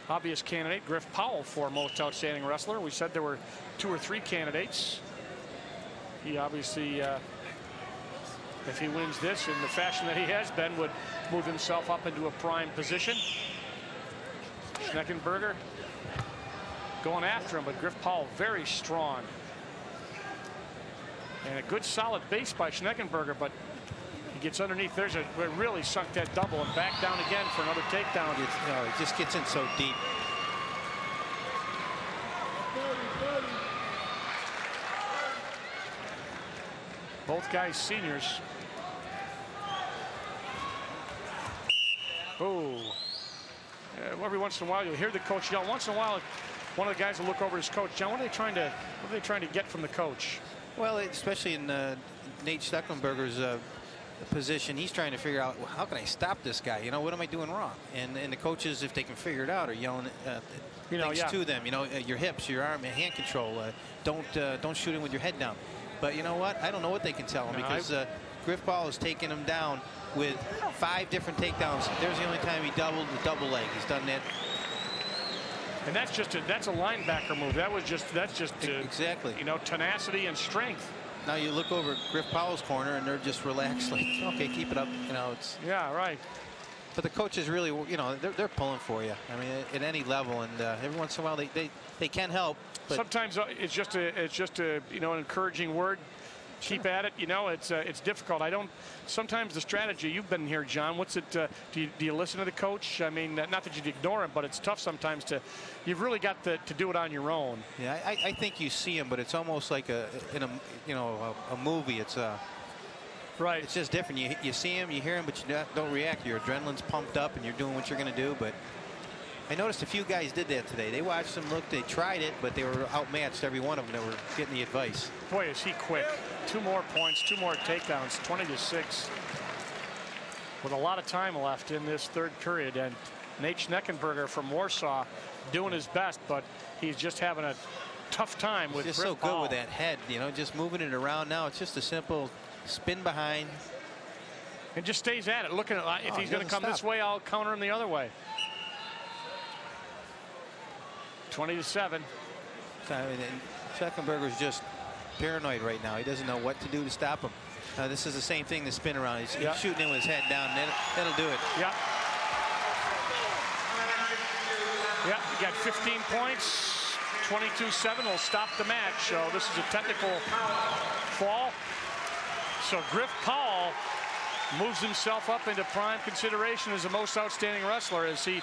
Obvious candidate, Griff Powell, for most outstanding wrestler. We said there were 2 or 3 candidates. He obviously, if he wins this in the fashion that he has been, would move himself up into a prime position. Schneckenberger going after him, but Griff Powell very strong. And a good solid base by Schneckenberger, but he gets underneath. There's a really sunk that double and back down again for another takedown. He just gets in so deep. Both guys seniors. Oh. Every once in a while you'll hear the coach yell. Once in a while one of the guys will look over his coach. John, what are they trying to get from the coach? Well, especially in Nate Stecklenberger's position, he's trying to figure out, well, how can I stop this guy? You know, what am I doing wrong? And the coaches, if they can figure it out, are yelling things to them. You know, your hips, your arm, hand control. Don't shoot him with your head down. But you know what? I don't know what they can tell him, because Griff Powell has taken him down with 5 different takedowns. There's the only time he doubled the double leg. He's done that. And that's a linebacker move. That's just exactly, you know, tenacity and strength. Now you look over Griff Powell's corner and they're just relaxed, like, okay, keep it up. You know, it's right. But the coaches really, you know, they're pulling for you. I mean, at any level, and every once in a while they can help. But sometimes it's just a you know, an encouraging word. Keep at it. You know, it's difficult. Sometimes the strategy, you've been here, John. What's it? Do you listen to the coach? I mean, not that you'd ignore him, but it's tough sometimes you've really got to do it on your own. Yeah, I think you see him, but it's almost like a movie. It's right. It's just different. You see him, you hear him, but you don't react. Your adrenaline's pumped up, and you're doing what you're going to do. But I noticed a few guys did that today. They watched him look. They tried it, but they were outmatched. Every one of them. They were getting the advice. Boy, is he quick. 2 more points, 2 more takedowns, 20-6. With a lot of time left in this 3rd period, and Nate Schneckenberger from Warsaw doing his best, but he's just having a tough time with Griff Powell. Just so good with that head, you know, just moving it around. Now it's just a simple spin behind. And just stays at it, looking at if he's going to come this way, I'll counter him the other way. 20-7. Schneckenberger's just paranoid right now. He doesn't know what to do to stop him. This is the same thing, the spin around. He's shooting in with his head down, and that'll do it. Yeah. Yeah, you got 15 points. 22-7 will stop the match. So this is a technical fall. So Griff Powell moves himself up into prime consideration as the most outstanding wrestler as he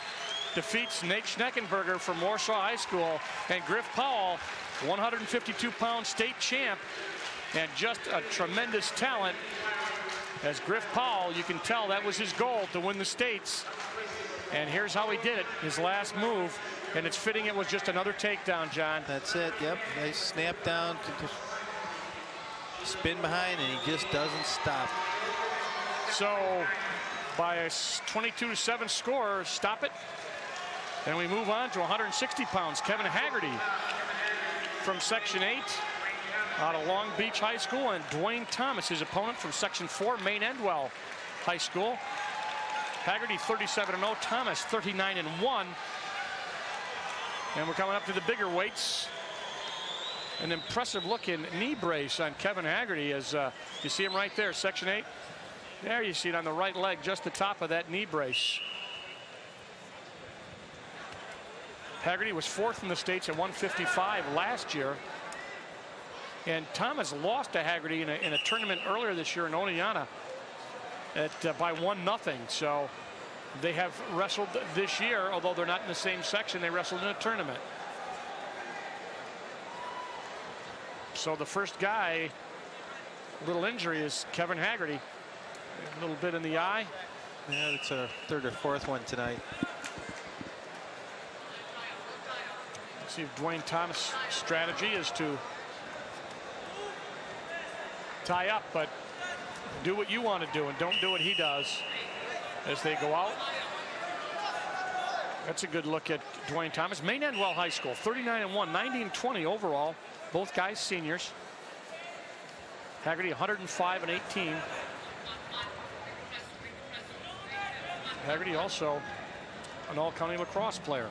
defeats Nate Schneckenberger from Warsaw High School. And Griff Powell, 152-pound state champ, and just a tremendous talent. As Griff Powell, you can tell that was his goal, to win the states. And here's how he did it, his last move. And it's fitting it was just another takedown, John. That's it, yep. Nice snap down, spin behind, and he just doesn't stop. So by a 22-7 score, stop it. And we move on to 160 pounds. Kevin Haggerty from Section 8 out of Long Beach High School, and Dwayne Thomas, his opponent, from Section 4, Maine Endwell High School. Haggerty 37-0, Thomas 39-1. And we're coming up to the bigger weights. An impressive looking knee brace on Kevin Haggerty, as you see him right there, Section 8. There you see it on the right leg, just the top of that knee brace. Haggerty was 4th in the States at 155 last year. And Thomas lost to Haggerty in a tournament earlier this year in Oneonta by 1-0. So they have wrestled this year, although they're not in the same section. They wrestled in a tournament. So the first guy, little injury, is Kevin Haggerty. A little bit in the eye. Yeah, it's a 3rd or 4th one tonight. Let's see if Dwayne Thomas' strategy is to tie up, but do what you want to do and don't do what he does as they go out. That's a good look at Dwayne Thomas. Maine Endwell High School, 39-1, 90-20 overall. Both guys seniors. Haggerty 105-18. Haggerty also an all-county lacrosse player.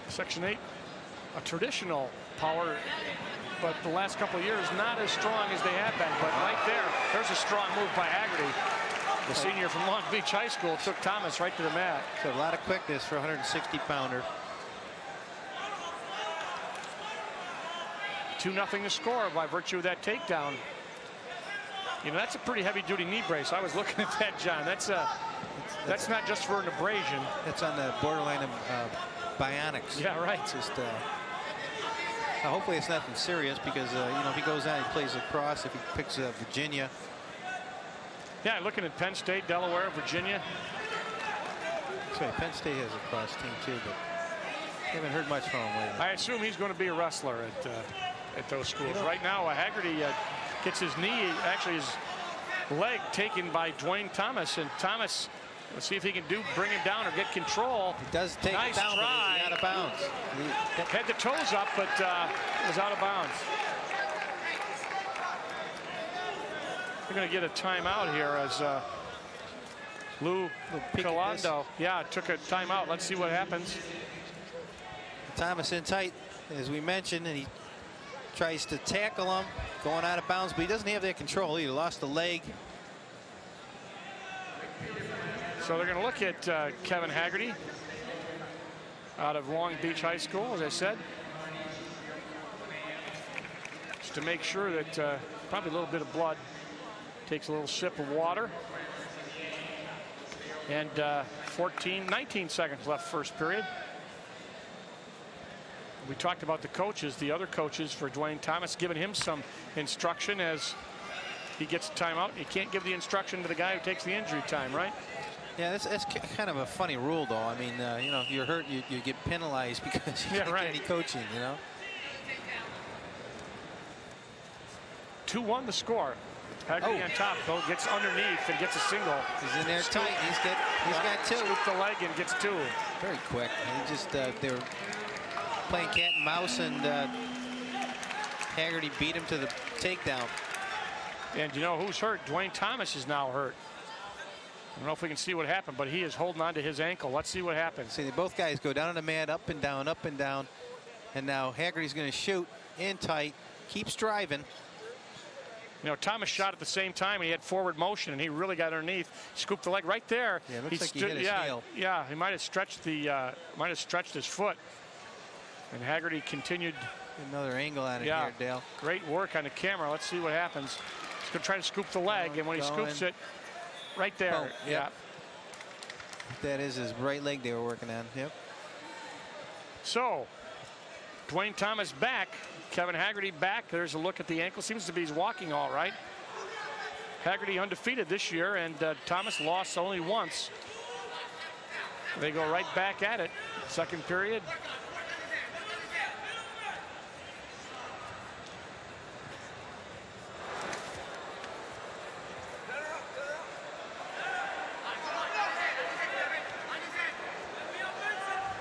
Section 8, a traditional power, but the last couple of years not as strong as they have been. But right there's a strong move by Haggerty. The senior from Long Beach High School took Thomas right to the mat. So a lot of quickness for a 160-pounder. 2-0 to score by virtue of that takedown. You know, that's a pretty heavy-duty knee brace. I was looking at that, John. That's not just for an abrasion. That's on the borderline of bionics. Yeah, right. It's just hopefully it's nothing serious, because you know, if he goes out and plays lacrosse, if he picks Virginia. Yeah, looking at Penn State, Delaware, Virginia. Sorry, Penn State has a lacrosse team too, but haven't heard much from him lately. I assume he's going to be a wrestler at those schools. Right now, Haggerty gets his knee, actually his leg, taken by Dwayne Thomas, and Thomas, let's see if he can bring him down or get control. He does take nice it down, try. but he's out of bounds. Had the toes up, but was out of bounds. We're going to get a timeout here as Lou Calando, took a timeout. Let's see what happens. Thomas in tight, as we mentioned, and he tries to tackle him, going out of bounds, but he doesn't have that control. He lost the leg. So they're going to look at Kevin Haggerty out of Long Beach High School, as I said, just to make sure that probably a little bit of blood. Takes a little sip of water. And 19 seconds left first period. We talked about the coaches, the other coaches for Dwayne Thomas, giving him some instruction as he gets a timeout. You can't give the instruction to the guy who takes the injury time, right? Yeah, that's kind of a funny rule, though. I mean, you know, if you're hurt, you get penalized because you can't get any coaching, you know. 2-1 the score. Haggerty on top, though, gets underneath and gets a single. He's in there tight. He's got two. Scoop the leg and gets two. Very quick. He just they were playing cat and mouse, and Haggerty beat him to the takedown. And you know who's hurt? Dwayne Thomas is now hurt. I don't know if we can see what happened, but he is holding on to his ankle. Let's see what happens. See, both guys go down on the mat, up and down, and now Haggerty's going to shoot in tight, keeps driving. You know, Thomas shot at the same time, and he had forward motion, and he really got underneath, scooped the leg right there. Yeah, looks like he hit his heel. Yeah, he might have stretched his foot. And Haggerty continued. Another angle out of here, Dale. Great work on the camera. Let's see what happens. He's going to try to scoop the leg, and when he scoops it, right there. Oh, yep. That is his right leg they were working on. Yep. So, Dwayne Thomas back. Kevin Haggerty back. There's a look at the ankle. Seems to be he's walking all right. Haggerty undefeated this year, and Thomas lost only once. They go right back at it. Second period.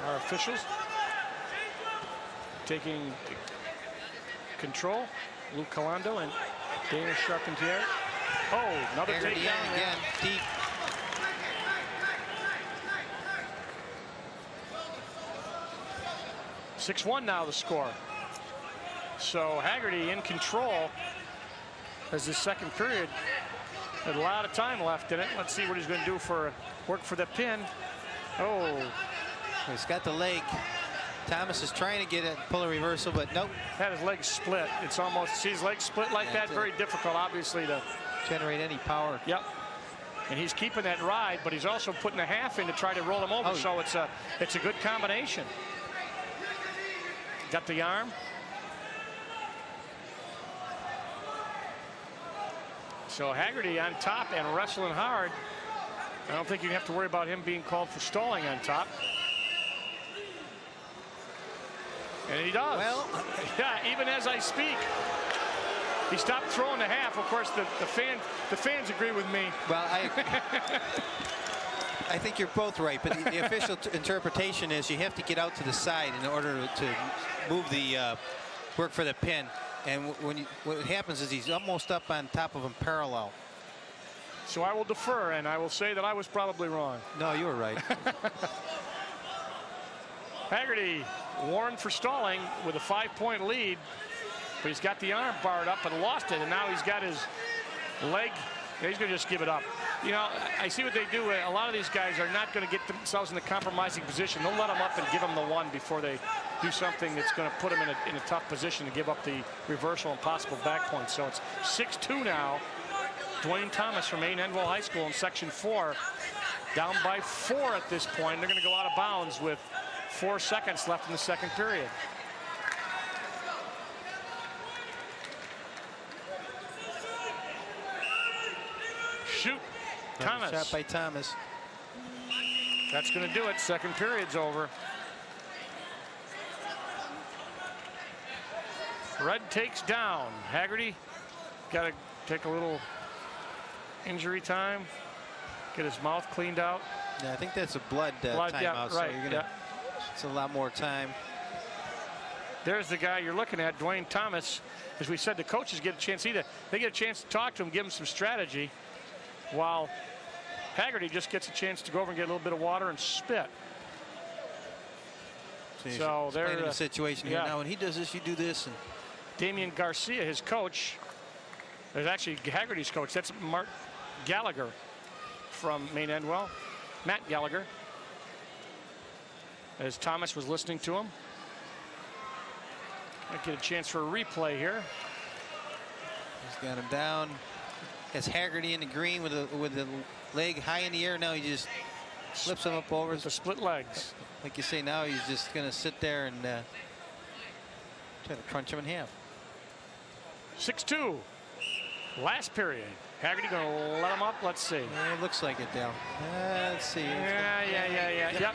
Our officials taking control. Luke Calando and Dana Charpentier. Oh, another takedown again, deep. .6-1 now the score. So Haggerty in control as the second period had a lot of time left in it. Let's see what he's going to do for work for the pin. Oh. He's got the leg. Thomas is trying to get it, pull a reversal, but nope. Had his leg split. It's almost, see his leg split like that, very difficult, obviously, to generate any power. Yep. And he's keeping that ride, but he's also putting a half in to try to roll him over, so it's a good combination. Got the arm. So Haggerty on top and wrestling hard. I don't think you have to worry about him being called for stalling on top. And he does. Well, yeah, even as I speak. He stopped throwing the half. Of course, the fans agree with me. Well, I think you're both right, but the official interpretation is you have to get out to the side in order to move the work for the pin. And what happens is he's almost up on top of him parallel. So I will defer, and I will say that I was probably wrong. No, you were right. Haggerty warned for stalling with a 5-point lead, but he's got the arm barred up and lost it, and now he's got his leg. He's going to just give it up. You know, I see what they do. A lot of these guys are not going to get themselves in a compromising position. They'll let them up and give them the one before they do something that's going to put them in a tough position to give up the reversal and possible back points. So it's 6-2 now. Dwayne Thomas from Maine Endwell High School in Section 4, down by 4 at this point. They're going to go out of bounds with 4 seconds left in the second period. Shoot, Thomas. Shot by Thomas. That's going to do it. Second period's over. Red takes down. Haggerty got to take a little injury time, get his mouth cleaned out. Yeah, I think that's a blood timeout. Yeah, right. So you're gonna, it's a lot more time. There's the guy you're looking at, Dwayne Thomas. As we said, the coaches get a chance they get a chance to talk to him, give him some strategy, while Haggerty just gets a chance to go over and get a little bit of water and spit. So they're in the situation here now. When he does this, you do this. And Damian Garcia, his coach, there's actually Haggerty's coach. That's Mark Gallagher from Maine Endwell. Matt Gallagher. As Thomas was listening to him. Might get a chance for a replay here. He's got him down. Has Haggerty in the green with the leg high in the air. Now he just flips him up over. The split legs. Like you say, now he's just going to sit there and try to crunch him in half. 6-2. Last period. Haggerty going to let him up. Let's see. It looks like it, Dale. Let's see. Yeah. Yep.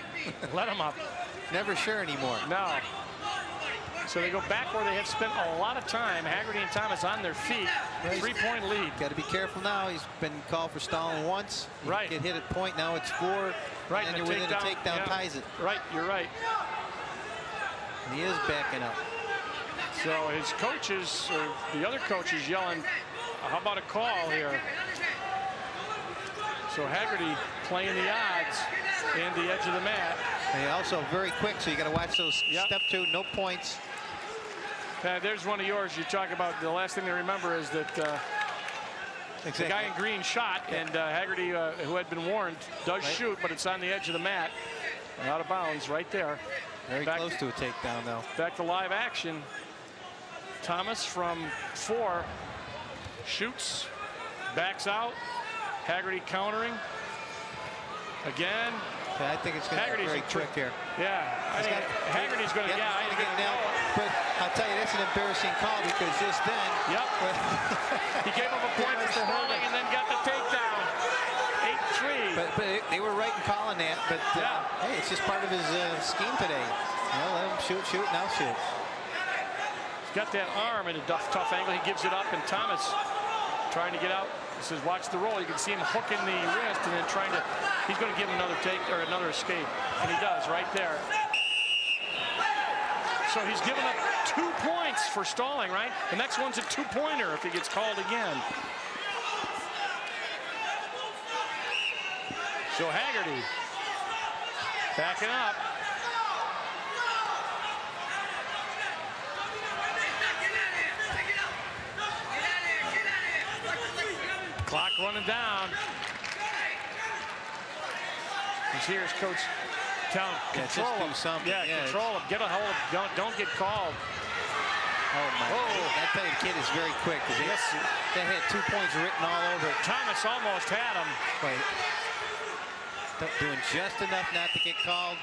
Let him up. Never sure anymore. No. So they go back where they have spent a lot of time. Haggerty and Thomas on their feet. 3-point lead. Got to be careful now. He's been called for stalling once. Right. Get hit at point. Now it's 4. Right. And you're within a takedown, ties it. Right. You're right. And he is backing up. So his coaches, or the other coaches, yelling, how about a call here? So Haggerty playing the odds and the edge of the mat. And also very quick, so you got to watch those. Step 2, no points. There's one of yours. You talk about the last thing to remember is that the guy in green shot, and Haggerty, who had been warned, does shoot, but it's on the edge of the mat. Out of bounds right there. Very close to a takedown, though. Back to live action. Thomas from 4 shoots, backs out. Haggerty countering. Again. I think it's going to be very quick here. Yeah, I think Haggerty's going to get nailed. But I'll tell you, that's an embarrassing call because just then. Yep. He gave up a point for stalling and then got the takedown. 8-3. But they were right in calling that. But hey, it's just part of his scheme today. Let him shoot, now shoot. He's got that arm at a tough angle. He gives it up, and Thomas trying to get out. He says, watch the roll. You can see him hooking the wrist and then trying to, he's going to give him another take or another escape. And he does right there. So he's given up 2 points for stalling, right? The next one's a 2-pointer if he gets called again. So Haggerty backing up. Clock running down. Here's Coach telling control him. Just do something. Yeah, control him. Get a hold of him. Don't get called. Oh, my. I tell you, the kid is very quick. Yes. They had 2 points written all over it. Thomas almost had him. Wait. Doing just enough not to get called.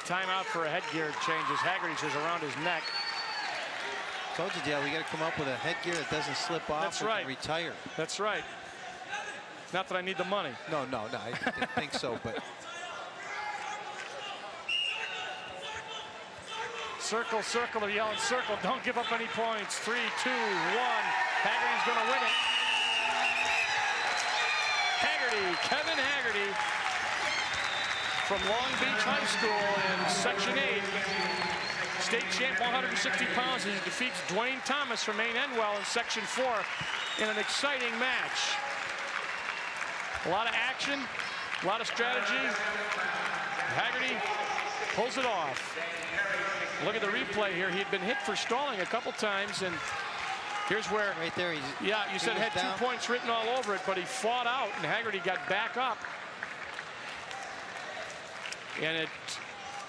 Timeout for a headgear change as Haggerty says around his neck. Told you, Dale, we got to come up with a headgear that doesn't slip off. That's right. Retire. That's right. Not that I need the money. No, I didn't think so, but. Circle, circle, they're yelling circle. Don't give up any points. 3, 2, 1. Haggerty's going to win it. Haggerty, Kevin Haggerty from Long Beach High School in Section 8. State champ, 160 pounds, as he defeats Dwayne Thomas from Maine Enwell in Section 4 in an exciting match. A lot of action, a lot of strategy. Haggerty pulls it off. Look at the replay here. He had been hit for stalling a couple times, and here's where. Right there. Yeah, you said had down. 2 points written all over it, but he fought out, and Haggerty got back up. And it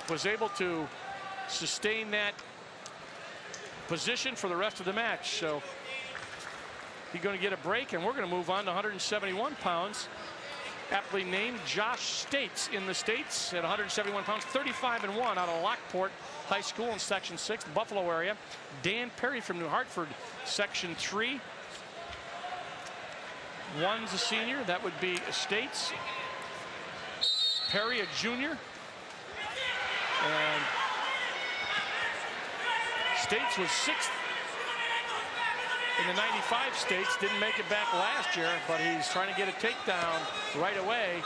was able to sustain that position for the rest of the match. So he's going to get a break, and we're going to move on to 171 pounds. Aptly named Josh States in the States at 171 pounds, 35-1 out of Lockport High School in Section 6, Buffalo area. Dan Perry from New Hartford, Section 3. One's a senior, that would be States. Perry, a junior. And States was 6th in the 95 States. Didn't make it back last year, but he's trying to get a takedown right away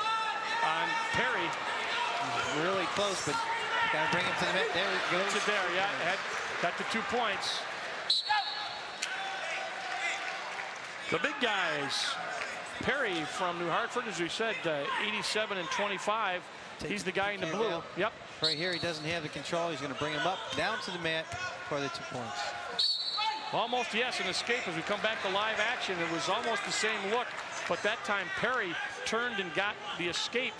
on Perry. He's really close, but got to bring him to the net. There he goes. Gets it there, yeah. Got the 2 points. The big guys. Perry from New Hartford, as we said, 87-25. He's the guy in the blue. Down. Yep. Right here, he doesn't have the control. He's going to bring him up, down to the mat for the 2 points. Almost, yes, an escape as we come back to live action. It was almost the same look, but that time Perry turned and got the escape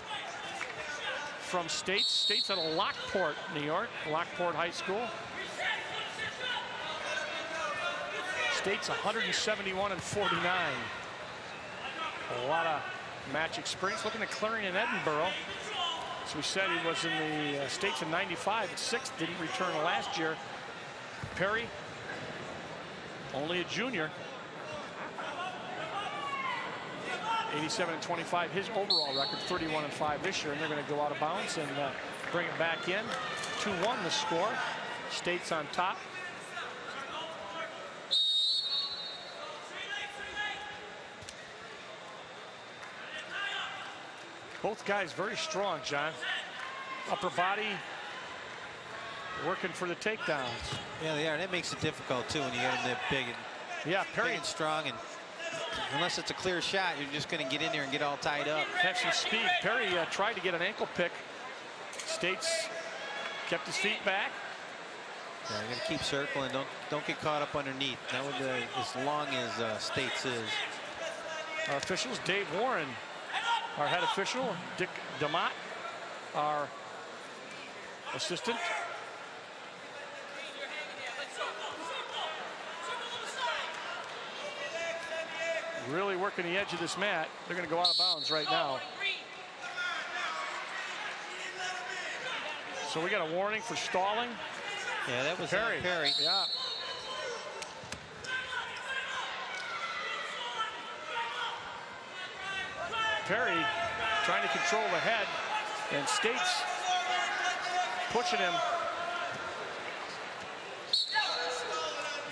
from States. States out of Lockport, New York, Lockport High School. States 171-49. A lot of match experience. Looking at Clarion Edinburgh. As we said, he was in the States in 95 at 6th, didn't return last year. Perry, only a junior. 87-25, his overall record, 31-5 this year, and they're going to go out of bounds and bring it back in. 2-1 the score. States on top. Both guys very strong, John. Upper body working for the takedowns. Yeah, they are. That makes it difficult, too, when you get them that big and, yeah, Perry, big and strong. And unless it's a clear shot, you're just going to get in there and get all tied up. Have some speed. Perry tried to get an ankle pick. States kept his feet back. Yeah, you're going to keep circling. Don't get caught up underneath. That would as long as States is. Our officials, Dave Warren, our head official, Dick DeMott, our assistant. Really working the edge of this mat. They're going to go out of bounds right now. So we got a warning for stalling. Yeah, that was Perry. Perry. Yeah. Perry trying to control the head, and States pushing him.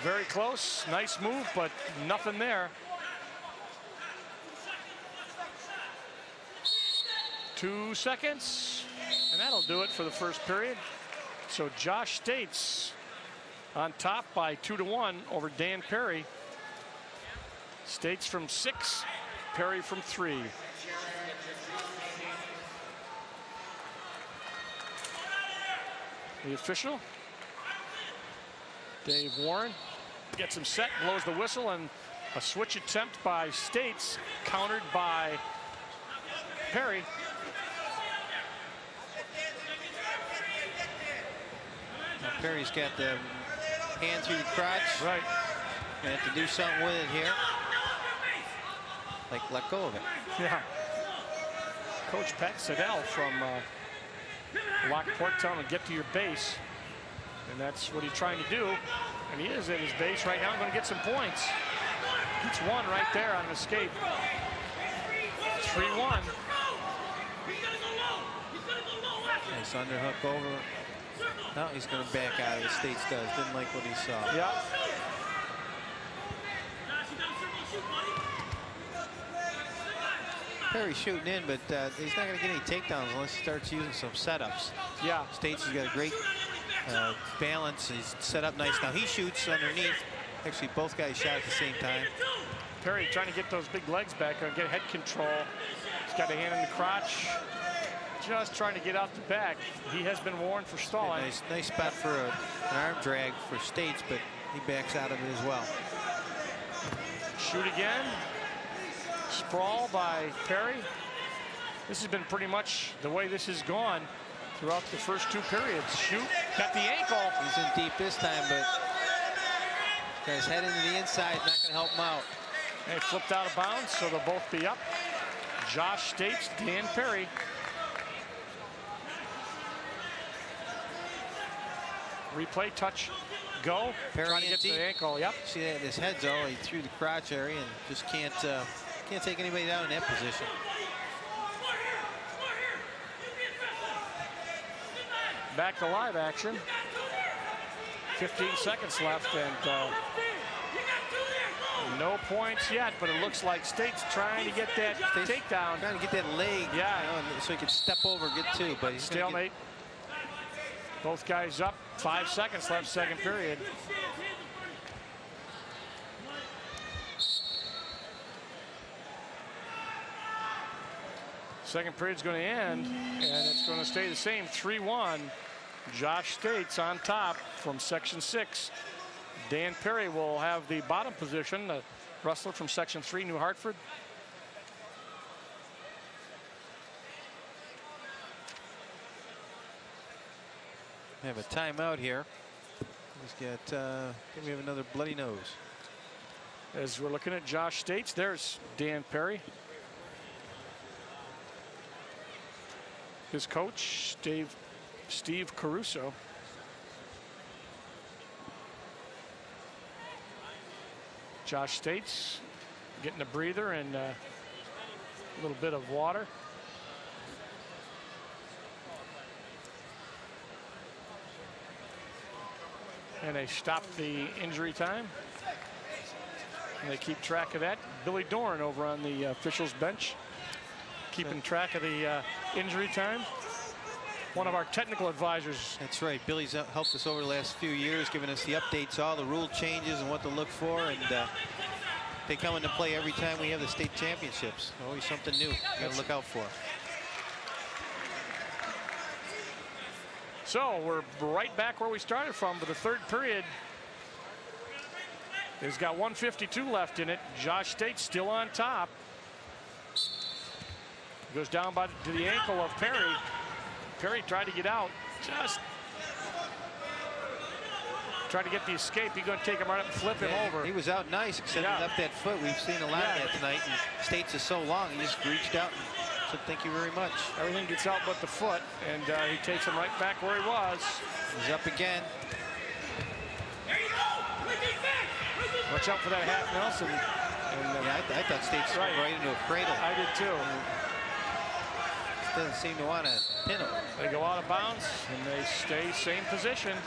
Very close, nice move, but nothing there. 2 seconds, and that'll do it for the first period. So Josh States on top by 2-1 over Dan Perry. States from 6, Perry from 3. The official, Dave Warren, gets him set, blows the whistle, and a switch attempt by States, countered by Perry. Perry's got the hand through the crotch. Right. They have to do something with it here. Like, let go of it. Yeah. Coach Pat Siddell from Lockport telling him to get to your base. And that's what he's trying to do. And he is at his base right now. Going to get some points. Gets one right there on an escape. 3-1. Nice underhook over. Now he's going to back out of it. States does. Didn't like what he saw. Yeah. Perry's shooting in, but he's not going to get any takedowns unless he starts using some setups. Yeah. States has got a great balance. He's set up nice. Now he shoots underneath. Actually, both guys shot at the same time. Perry trying to get those big legs back and get head control. He's got a hand in the crotch. Just trying to get out the back. He has been warned for stalling. Nice spot for an arm drag for States, but he backs out of it as well. Shoot again. Sprawl by Perry. This has been pretty much the way this has gone throughout the first two periods. Shoot, got the ankle. He's in deep this time, but guy's head into the inside, not going to help him out. They flipped out of bounds, so they'll both be up. Josh States, Dan Perry. Replay, touch, go. Perry trying to get to the ankle. Yep. See that his head's all he threw the crotch area and just can't take anybody down in that position. Back to live action. 15 seconds left and no points yet, but it looks like State's trying to get that takedown. Trying to get that leg, yeah, so he can step over, get two, but he's stalemate. Both guys up. 5 seconds left, second period. Second period's going to end, and it's going to stay the same. 3-1. Josh States on top from Section 6. Dan Perry will have the bottom position, the wrestler from Section 3, New Hartford. We have a timeout here. He's got, we have another bloody nose. As we're looking at Josh States, there's Dan Perry. His coach, Steve Caruso. Josh States getting a breather and a little bit of water. And they stop the injury time. And they keep track of that. Billy Dorn over on the officials bench, keeping track of the injury time. One of our technical advisors. That's right. Billy's helped us over the last few years, giving us the updates, all the rule changes and what to look for. And they come into play every time we have the state championships. Always something new you got to look out for. So we're right back where we started from, but the third period has got 1:52 left in it. Josh States still on top. Goes down to the ankle of Perry. Perry tried to get out. Just tried to get the escape. He's going to take him right up and flip him over. He was out nice, except up that foot. We've seen a lot of that tonight. And States is so long, he just reached out and said, thank you very much. Everything gets out but the foot, and he takes him right back where he was. He's up again. Watch out for that half Nelson. And, yeah, I thought States right into a cradle. I did too. Doesn't seem to want to pin him. They go out of bounds and they stay same position.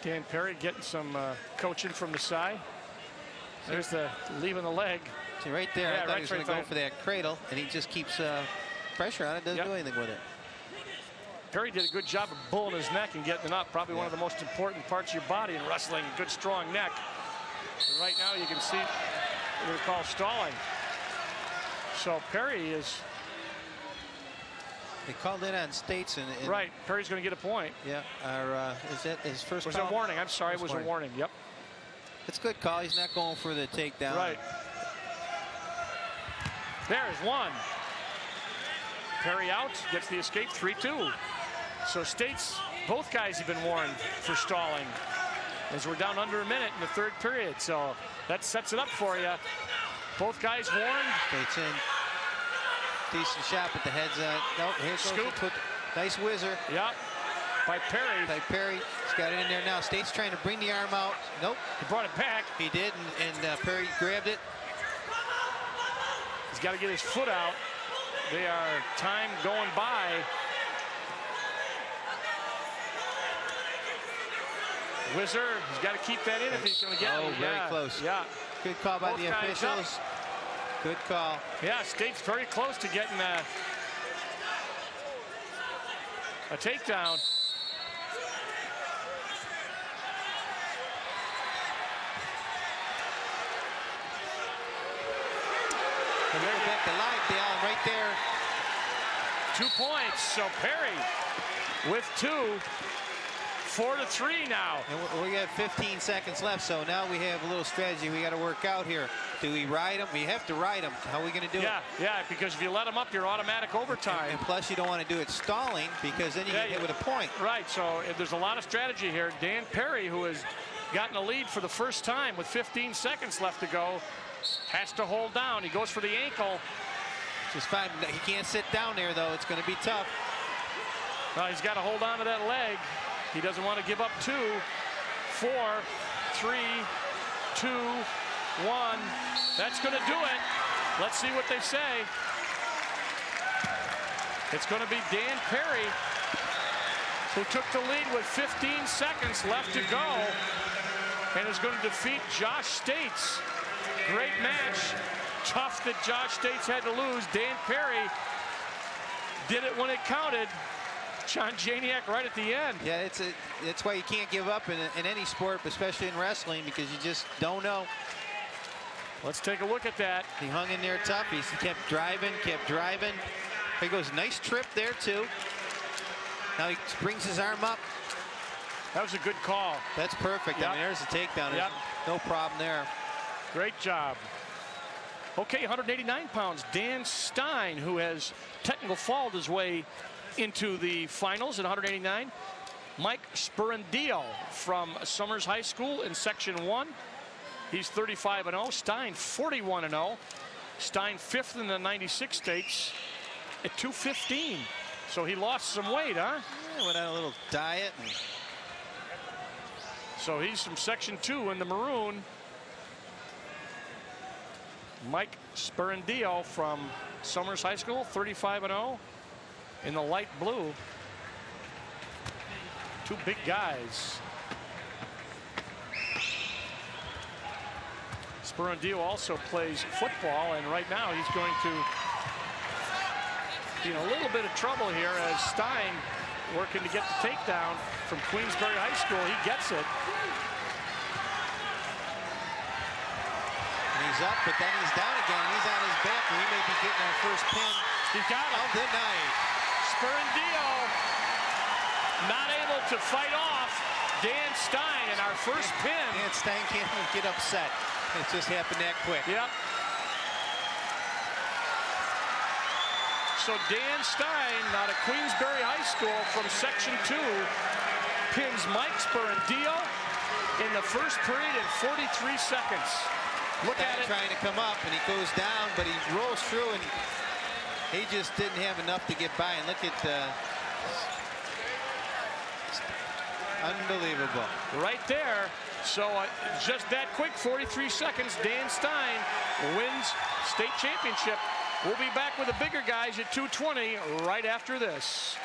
Dan Perry getting some coaching from the side. There's the leaving the leg. See right there, I thought he was going to go for that cradle, and he just keeps pressure on it, doesn't do anything with it. Perry did a good job of bulling his neck and getting it up. Probably one of the most important parts of your body in wrestling. Good, strong neck. But right now you can see what we call stalling. So Perry is... They called in on States. And right, Perry's going to get a point. Yeah, is that his first call? It was a warning. I'm sorry, it was a warning. Yep. It's a good call. He's not going for the takedown. Right. There's one. Perry out, gets the escape, 3-2. So State's, both guys have been warned for stalling as we're down under a minute in the third period. So that sets it up for you. Both guys warned. State's in. Decent shot, but the head's nope, here goes Scoop. Nice whizzer. Yeah, by Perry. He's got it in there now. State's trying to bring the arm out. Nope. He brought it back. He did, and Perry grabbed it. He's got to get his foot out. They are time going by. Whizzer, he's got to keep that in if he's going to get it. Oh, very close. Yeah. Good call by Both the guys officials. up. Good call. Yeah, State's very close to getting a takedown. And they're back to live, Dale, right there. 2 points, so Perry with 2. 4-3 now. And we have 15 seconds left, so now we have a little strategy we got to work out here. Do we ride them? We have to ride them. How are we going to do it? Yeah, because if you let them up, you're automatic overtime. And plus, you don't want to do it stalling because then you get hit with a point. Right, so there's a lot of strategy here. Dan Perry, who has gotten a lead for the first time with 15 seconds left to go, has to hold down. He goes for the ankle. Just fine. He can't sit down there, though. It's going to be tough. Well, he's got to hold on to that leg. He doesn't want to give up 2, 4, 3, 2, 1. That's going to do it. Let's see what they say. It's going to be Dan Perry who took the lead with 15 seconds left to go and is going to defeat Josh States. Great match. Tough that Josh States had to lose. Dan Perry did it when it counted. John Janiak right at the end. Yeah, it's why you can't give up in any sport, but especially in wrestling, because you just don't know. Let's take a look at that. He hung in there tough. He kept driving. Here he goes. Nice trip there, too. Now he brings his arm up. That was a good call. That's perfect. Yep. I mean, there's a takedown. There's no problem there. Great job. Okay, 189 pounds. Dan Stein, who has technical fouled his way into the finals at 189. Mike Sperandillo from Summers High School in Section 1. He's 35-0. Stein 41-0. Stein 5th in the 96 states at 215. So he lost some weight, huh? Yeah, went on a little diet. So he's from Section 2 in the maroon. Mike Sperandillo from Summers High School, 35-0. In the light blue. 2 big guys. Sperandillo also plays football, and right now he's going to be in a little bit of trouble here as Stein working to get the takedown from Queensbury High School. He gets it. And he's up, but then he's down again. He's on his back, and he may be getting our first pin. He's got it. Of the night. Sperandillo not able to fight off Dan Stein in our first pin. Dan Stein can't even get upset. It just happened that quick. Yep. So Dan Stein out of Queensbury High School from Section 2 pins Mike Sperandillo in the first period in 43 seconds. Look at it. Trying to come up, and he goes down, but he rolls through, and he just didn't have enough to get by. And look at unbelievable. Right there. So just that quick, 43 seconds, Dan Stein wins state championship. We'll be back with the bigger guys at 220 right after this.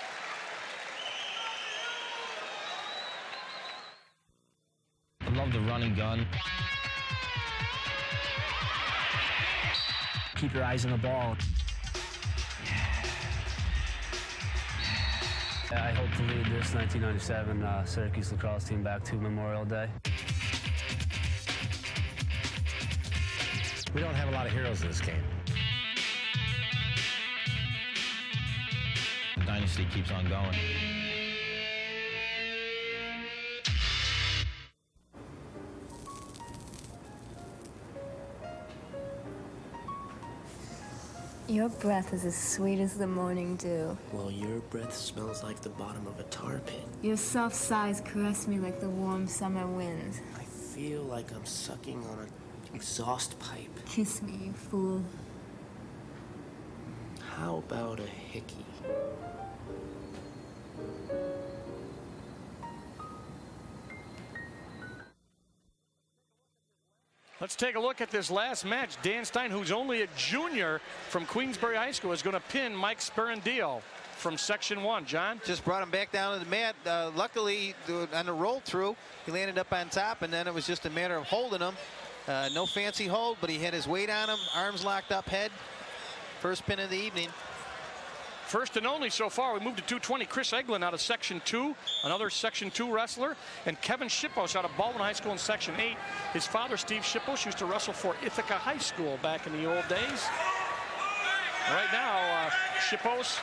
I love the running gun. Keep your eyes on the ball. I hope to lead this 1997 Syracuse lacrosse team back to Memorial Day. We don't have a lot of heroes in this game. The dynasty keeps on going. Your breath is as sweet as the morning dew. Well, your breath smells like the bottom of a tar pit. Your soft sighs caress me like the warm summer wind. I feel like I'm sucking on an exhaust pipe. Kiss me, you fool. How about a hickey? Let's take a look at this last match. Dan Stein, who's only a junior from Queensbury High School, is going to pin Mike Sperandillo from Section 1. John? Just brought him back down to the mat. Luckily, on the roll through, he landed up on top, and then it was just a matter of holding him. No fancy hold, but he had his weight on him, arms locked up, head. First pin of the evening. First and only so far. We moved to 220. Chris Eglin out of Section 2, another Section 2 wrestler. And Kevin Shippos out of Baldwin High School in Section 8. His father, Steve Shippos, used to wrestle for Ithaca High School back in the old days. Right now, Shippos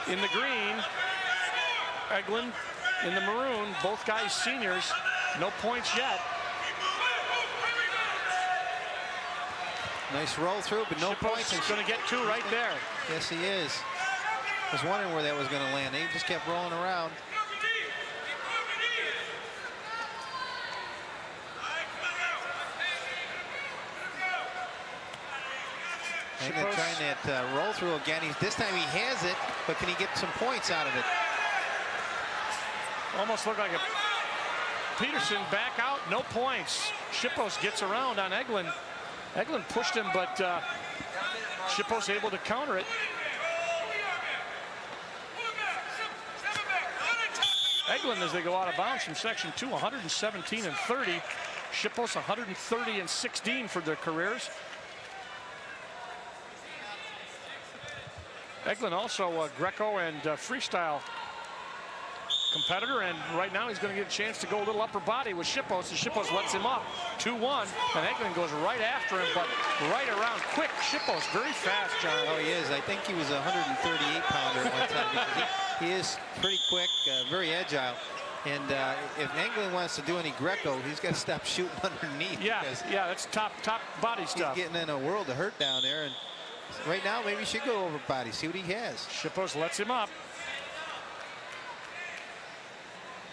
in the green, Eglin in the maroon. Both guys seniors. No points yet. Nice roll through, but no points. He's going to get two right there. Yes, he is. I was wondering where that was going to land. He just kept rolling around. And then trying that roll through again. This time he has it, but can he get some points out of it? Almost looked like a Peterson back out, no points. Shippos gets around on Eglin. Eglin pushed him, but Shippos able to counter it. Eglin, as they go out of bounds from Section 2, 117 and 30. Shippos 130 and 16 for their careers. Eglin also a Greco and freestyle competitor, and right now he's going to get a chance to go a little upper body with Shippos, and Shippos lets him up 2-1, and Eglin goes right after him, but right around quick. Shippos very fast, John. Oh, he is. I think he was a 138-pounder at one time, because he is pretty quick, very agile. And if Eglin wants to do any Greco, he's got to stop shooting underneath. Yeah, that's top body stuff. He's getting in a world of hurt down there, and right now maybe he should go over body, see what he has. Shippos lets him up.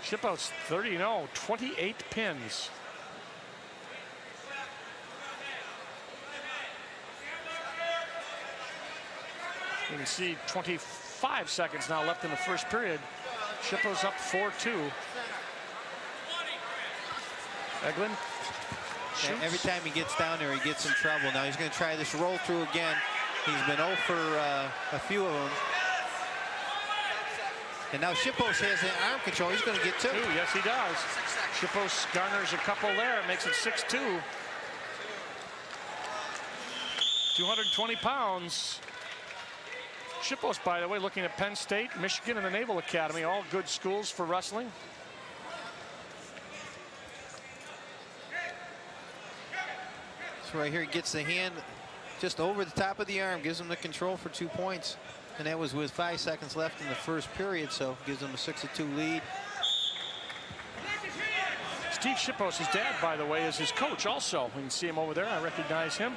Shippos 30-0, 28 pins. You can see 25 seconds now left in the first period. Shippos up 4-2. Eglin shoots. Every time he gets down there, he gets in trouble. Now he's going to try this roll through again. He's been 0 for a few of them. And now Shippos has the arm control. He's going to get two. Yes, he does. Shippos garners a couple there. Makes it 6-2. 220 pounds. Shippos, by the way, looking at Penn State, Michigan, and the Naval Academy. All good schools for wrestling. So right here, he gets the hand just over the top of the arm. Gives him the control for 2 points. And that was with 5 seconds left in the first period, so gives them a 6-2 lead. Steve Shippos, his dad, by the way, is his coach also. We can see him over there. I recognize him.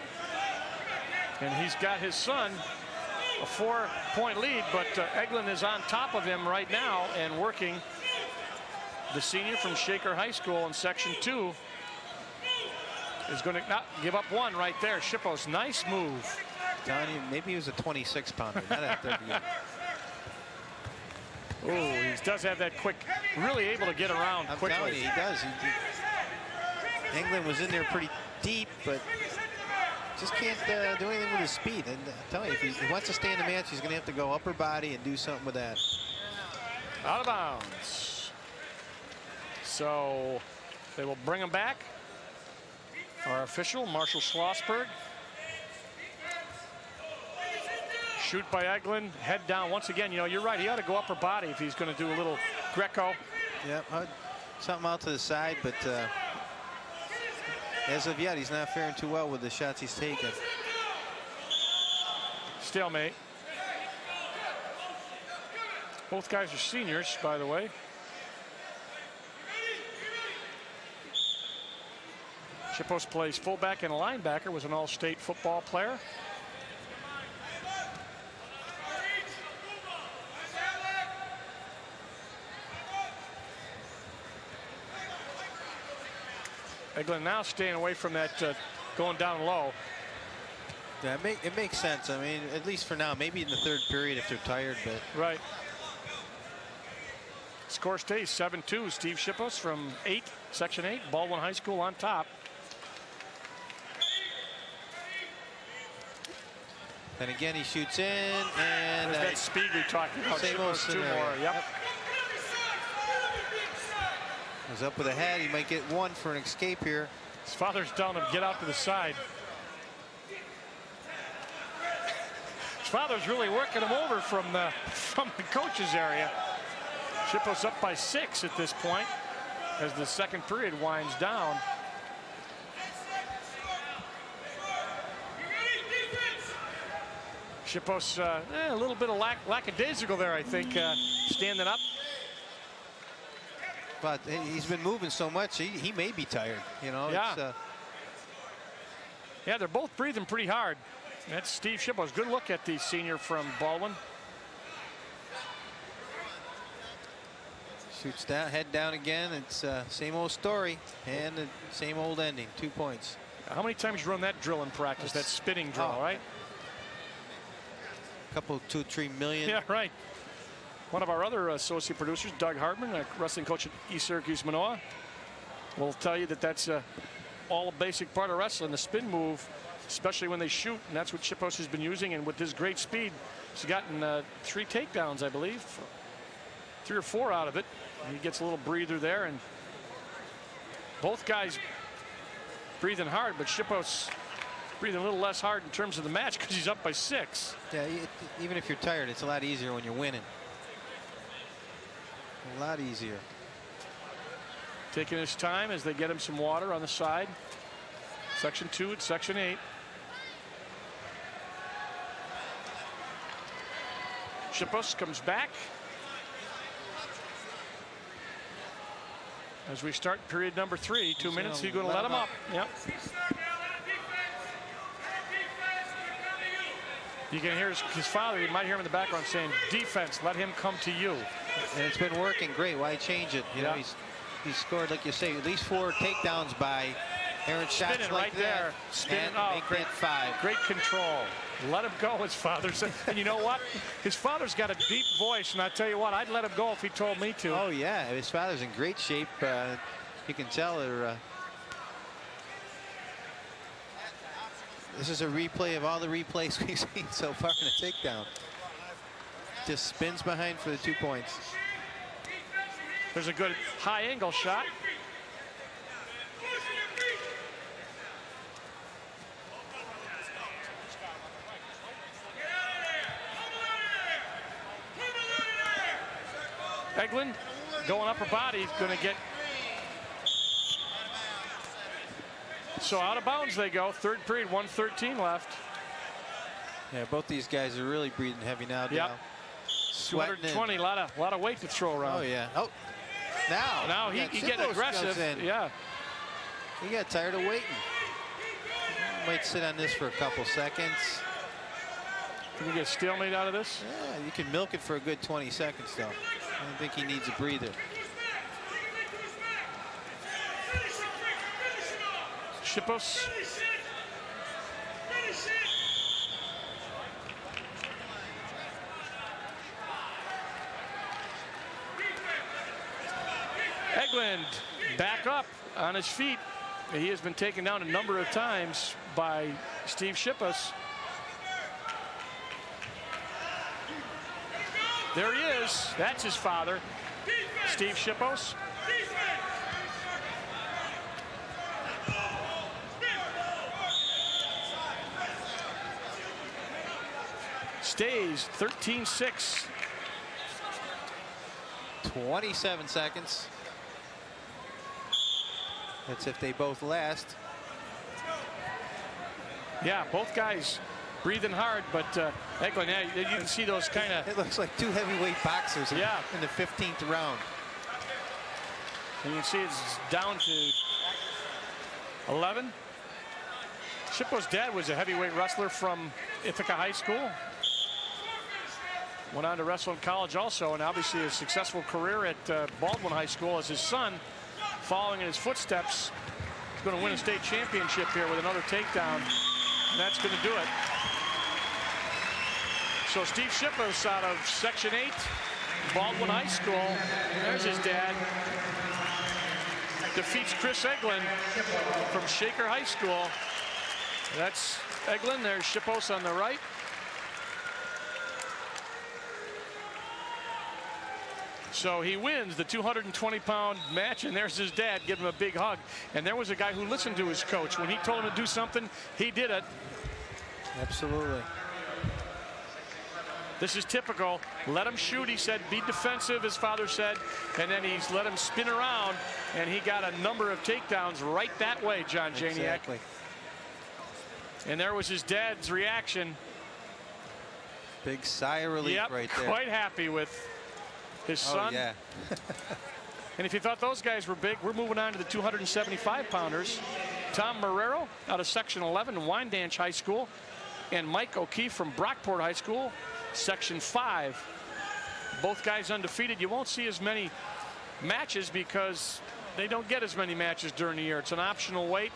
And he's got his son a 4-point lead, but Eglin is on top of him right now and working. The senior from Shaker High School in Section 2 is going to not give up one right there. Shippos, nice move. Telling you, maybe he was a 26-pounder, not a 30. Oh, he does have that quick, really able to get around quickly. I'm telling you, he does. Eglin was in there pretty deep, but just can't do anything with his speed. And I'm telling you, if he wants to stay in the match, he's going to have to go upper body and do something with that. Out of bounds. So they will bring him back. Our official, Marshall Schlossberg. Shoot by Eglin, head down once again. You know, you're right. He ought to go upper body if he's going to do a little Greco. Yep, something out to the side, but as of yet, he's not faring too well with the shots he's taken. Stalemate. Both guys are seniors, by the way. Shippos plays fullback and linebacker, was an all-state football player. Eglin now staying away from that going down low. Yeah, it makes sense. I mean, at least for now. Maybe in the third period if they're tired, but right. Score stays 7-2. Steve Shippos from Section 8, Baldwin High School on top. And again, he shoots in, and there's that speed we talked about. Shippos 2 more. Yep. Goes up with a head. He might get one for an escape here. His father's telling him get out to the side. His father's really working him over from the coach's area. Shippos up by 6 at this point as the second period winds down. Shippos a little bit of lackadaisical there, I think, standing up. But he's been moving so much, he may be tired, you know. Yeah. Yeah, they're both breathing pretty hard. That's Steve Shippos. Good look at the senior from Baldwin. Shoots down, head down again. It's same old story and the same old ending. 2 points. How many times you run that drill in practice? That spinning drill, right? A couple, 2-3 million. Yeah, right. One of our other associate producers, Doug Hartman, a wrestling coach at East Syracuse Manoa, will tell you that that's all a basic part of wrestling, the spin move, especially when they shoot, and that's what Shippos has been using. And with his great speed, he's gotten 3 takedowns, I believe, 3 or 4 out of it. And he gets a little breather there, and both guys breathing hard, but Shippos breathing a little less hard in terms of the match because he's up by 6. Yeah, even if you're tired, it's a lot easier when you're winning. A lot easier. Taking his time as they get him some water on the side. Section 2 at Section 8. Shippos comes back as we start period number 3. 2 minutes. He's going to let him up. Yep. You can hear his father. You might hear him in the background saying, "Defense, let him come to you." And it's been working great. Why change it? You know, he's scored, like you say, at least 4 takedowns by Aaron shots Spinning like right that, there. Spinning. Oh, make great, that 5. Great control. Let him go, his father said. And you know what? His father's got a deep voice, and I tell you what, I'd let him go if he told me to. Oh yeah, his father's in great shape. You can tell they're. This is a replay of all the replays we've seen so far in a takedown. Just spins behind for the 2 points. There's a good high angle shot. Eglin going upper body, he's going to get. So out of bounds they go. Third period, 1:13 left. Yeah, both these guys are really breathing heavy now. Yep. 220, a lot of weight to throw around. Oh yeah. Oh, now he get aggressive. Yeah. He got tired of waiting. Might sit on this for a couple seconds. Can we get a stalemate out of this? Yeah, you can milk it for a good 20 seconds though. I don't think he needs a breather. Shippos. Eglin back up on his feet. He has been taken down a number of times by Steve Shippos. There he is. That's his father, Steve Shippos. Stays 13-6. 27 seconds. That's if they both last. Yeah, both guys breathing hard, but Eglin, yeah, you can see those kind of. It looks like 2 heavyweight boxers in the 15th round. And you can see it's down to 11. Shippo's dad was a heavyweight wrestler from Ithaca High School. Went on to wrestle in college also, and obviously a successful career at Baldwin High School as his son, following in his footsteps, is going to win a state championship here with another takedown, and that's going to do it. So Steve Shippos out of Section 8, Baldwin High School. There's his dad. Defeats Chris Eglin from Shaker High School. That's Eglin. There's Shippos on the right. So he wins the 220-pound match, and there's his dad giving him a big hug. And there was a guy who listened to his coach. When he told him to do something, he did it. Absolutely. This is typical. Let him shoot, he said. Be defensive, his father said. And then he's let him spin around, and he got a number of takedowns right that way, John Janiak. Exactly. And there was his dad's reaction. Big sigh of relief right there. Quite happy with his son. Oh, yeah. And if you thought those guys were big, we're moving on to the 275-pounders. Tom Marrero out of Section 11, Wyandanch High School, and Mike O'Keefe from Brockport High School, Section 5. Both guys undefeated. You won't see as many matches because they don't get as many matches during the year. It's an optional weight,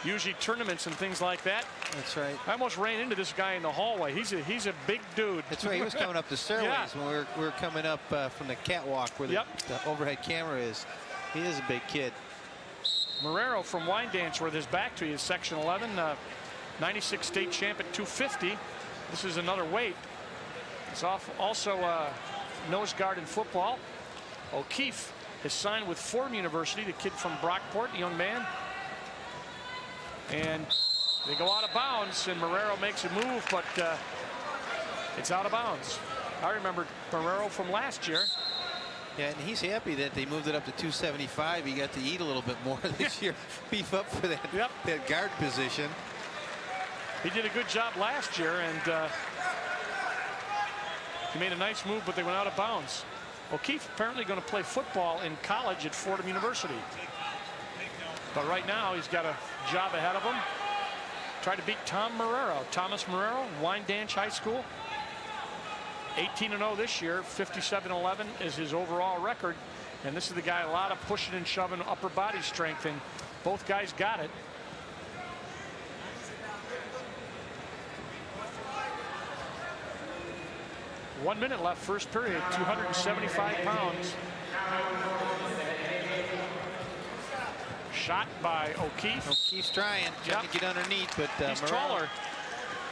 usually tournaments and things like that. That's right. I almost ran into this guy in the hallway. He's a big dude. That's right. He was coming up the stairways when we were coming up from the catwalk where the overhead camera is. He is a big kid. Marrero from Wyandanch with his back to you is Section 11, 96 state champ at 250. This is another weight. He's also nose guard in football. O'Keefe has signed with Fordham University, the kid from Brockport, the young man. And they go out of bounds, and Marrero makes a move, but it's out of bounds. I remember Marrero from last year. Yeah, and he's happy that they moved it up to 275. He got to eat a little bit more this year, beef up for that, that guard position. He did a good job last year, and he made a nice move, but they went out of bounds. O'Keefe apparently going to play football in college at Fordham University. But right now, he's got a job ahead of him. Tried to beat Thomas Marrero, Wyandanch High School. 18-0 this year, 57-11 is his overall record. And this is the guy, a lot of pushing and shoving, upper body strength, and both guys got it. One minute left, first period, 275 pounds. Shot by O'Keefe. O'Keefe's trying to get underneath, but he's Marrero, taller.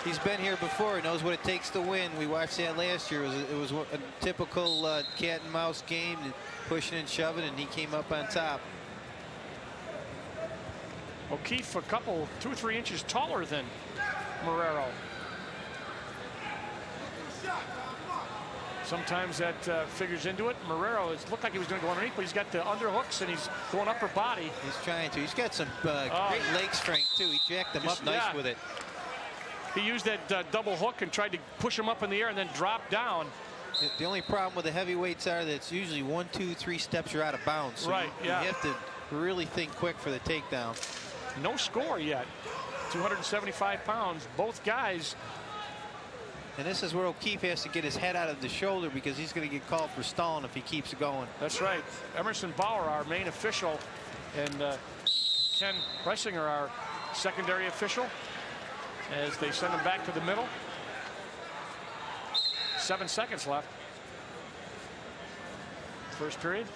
He's been here before. He knows what it takes to win. We watched that last year. It was a typical cat and mouse game, pushing and shoving, and he came up on top. O'Keefe a couple, 2 or 3 inches taller than Marrero. Sometimes that figures into it. Marrero looked like he was going to go underneath, but he's got the underhooks and he's going upper body. He's trying to. He's got some great leg strength too. He jacked them up nice with it. He used that double hook and tried to push him up in the air and then drop down. The only problem with the heavyweights are that it's usually 1, 2, 3 steps you're out of bounds. So you have to really think quick for the takedown. No score yet. 275 pounds. Both guys. And this is where O'Keefe has to get his head out of the shoulder because he's going to get called for stalling if he keeps going. That's right. Emerson Bauer, our main official, and Ken Reisinger, our secondary official, as they send him back to the middle. 7 seconds left. First period.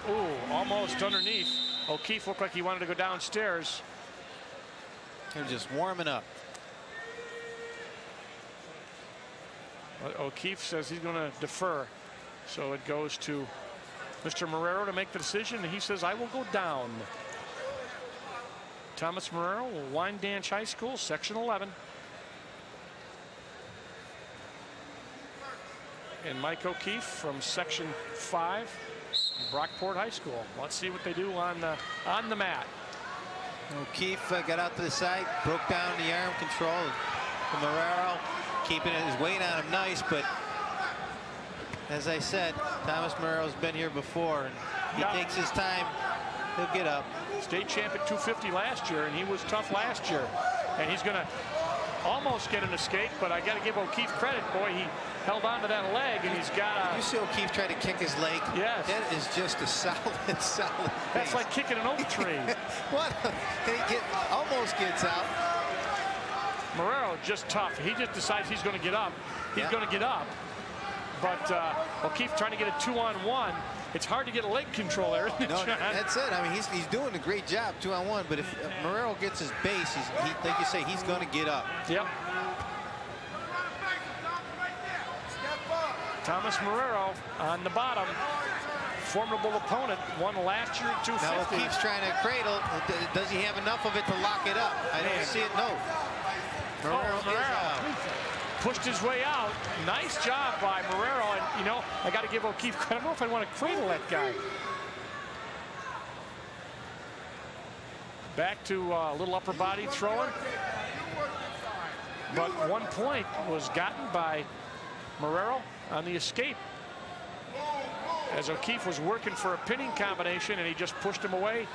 Ooh, almost underneath. O'Keefe looked like he wanted to go downstairs. They're just warming up. O'Keefe says he's going to defer. So it goes to Mr. Marrero to make the decision, and he says, I will go down. Thomas Marrero, Wyandanch High School, Section 11. And Mike O'Keefe from Section 5, Brockport High School. Let's see what they do on the mat. O'Keefe got out to the side, broke down the arm control. And Marrero keeping his weight on him nice, but as I said, Thomas Marrero's been here before, and he takes his time. He'll get up. State champ at 250 last year, and he was tough last year. And he's going to almost get an escape, but I got to give O'Keefe credit. Boy, he held on to that leg, and he's got a... You see O'Keefe try to kick his leg? Yes. That is just a solid, solid That's base. like kicking an oak tree. What? He almost gets out. Marrero just tough. He just decides he's going to get up. He's going to get up. But O'Keefe trying to get a 2-on-1. It's hard to get leg control there, isn't it, No, John? that's it. I mean, he's doing a great job 2-on-1. But if Marrero gets his base, like you say, he's going to get up. Yep. Thomas Marrero on the bottom. Formidable opponent. Won last year at 250. Now O'Keefe's trying to cradle. Does he have enough of it to lock it up? I don't see it. No. Marrero pushed his way out. Nice job by Marrero. And, you know, I got to give O'Keefe credit. I don't know if I want to cradle that guy. Back to a little upper body throwing. But 1 point was gotten by Marrero on the escape, as O'Keefe was working for a pinning combination, and he just pushed him away.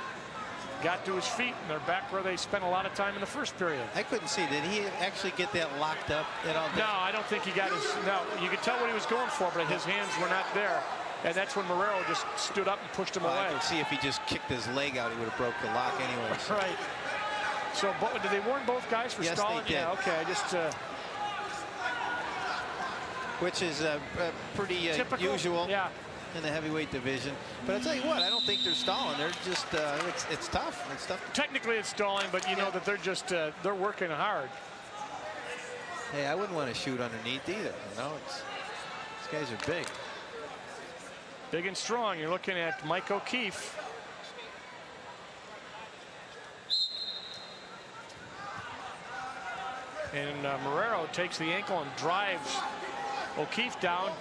Got to his feet, and they're back where they spent a lot of time in the first period. I couldn't see. Did he actually get that locked up at all? No, I don't think he got his... No, you could tell what he was going for, but his hands were not there. And that's when Marrero just stood up and pushed him away. I could see if he just kicked his leg out, he would have broke the lock anyways. Right. So, did they warn both guys for stalling? Yes, they did. Yeah, okay, I just... which is pretty usual in the heavyweight division. But I'll tell you what, I don't think they're stalling. They're just, it's tough. It's tough. Technically it's stalling, but you know that they're just, they're working hard. Hey, I wouldn't want to shoot underneath either. You know, these guys are big. Big and strong. You're looking at Mike O'Keefe. And Marrero takes the ankle and drives O'Keefe down.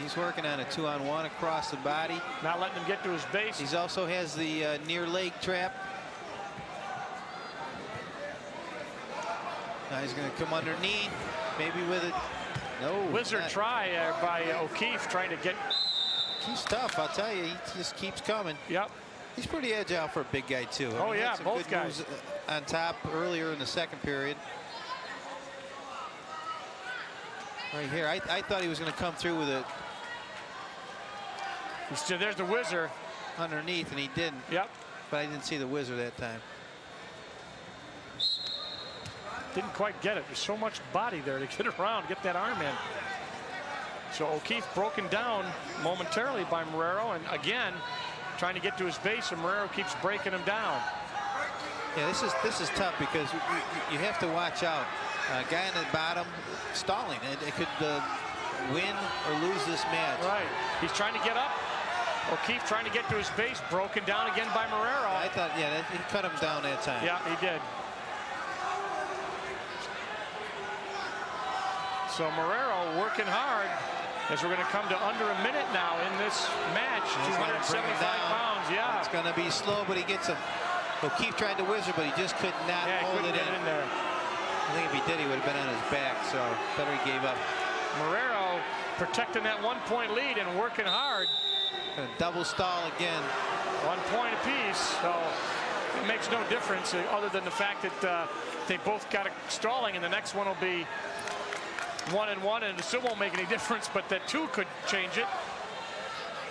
He's working on a 2-on-1 across the body. Not letting him get to his base. He also has the near leg trap. Now he's going to come underneath, maybe with it. No. Wizard try by O'Keefe trying to get. He's tough, I'll tell you. He just keeps coming. Yep. He's pretty agile for a big guy too. Oh yeah, some both good guys moves on top earlier in the second period. Right here, I thought he was going to come through with it. There's the whizzer underneath, and he didn't. Yep. But I didn't see the whizzer that time. Didn't quite get it. There's so much body there to get around, get that arm in. So O'Keefe broken down momentarily by Marrero, and again trying to get to his base, and Marrero keeps breaking him down. Yeah, this is tough because you have to watch out. Guy on the bottom stalling. It could win or lose this match. Right. He's trying to get up. O'Keefe trying to get to his base. Broken down again by Marrero. I thought, yeah, he cut him down that time. Yeah, he did. So Marrero working hard as we're going to come to under a minute now in this match. 275 pounds. Yeah. It's going to be slow, but he gets him. O'Keefe tried to whizzer, but he just could not hold it in there. I think if he did, he would have been on his back, so better he gave up. Marrero protecting that 1 point lead and working hard. A double stall again. 1 point apiece, so it makes no difference other than the fact that they both got a stalling, and the next one will be 1-1, and it still won't make any difference, but that 2 could change it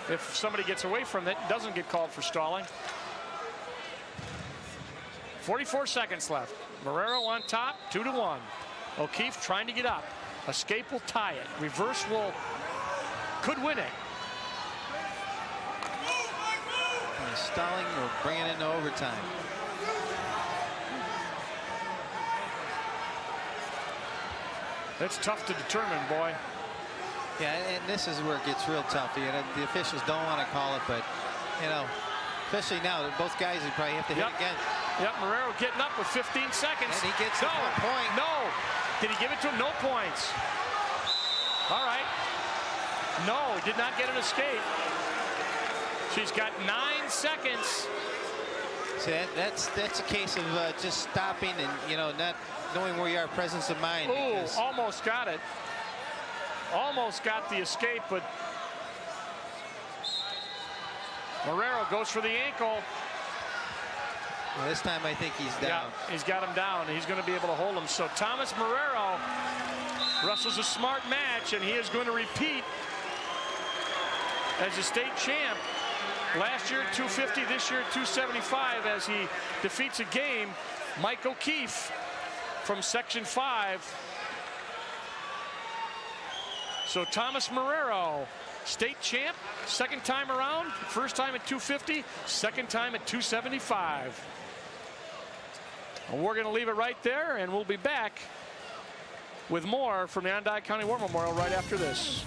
if somebody gets away from it, doesn't get called for stalling. 44 seconds left. Marrero on top, 2-1. O'Keefe trying to get up. Escape will tie it. Reverse could win it. And stalling will bring it into overtime. It's tough to determine, boy. Yeah, and this is where it gets real tough. You know, the officials don't want to call it, but, you know, especially now, both guys would probably have to hit again. Yep, Marrero getting up with 15 seconds. And he gets the 1 point. No. Did he give it to him? No points. All right. No, he did not get an escape. She's got 9 seconds. See, that's a case of just stopping and, you know, not knowing where you are, presence of mind. Ooh, almost got it. Almost got the escape, but Marrero goes for the ankle. Well, this time I think he's down. Yeah, he's got him down. He's going to be able to hold him. So Thomas Marrero wrestles a smart match, and he is going to repeat as a state champ. Last year at 250, this year at 275, as he defeats a game Mike O'Keefe from Section 5. So Thomas Marrero, state champ, second time around, first time at 250, second time at 275. And we're going to leave it right there, and we'll be back with more from the Onondaga County War Memorial right after this.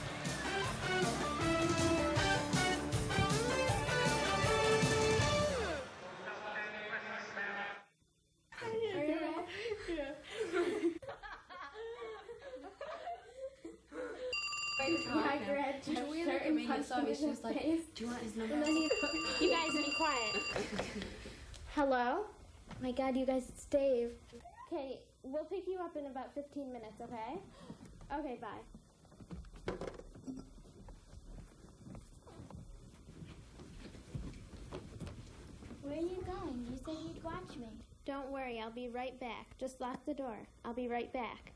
Do you want his number? You guys be quiet. Hello? My God, you guys, it's Dave. Okay, we'll pick you up in about 15 minutes, okay? Okay, bye. Where are you going? You said you'd watch me. Don't worry, I'll be right back. Just lock the door. I'll be right back.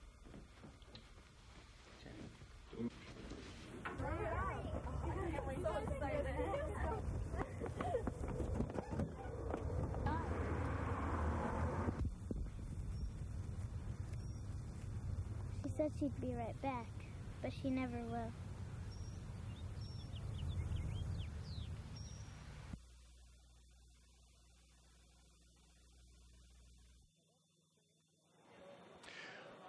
She said she'd be right back, but she never will.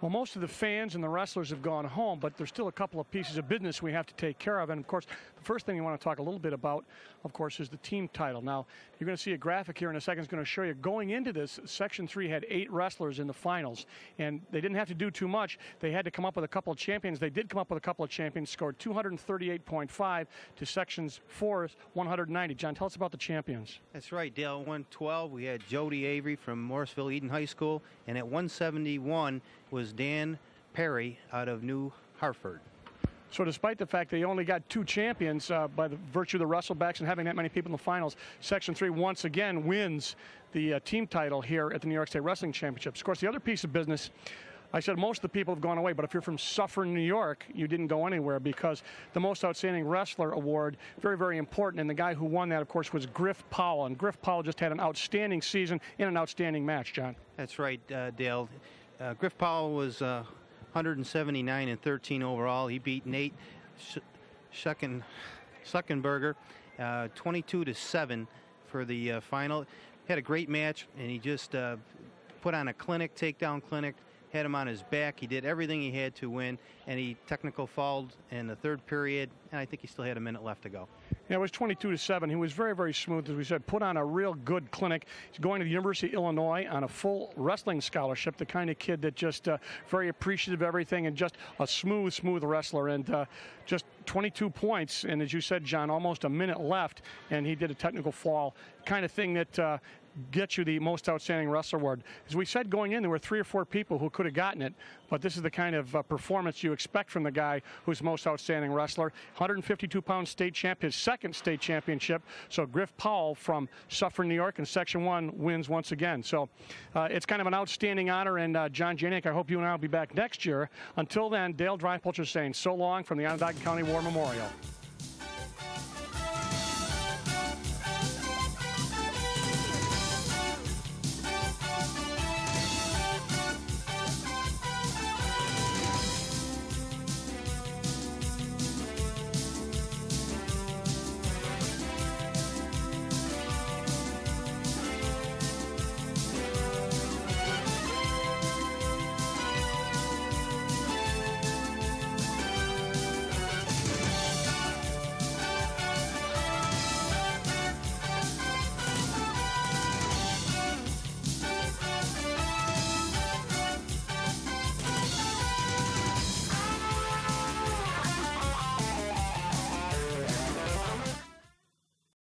Well, most of the fans and the wrestlers have gone home, but there's still a couple of pieces of business we have to take care of. And, of course, the first thing you want to talk a little bit about, of course, is the team title. Now, you're going to see a graphic here in a second. It's going to show you going into this, Section 3 had 8 wrestlers in the finals, and they didn't have to do too much. They had to come up with a couple of champions. They did come up with a couple of champions, scored 238.5 to Sections 4's 190. John, tell us about the champions. That's right, Dale. 112, we had Jody Avery from Morrisville Eden High School, and at 171 was Dan Perry out of New Hartford. So despite the fact they only got 2 champions by the virtue of the wrestlebacks and having that many people in the finals, Section 3 once again wins the team title here at the New York State Wrestling Championships. Of course, the other piece of business, I said most of the people have gone away, but if you're from Suffern, New York, you didn't go anywhere because the Most Outstanding Wrestler Award, very, very important. And the guy who won that, of course, was Griff Powell. And Griff Powell just had an outstanding season in an outstanding match, John. That's right, Dale. Griff Powell was 179 and 13 overall. He beat Nate Suckenberger 22-7 for the final. Had a great match, and he just put on a clinic, takedown clinic, had him on his back. He did everything he had to win, and he technical fouled in the third period, and I think he still had a minute left to go. Yeah, it was 22-7. He was very, very smooth, as we said, put on a real good clinic. He's going to the University of Illinois on a full wrestling scholarship, the kind of kid that just very appreciative of everything and just a smooth, smooth wrestler. And just 22 points, and as you said, John, almost a minute left, and he did a technical fall, kind of thing that gets you the Most Outstanding Wrestler Award. As we said going in, there were 3 or 4 people who could have gotten it, but this is the kind of performance you expect from the guy who's Most Outstanding Wrestler. 152-pound state champ, his second state championship. So Griff Powell from Suffern, New York in Section 1 wins once again. So it's kind of an outstanding honor, and John Janik, I hope you and I will be back next year. Until then, Dale Dreipolcher saying so long from the Onondaga County War Memorial.